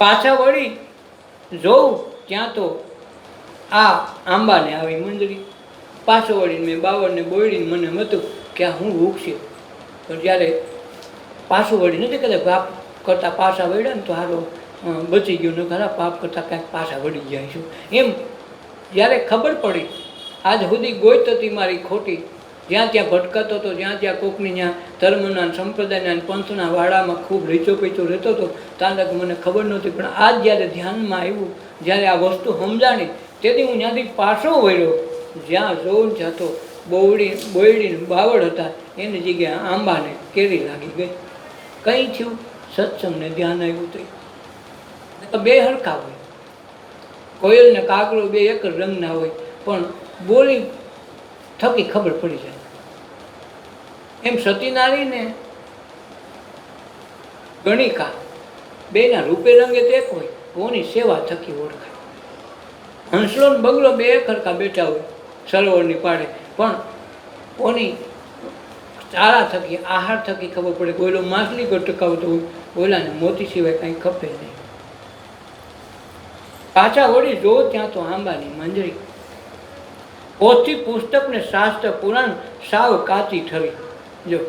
પાછા વળી જોઉં ત્યાં તો આ આંબાને આવી મંજરી. પાછો વળીને મેં બાવળને બોયડીને મને એમ હતું કે આ હું ઉગશે. પણ જ્યારે પાછું વળી નથી કદાચ પાપ કરતાં પાછા વળ્યા ને તો હારો બચી ગયું ને ખરા પાપ કરતાં કાંઈક પાછા વળી જાય છું એમ જ્યારે ખબર પડી. આજ સુધી ગોઈત હતી મારી ખોટી. જ્યાં ત્યાં ભટકાતો હતો, જ્યાં ત્યાં કોકની ત્યાં ધર્મના, સંપ્રદાયના, પંથના વાડામાં ખૂબ રીચો પીચો રહેતો હતો. ત્યાં તક મને ખબર નહોતી. પણ આજ જ્યારે ધ્યાનમાં આવ્યું, જ્યારે આ વસ્તુ સમજાણી તેથી હું ત્યાંથી પાછો વળ્યો. જ્યાં જોઉં ત્યાં તો બોયડીને બાવળ હતા એની જગ્યાએ આંબાને કેરી લાગી ગઈ. કંઈ થયું? સત્સંગને ધ્યાન આવ્યું તો બે હરખા હોય. કોયલ ને કાગડો બે એક જ રંગના હોય પણ બોલી થકી ખબર પડી જાય. એમ સતીનારીને ગણિકા બેના રૂપે રંગે તો એક હોય, કોની સેવા થકી ઓળખાય. હંસલો ને બગલો બે એક હરખા બેઠા હોય સરોવરની પાડે પણ કોની ચારા થકી, આહાર થકી ખબર પડે. કોયલો માછલી ગટકાવતો હોય, બોલાને મોતી સિવાય કાંઈ ખપે નહીં. પાછા વળી જો ત્યાં તો આંબાની મંજરી. પોથી પુસ્તક ને શાસ્ત્ર પુરાણ સાવ કાચી ઠરી. જો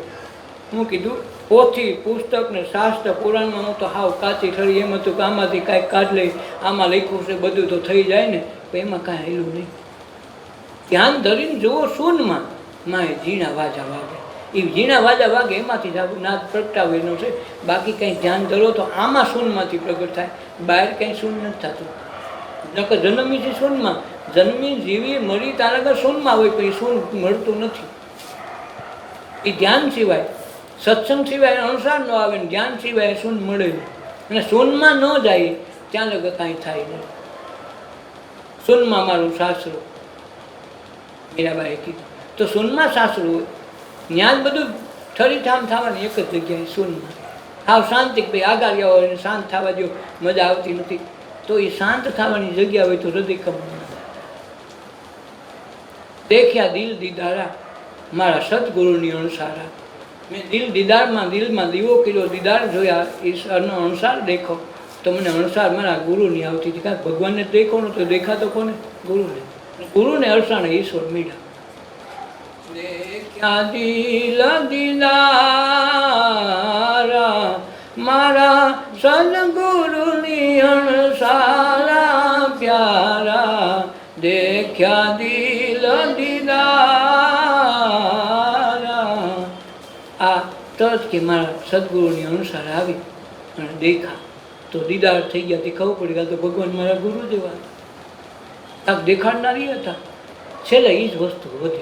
હું કીધું પોથી પુસ્તક ને શાસ્ત્ર પુરાણમાં હું તો હાવ કાચી ઠરી. એમ હતું કે આમાંથી કાંઈક કાઢ લઈ, આમાં લખ્યું છે બધું તો થઈ જાય ને, પણ એમાં કાંઈ હેલું નહીં. ધ્યાન ધરીને જુઓ શૂન્યમાં માએ ઝીણા વાજા વાગે. એ ઝીણા વાજા વાગે એમાંથી જ નાદ પ્રગટાવેલો છે. બાકી કંઈ ધ્યાન ધરો તો આમાં શૂન્યમાંથી પ્રગટ થાય, બહાર કંઈ શૂન્ય નથી થતું. નકર જન્મી છે શૂન્યમાં, જન્મી જીવી મરી તારા શૂન્યમાં હોય પણ એ શૂન્ય મળતું નથી. એ ધ્યાન સિવાય, સત્સંગ સિવાય અણસાર ન આવે ને ધ્યાન સિવાય શૂન્ય મળે નહીં. અને શૂન્યમાં ન જાય ત્યાં લગર કાંઈ થાય નહીં. શૂન્યમાં મારું સાસરું, મીરાબાઈએ કીધું તો શૂન્યમાં સાસરું હોય. ત્યાં જ બધું ઠરીઠામ થવાની એક જ જગ્યાએ શૂન્યમાં. હાવ શાંતિ ભાઈ આગાર્યા હોય ને શાંત થવા દો, મજા આવતી નથી. તો એ શાંત થવાની જગ્યા હોય તો હૃદય કમળ દેખ્યા દિલ દીદારા મારા સદગુરુની અણસારા. મેં દિલ દીદારમાં દિલમાં દીવો કર્યો, દીદાર જોયા, ઈશ્વરનો અણસાર દેખો તો મને અણસાર મારા ગુરુની આવતી હતી. કાંઈક ભગવાનને દેખો ને તો દેખાતો કોને? ગુરુને. ગુરુને અણસાણે ઈશ્વર મીડા. દેખ્યા દિલ દીદારા મારા સદગુરુની અણસારા પ્યારા. દેખ્યા દિલ દીદારા. આ તરત કે મારા સદગુરુની અણસાર આવી અને દેખા તો દીદાર થઈ ગયા. તે ખબર પડી ગયા તો ભગવાન મારા ગુરુ જેવા કાંક દેખાડનારી હતા. છેલ્લે એ જ વસ્તુ વધે.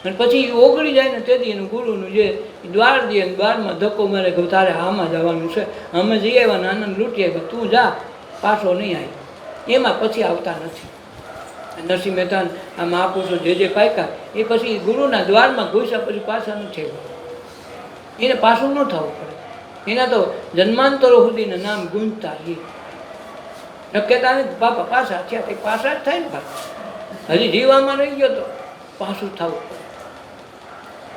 અને પછી એ ઓગળી જાય ને તેથી એનું ગુરુનું જે દ્વાર દે અને દ્વારમાં ધક્કો મારે કે તારે આમાં જવાનું છે, અમે જઈ આવ્યા આનંદ લૂંટી આવ્યા, તું જા, પાછો નહીં આવી. એમાં પછી આવતા નથી. નરસિંહ મહેતા આ મહાપુરુષો જે પાક્યા એ પછી ગુરુના દ્વારમાં ઘૂસ્યા પછી પાછા નથી આવ્યા. એને પાછું ન થવું પડે. એના તો જન્માંતરો સુધીના નામ ગુંજતા એ નક્કતા નથી. બાપા પાછા થયા તે પાછા જ થાય ને પાછા. હજી જીવામાં રહી ગયો તો પાછું થવું પડે.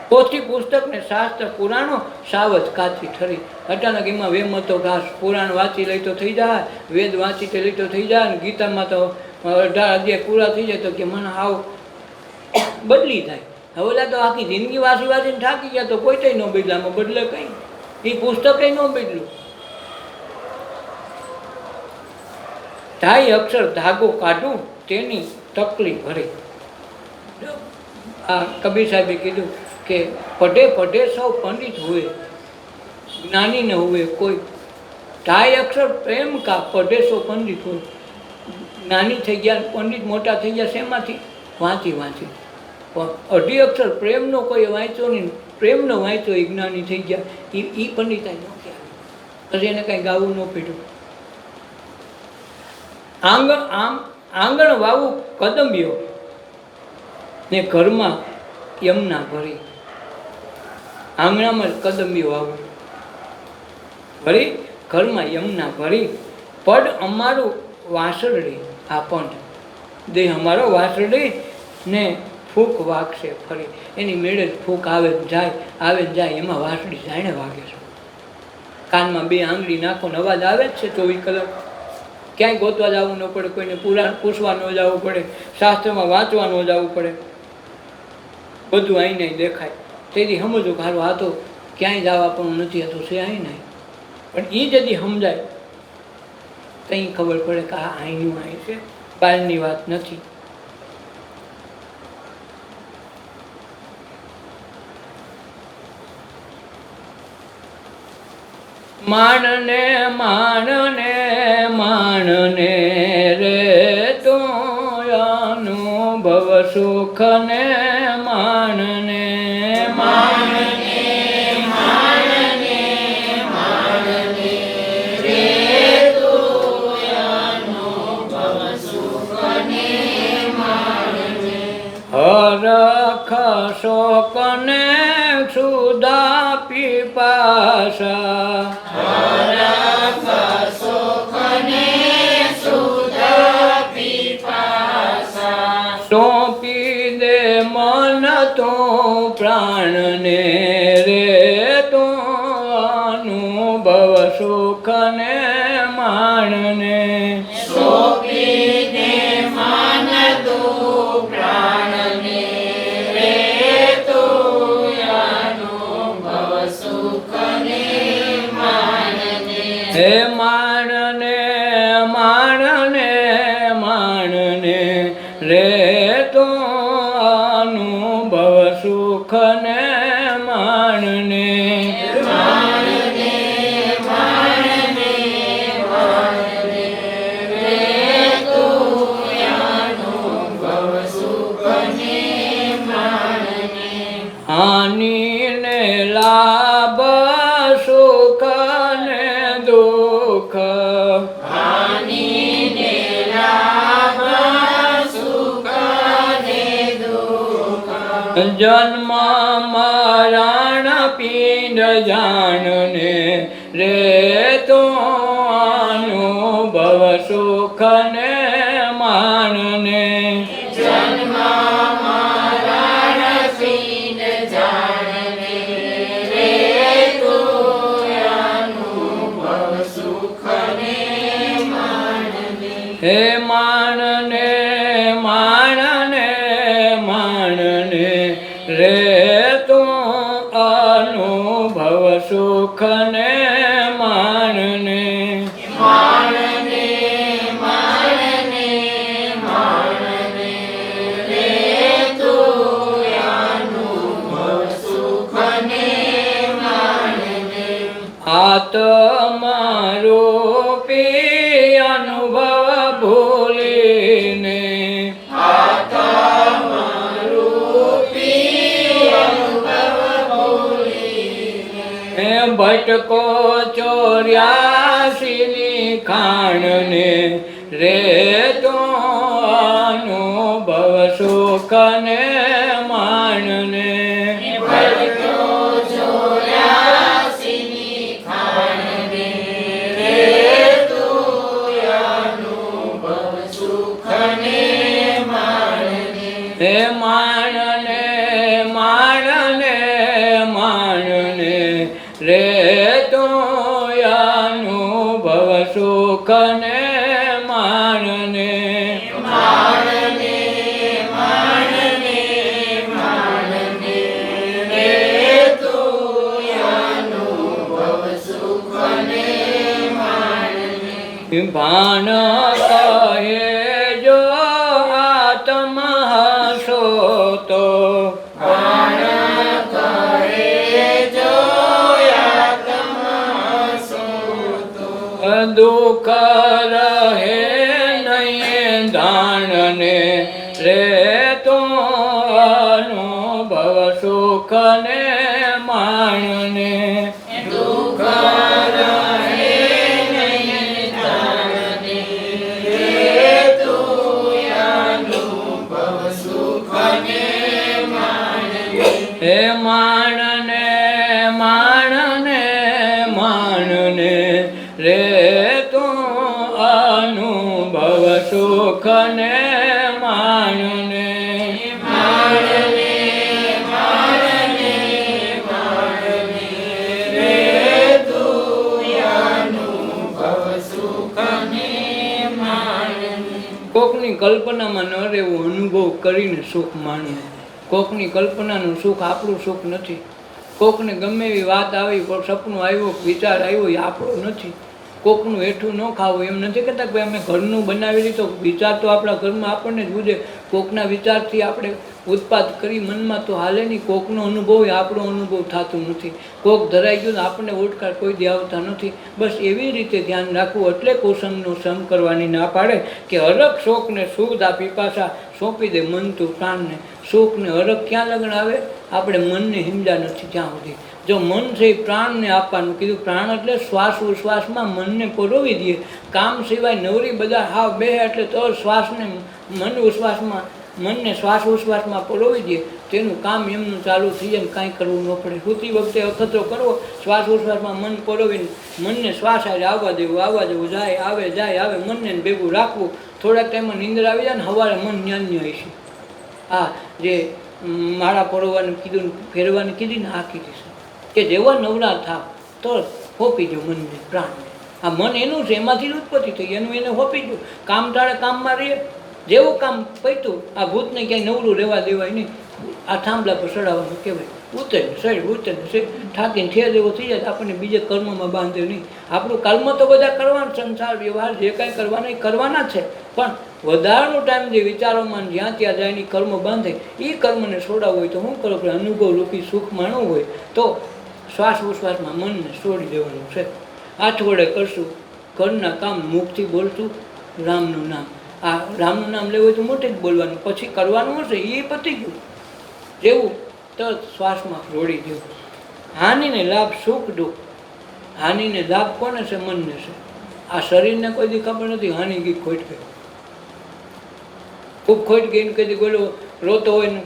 પોથી પુસ્તક ને શાસ્ત્ર પુરાણો સાવજ કાચી ઠરી. અચાનક એમાં વેમતો ઘાસ. પુરાણ વાંચી લઈ તો થઈ જાય, વેદ વાંચી લઈ તો થઈ જાય, ને ગીતામાં તો 18 અધ્યાય પૂરા થઈ જાય તો કે મને આવ બદલી જાય. હવે તો આખી જિંદગી વાંચી વાંચીને થાકી ગયા તો કોઈ કઈ ન બદલામાં બદલે કઈ. એ પુસ્તક ન બદલું. ઢાઈ અક્ષર ધાગો કાઢું તેની તકલીફ ભરે. આ કબીર સાહેબે કીધું કે પઢે પઢે સૌ પંડિત हुए, જ્ઞાની ન हुए કોઈ. ઢાઈ અક્ષર પ્રેમ કા પઢે સૌ પંડિત હોય. જ્ઞાની થઈ ગયા, પંડિત મોટા થઈ ગયા શેમાંથી? વાંચી વાંચી. પણ અઢી અક્ષર પ્રેમનો કોઈ વાંચ્યો નહીં, પ્રેમનો વાંચ્યો એ જ્ઞાની થઈ ગયા. એ પંડિતાઈ ન કહેવાય. પછી એને કાંઈ ગાવું ન પડ્યું. આંગણ વાવું કદંબીઓ ને ઘરમાં યમુના ભરી. આંગણામાં કદંબીઓ વાવું ભરી, ઘરમાં યમુના ભરી. પડ અમારું વાસરડી, આ પંડ દેહ અમારો વાસરડી ને ફૂંક વાગશે ફરી. એની મેળે જ ફૂંક આવે જાય, આવે જાય. એમાં વાસળી જાણે વાગે છે. કાનમાં 2 આંગળી નાખો ને અવાજ આવે જ છે 24 કલાક. ક્યાંય ગોતવા જવું ન પડે, કોઈને પુરાણ પૂછવા ન જવું પડે, શાસ્ત્રમાં વાંચવા ન જવું પડે. બધું અહીં નહીં દેખાય. તેથી સમજો કે હારું આ તો ક્યાંય જવા પણ નથી, આ તો છે અહીં નહીં. પણ એ જદી સમજાય કંઈ ખબર પડે કે આ અહીંનું અહીં છે, બહારની વાત નથી. માણને માણને માણને રે તો અનુભવ સુખ ને માણને માણને માણને માણને રે તો અનુભવ સુખને માણને. હરખ શોક ને સુધા પીપાસા. હરખ સુખને સુધા પીપાસા. સોંપી દે મન તો પ્રાણને રે તો અનુભવ સુખ ને માણને. સોંપી દે મન તો પ્રાણને રે તો અનુભવ સુખને માણને. હે માણને માણને માણને રે તો અનુભવ સુખ ને માણને. માણને માણને માણને રે તો અનુભવ સુખને માણને. હાનિ ને લાભ સુખ ને દુઃખ. હાનિને લાભ સુખ ને દુઃખ. જન્મ મરણ પીંડ જાણને રે તો અનુભવ સુખ ને માણને. જન્મ મરણ પીંડ જાણને રે તો અનુભવ સુખને માણને. હે માણને માણને માણને રે તો અનુભવ સુખ ને માણને. માણને માણને માણને રે તો અનુભવ સુખને માણને. આત્મરૂપી અનુભવ ભૂલીને. આત્મા હે ભટકો 84ની ખાણને રે તો અનુભવ સુખને માણને ભટકો 84ની ખાણને રે તું અનુભવ સુખને માણને હે માણને માણને માણને રે તો અનુભવ સુખને માણને માણને માણને માણને રે તું અનુભવ સુખને માણને ભાન કહે જો આત્મ હસો તો ભાન કહે જો આત્મ હસો તો દુઃખ રહે નહીં ધાણને રે તો અનુભવ સુખને માણને દુઃખ રહે નહીં તારને રે તું અનુભવ સુખને માણને હે માણને માણને માણને રે તો અનુભવ સુખને માણને માણને માણને માણને રે તું અનુભવ સુખને માણને કોકની કલ્પનામાં ન રહેવું, અનુભવ કરીને સુખ માણવું. કોકની કલ્પનાનું સુખ આપણું સુખ નથી. કોકને ગમે એવી વાત આવી, કોઈ સપનું આવ્યું, વિચાર આવ્યો, એ આપણો નથી. કોકનું હેઠું ન ખાવું એમ નથી કહેતા કે ભાઈ અમે ઘરનું બનાવી લીધું. વિચાર તો આપણા ઘરમાં આપણને જ બુજે. કોકના વિચારથી આપણે ઉત્પાદ કરી મનમાં તો હાલે નહીં. કોકનો અનુભવ એ આપણો અનુભવ થતું નથી. કોક ધરાઈ ગયું આપણને ઓળખાણ કોઈ દી આવતા નથી. બસ એવી રીતે ધ્યાન રાખવું. એટલે કુસંગનો સંગ કરવાની ના પાડે કે હરખ શોકને સુખ આપી પાછા સોંપી દે મન તું પ્રાણને. સુખ ને હરખ ક્યાં લગ્ન આવે? આપણે મનને હિમજા નથી ત્યાં સુધી. જો મન છે એ પ્રાણને આપવાનું કીધું. પ્રાણ એટલે શ્વાસ ઉશ્વાસમાં મનને પરોવી દઈએ. કામ સિવાય નવરી બધા હાવ બે એટલે તો શ્વાસને મન ઉશ્વાસમાં મનને શ્વાસ ઉશ્વાસમાં પરોવી દઈએ. તેનું કામ એમનું ચાલુ થઈ જાય ને કાંઈ કરવું ન પડે. સૂતી વખતે અખતરો કરવો, શ્વાસ ઉશ્વાસમાં મન પરોવીને મનને શ્વાસ આવે આવવા દેવું જાય આવે મનને ભેગું રાખવું. થોડાક ટાઈમમાં નીંદર આવી જાય ને સવારે મન ન્યાન્ય હોય છે. આ જે માળા પરોવવાનું કીધું, ફેરવાની કીધી ને આ કીધી છે કે જેવા નવરા થાવ તો હોપી દો મનને પ્રાણને. આ મન એનું છે, એમાંથી જ ઉત્પત્તિ થઈ, એનું એને હોપી દો. કામ ટાળે કામમાં રહે. જેવું કામ પૈતું આ ભૂતને ક્યાંય નવરું રહેવા દેવાય નહીં. આ થાંભલા પર ચડાવવાનું કહેવાય. ઉતરે ને ઠાકીને ઠેર જેવો થઈ જાય આપણને બીજે કર્મમાં બાંધે નહીં. આપણું કર્મ તો બધા કરવાનું, સંસાર વ્યવહાર જે કાંઈ કરવાના એ કરવાના છે. પણ વધારાનો ટાઈમ જે વિચારોમાં જ્યાં ત્યાં જાય ની કર્મ બાંધે એ કર્મને છોડાવવું હોય તો શું કરો? કે અનુભવ રૂપી સુખ માણવું હોય તો શ્વાસ ઉશ્વાસમાં મનને છોડી દેવાનું છે. હાથ વડે કરશું ઘરના કામ, મુખથી બોલશું રામનું નામ. આ રામનું નામ લેવું હોય તો મોટે જ બોલવાનું, પછી કરવાનું હશે એ પતી ગયું. જેવું તરત શ્વાસમાં જોડી દેવું. હાનિને લાભ સુખ દુઃખ. હાનિને લાભ કોને છે? મનને છે. આ શરીરને કોઈ દી ખબર નથી હાનિ ગઈ ખોટ ગઈ, ખૂબ ખોટ ગઈ ને કદી ગોલો રોતો હોય ને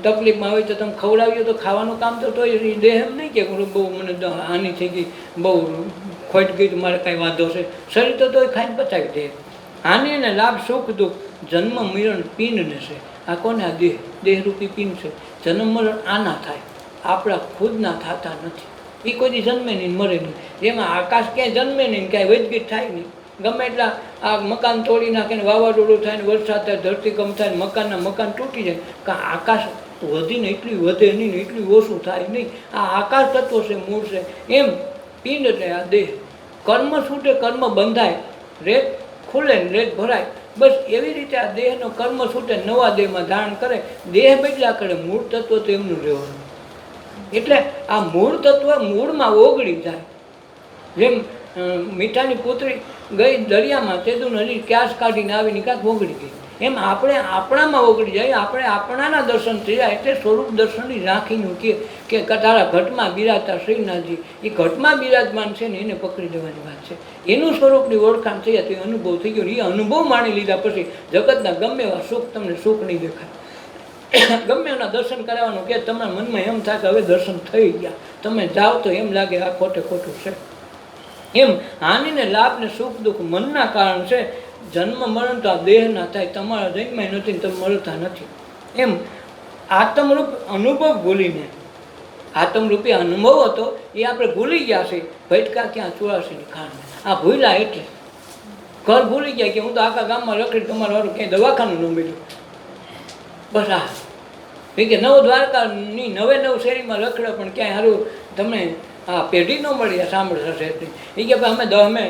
તકલીફમાં હોય તો તમે ખવડાવ્યો તો ખાવાનું કામ તો તોય દેહ એમ નહીં કે બહુ મને હાનિ થઈ ગઈ, બહુ ખોટ ગઈ તો મારે કાંઈ વાંધો છે. શરીર તો તોય ખાઈને પચાવી દે. હાનિ અને લાભ સુખ દુઃખ જન્મ મરણ પિંડને છે. આ કોને? આ દેહરૂપી પિંડ છે. જન્મ મરણ આના થાય, આપણા ખુદના થતા નથી. એ કોઈ દી જન્મે નહીં મરે નહીં. એમાં આકાશ ક્યાંય જન્મે નહીં, ક્યાંય વચગીટ થાય નહીં. ગમે એટલા આ મકાન તોડી નાખે ને વાવાઝોડું થાય ને વરસાદ થાય, ધરતીકંપ થાય ને મકાન તૂટી જાય. કારણ આકાશ વધીને એટલું વધે નહીં ને એટલું ઓછું થાય નહીં. આ આકાશ તત્વ છે, મૂળ છે. એમ પિંડ એટલે આ દેહ. કર્મ છૂટે કર્મ બંધાય, રેત ખુલે ને રેત ભરાય. બસ એવી રીતે આ દેહનો કર્મ છૂટે નવા દેહમાં ધારણ કરે. દેહ બદલા કરે, મૂળ તત્વ તો એમનું રહેવાનું. એટલે આ મૂળ તત્વ મૂળમાં ઓગળી જાય. જેમ મીઠાની પુત્રી ગઈ દરિયામાં, તેદું હજી ક્યાસ કાઢીને આવીને કાંક ઓગળી ગઈ. એમ આપણે આપણામાં ઓગળી જાય, આપણે આપણાના દર્શન થઈ જાય. એટલે સ્વરૂપ દર્શનની ઝાંખીનું કે તારા ઘટમાં બિરાજતા શ્રીનાથજી, એ ઘટમાં બિરાજમાન છે ને એને પકડી લેવાની વાત છે. એનું સ્વરૂપની ઓળખાણ થઈ જાય તો એ અનુભવ થઈ ગયો. એ અનુભવ માણી લીધા પછી જગતના ગમે એવા સુખ તમને સુખ નહીં દેખાય. ગમે એના દર્શન કરાવવાનું કે તમારા મનમાં એમ થાય કે હવે દર્શન થઈ ગયા, તમે જાઓ તો એમ લાગે આ ખોટે ખોટું છે. એમ હાનિને લાભ ને સુખ દુઃખ મનના કારણ છે. જન્મ મરણ તો આ દેહના થાય, તમારા જન્માય નથી, તમે મળતા નથી. એમ આત્મરૂપ અનુભવ ભૂલીને, આત્મરૂપી અનુભવ હતો એ આપણે ભૂલી ગયા છે. ભટકા ક્યાં 84ની ખાંડમાં, આ ભૂલ્યા એટલે ઘર ભૂલી ગયા કે હું તો આખા ગામમાં રખડી, તમારું વાળું ક્યાંય દવાખાનું ન મળ્યું. બસ આ કે નવ દ્વારકાની નવે નવ શેરીમાં રખડે પણ ક્યાંય સારું તમને આ પેઢી ન મળી સાંભળશે. એ કે ભાઈ અમે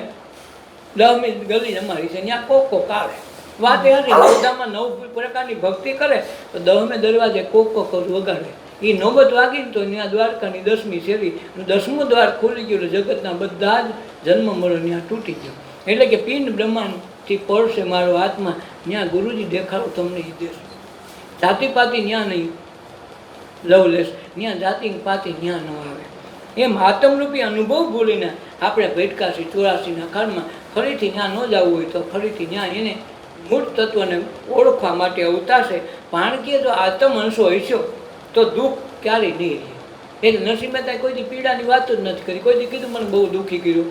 દહમી ગલી અમારી છે, ત્યાં કોક આવે. વાત એ હતી નવધામાં 9 પ્રકારની ભક્તિ કરે તો 10મે દરવાજે કોક વગાડે. એ નોબત વાગીને તો ત્યાં દ્વારકાની 10મી શેરી, 10મું દ્વાર ખુલી ગયું. જગતના બધા જ જન્મ મરણ ત્યાં તૂટી ગયો. એટલે કે પિંડ બ્રહ્માંડથી પડશે મારો આત્મા, ત્યાં ગુરુજી દેખાડો તમને એ દેશ. જાતિ પાતિ ત્યાં નહીં લવલેસ, ત્યાં જાતિ પાતિ ત્યાં ન આવે. એમ આત્મરૂપી અનુભવ ભૂલીને આપણે ભટકાશી 84ના કાળમાં ફરીથી ત્યાં ન જવું હોય તો ફરીથી ત્યાં એને મૂળ તત્વને ઓળખવા માટે અવતારશે. કારણ કે જો આત્મ અંશો હશો તો દુઃખ ક્યારેય નહીં રહે. એટલે નરસિંહ મહેતાએ કોઈથી પીડાની વાત જ નથી કરી. કોઈથી કીધું મને બહુ દુઃખી કર્યું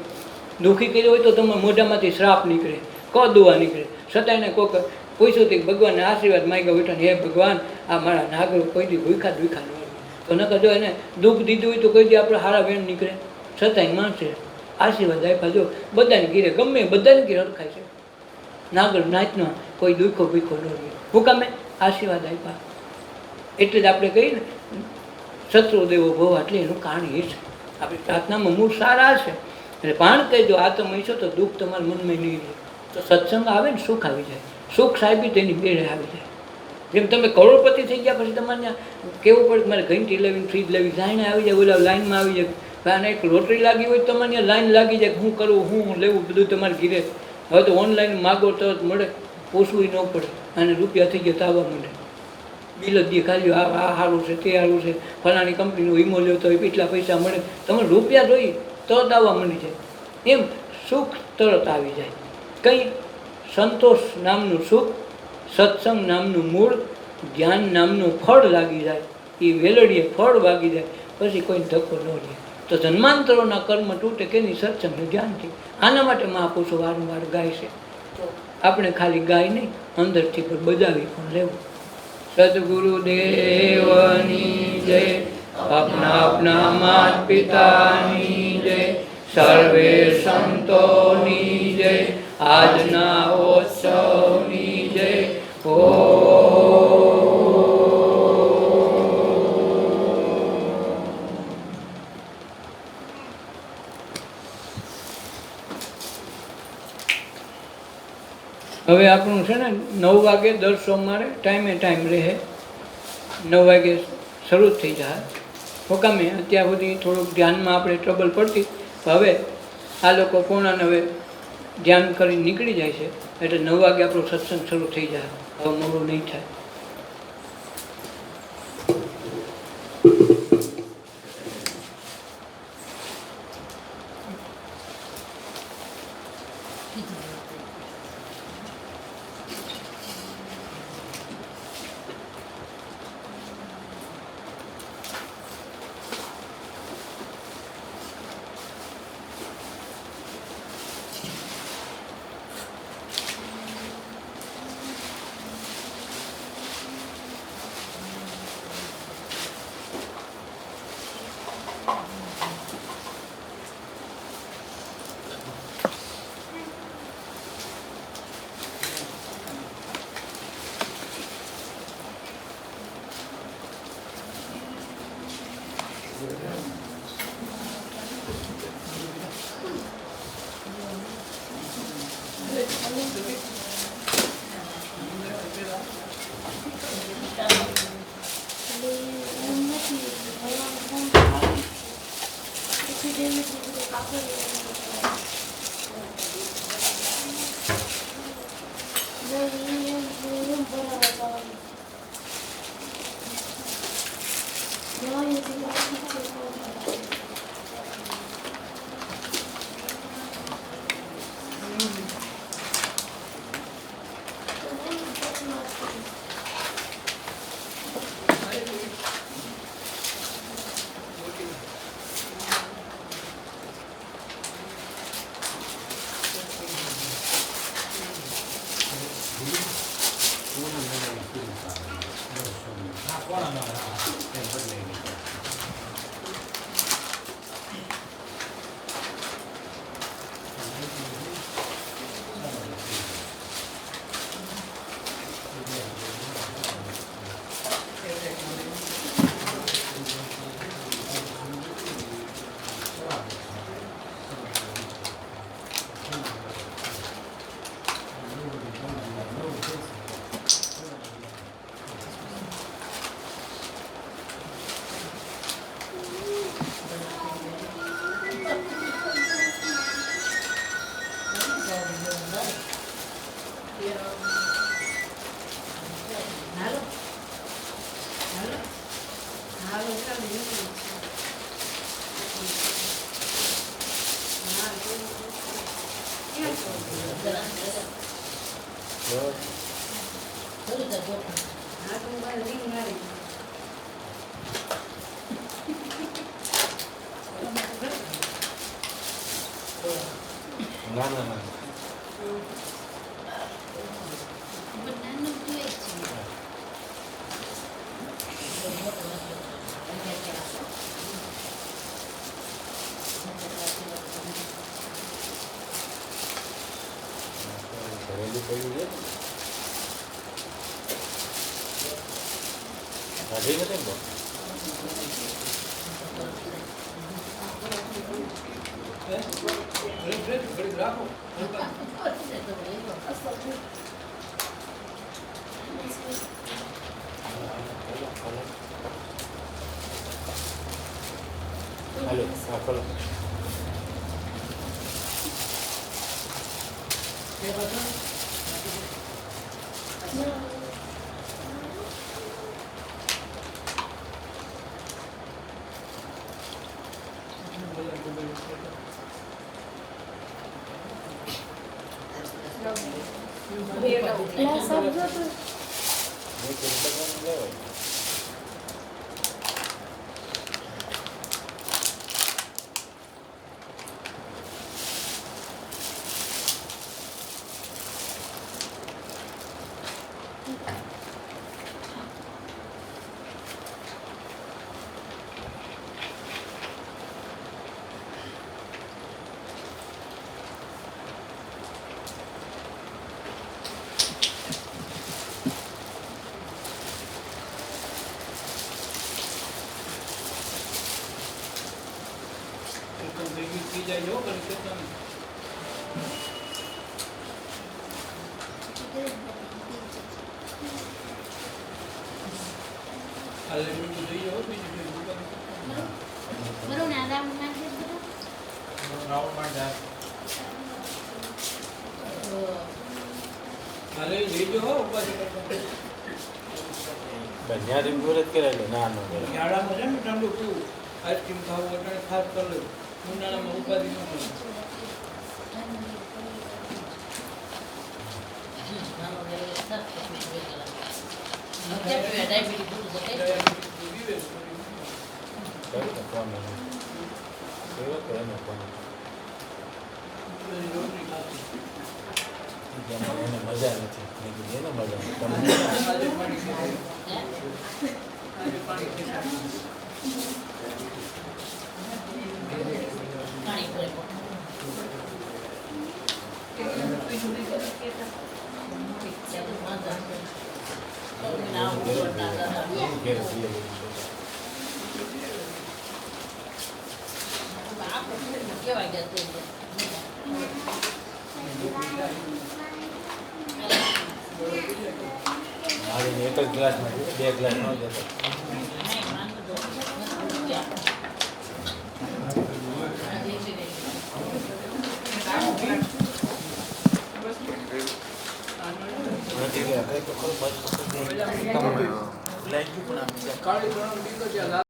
હોય તો તમારા મોઢામાંથી શ્રાપ નીકળે, કદુઆ નીકળે. છતાં એને કોઈક પૂછ્યું કે ભગવાનને આશીર્વાદ માંગ્યા બેઠા, હે ભગવાન આ મારા નાગરો કોઈથી ભૂખા ન તો નકર જો એને દુઃખ દીધું હોય તો કોઈથી આપણે હારા વેણ નીકળે. છતાંય માણસે આશીર્વાદ આપ્યા. જો બધાને ઘીરે ગમે બધાને ઘીરે રખાય છે. નાગર નાચનો કોઈ દુઃખો ભૂખો ન રહ્યો. હું કામે આશીર્વાદ આપ્યા. એટલે જ આપણે કહીએ ને શત્રુદેવો ભવ, એટલે એનું કારણ એ છે. આપણી પ્રાર્થનામાં મૂળ સારા છે. એટલે પાણ કહેજો આત્મ હશો તો દુઃખ તમારા મનમાં નહીં રહે. તો સત્સંગ આવે ને સુખ આવી જાય. સુખ સાહેબી તેની બેડે આવી જાય. જેમ તમે કરોડપતિ થઈ ગયા પછી તમારે ત્યાં કેવું પડે મારે ઘંટી લેવી, ફ્રીજ લેવી, જાણે આવી જાય, ઓલા લાઈનમાં આવી જાય. અને એક લોટરી લાગી હોય તમારે ત્યાં લાઈન લાગી જાય, હું કરું હું લેવું બધું તમારે ઘીરે. હવે તો ઓનલાઈન માગો તરત મળે, પૂછવું ન પડે. અને રૂપિયા થઈ ગયા તો આવવા મળે. બિલ જ ખાલી આ સારું છે, તે સારું છે, ફલાણી કંપનીનો વીમો લ્યો તો એટલા પૈસા મળે. તમે રૂપિયા જોઈ તરત આવવા મળી જાય. એમ સુખ તરત આવી જાય. કંઈ સંતોષ નામનું સુખ, સત્સંગ નામનું મૂળ, જ્ઞાન નામનું ફળ લાગી જાય. એ વેલડીએ ફળ વાગી જાય પછી કોઈ ધક્કો ન રહે. તો જન્માંતરોના કર્મ તૂટે કેની સત્સંગનું જ્ઞાનથી. આના માટે મહાપુરુષો વારંવાર ગાય છે. તો આપણે ખાલી ગાય નહીં, અંદરથી પણ બજાવી પણ લેવું. સદગુરુદેવની જય, આપના આપના માત પિતાની જય, સર્વે સંતોની જય, આજના ઉત્સવની જય. હવે આપણું છે ને 9 વાગે દર સોમવારે ટાઈમે રહે. 9 વાગે શરૂ થઈ જાય. હોકામે અત્યાર સુધી થોડુંક ધ્યાનમાં આપણે ટ્રબલ પડતી. હવે આ લોકો પૂર્ણને હવે ધ્યાન કરી નીકળી જાય છે. એટલે 9 વાગે આપણો સત્સંગ શરૂ થઈ જાય. હવે મોડું નહીં થાય. The ના ના ના ઘરેલું પડ્યું છે કાઢી નથી ને રાખો હાલો હા ખોલો બન્યાથી મુહૂર્ત કરેલું ના ન કરે શાળામાં છે ને ઠંડુ પીવું આઈસ્ક્રીમ ખાવું એટલે ખાસ કરી લેવું ઉનાળામાં ઉપાધિ ન કરવું ફોન કેવો તો એનો ફોન એને મજા નથી મેં કીધું એને મજા નથી કેવાય ગયા એક જ ગ્લાસમાં બે ગ્લાસ ન જતો નથી ગયા તો ખરો બસ તમે ભૂલાઈ ગયું પણ આ બીજા કાળી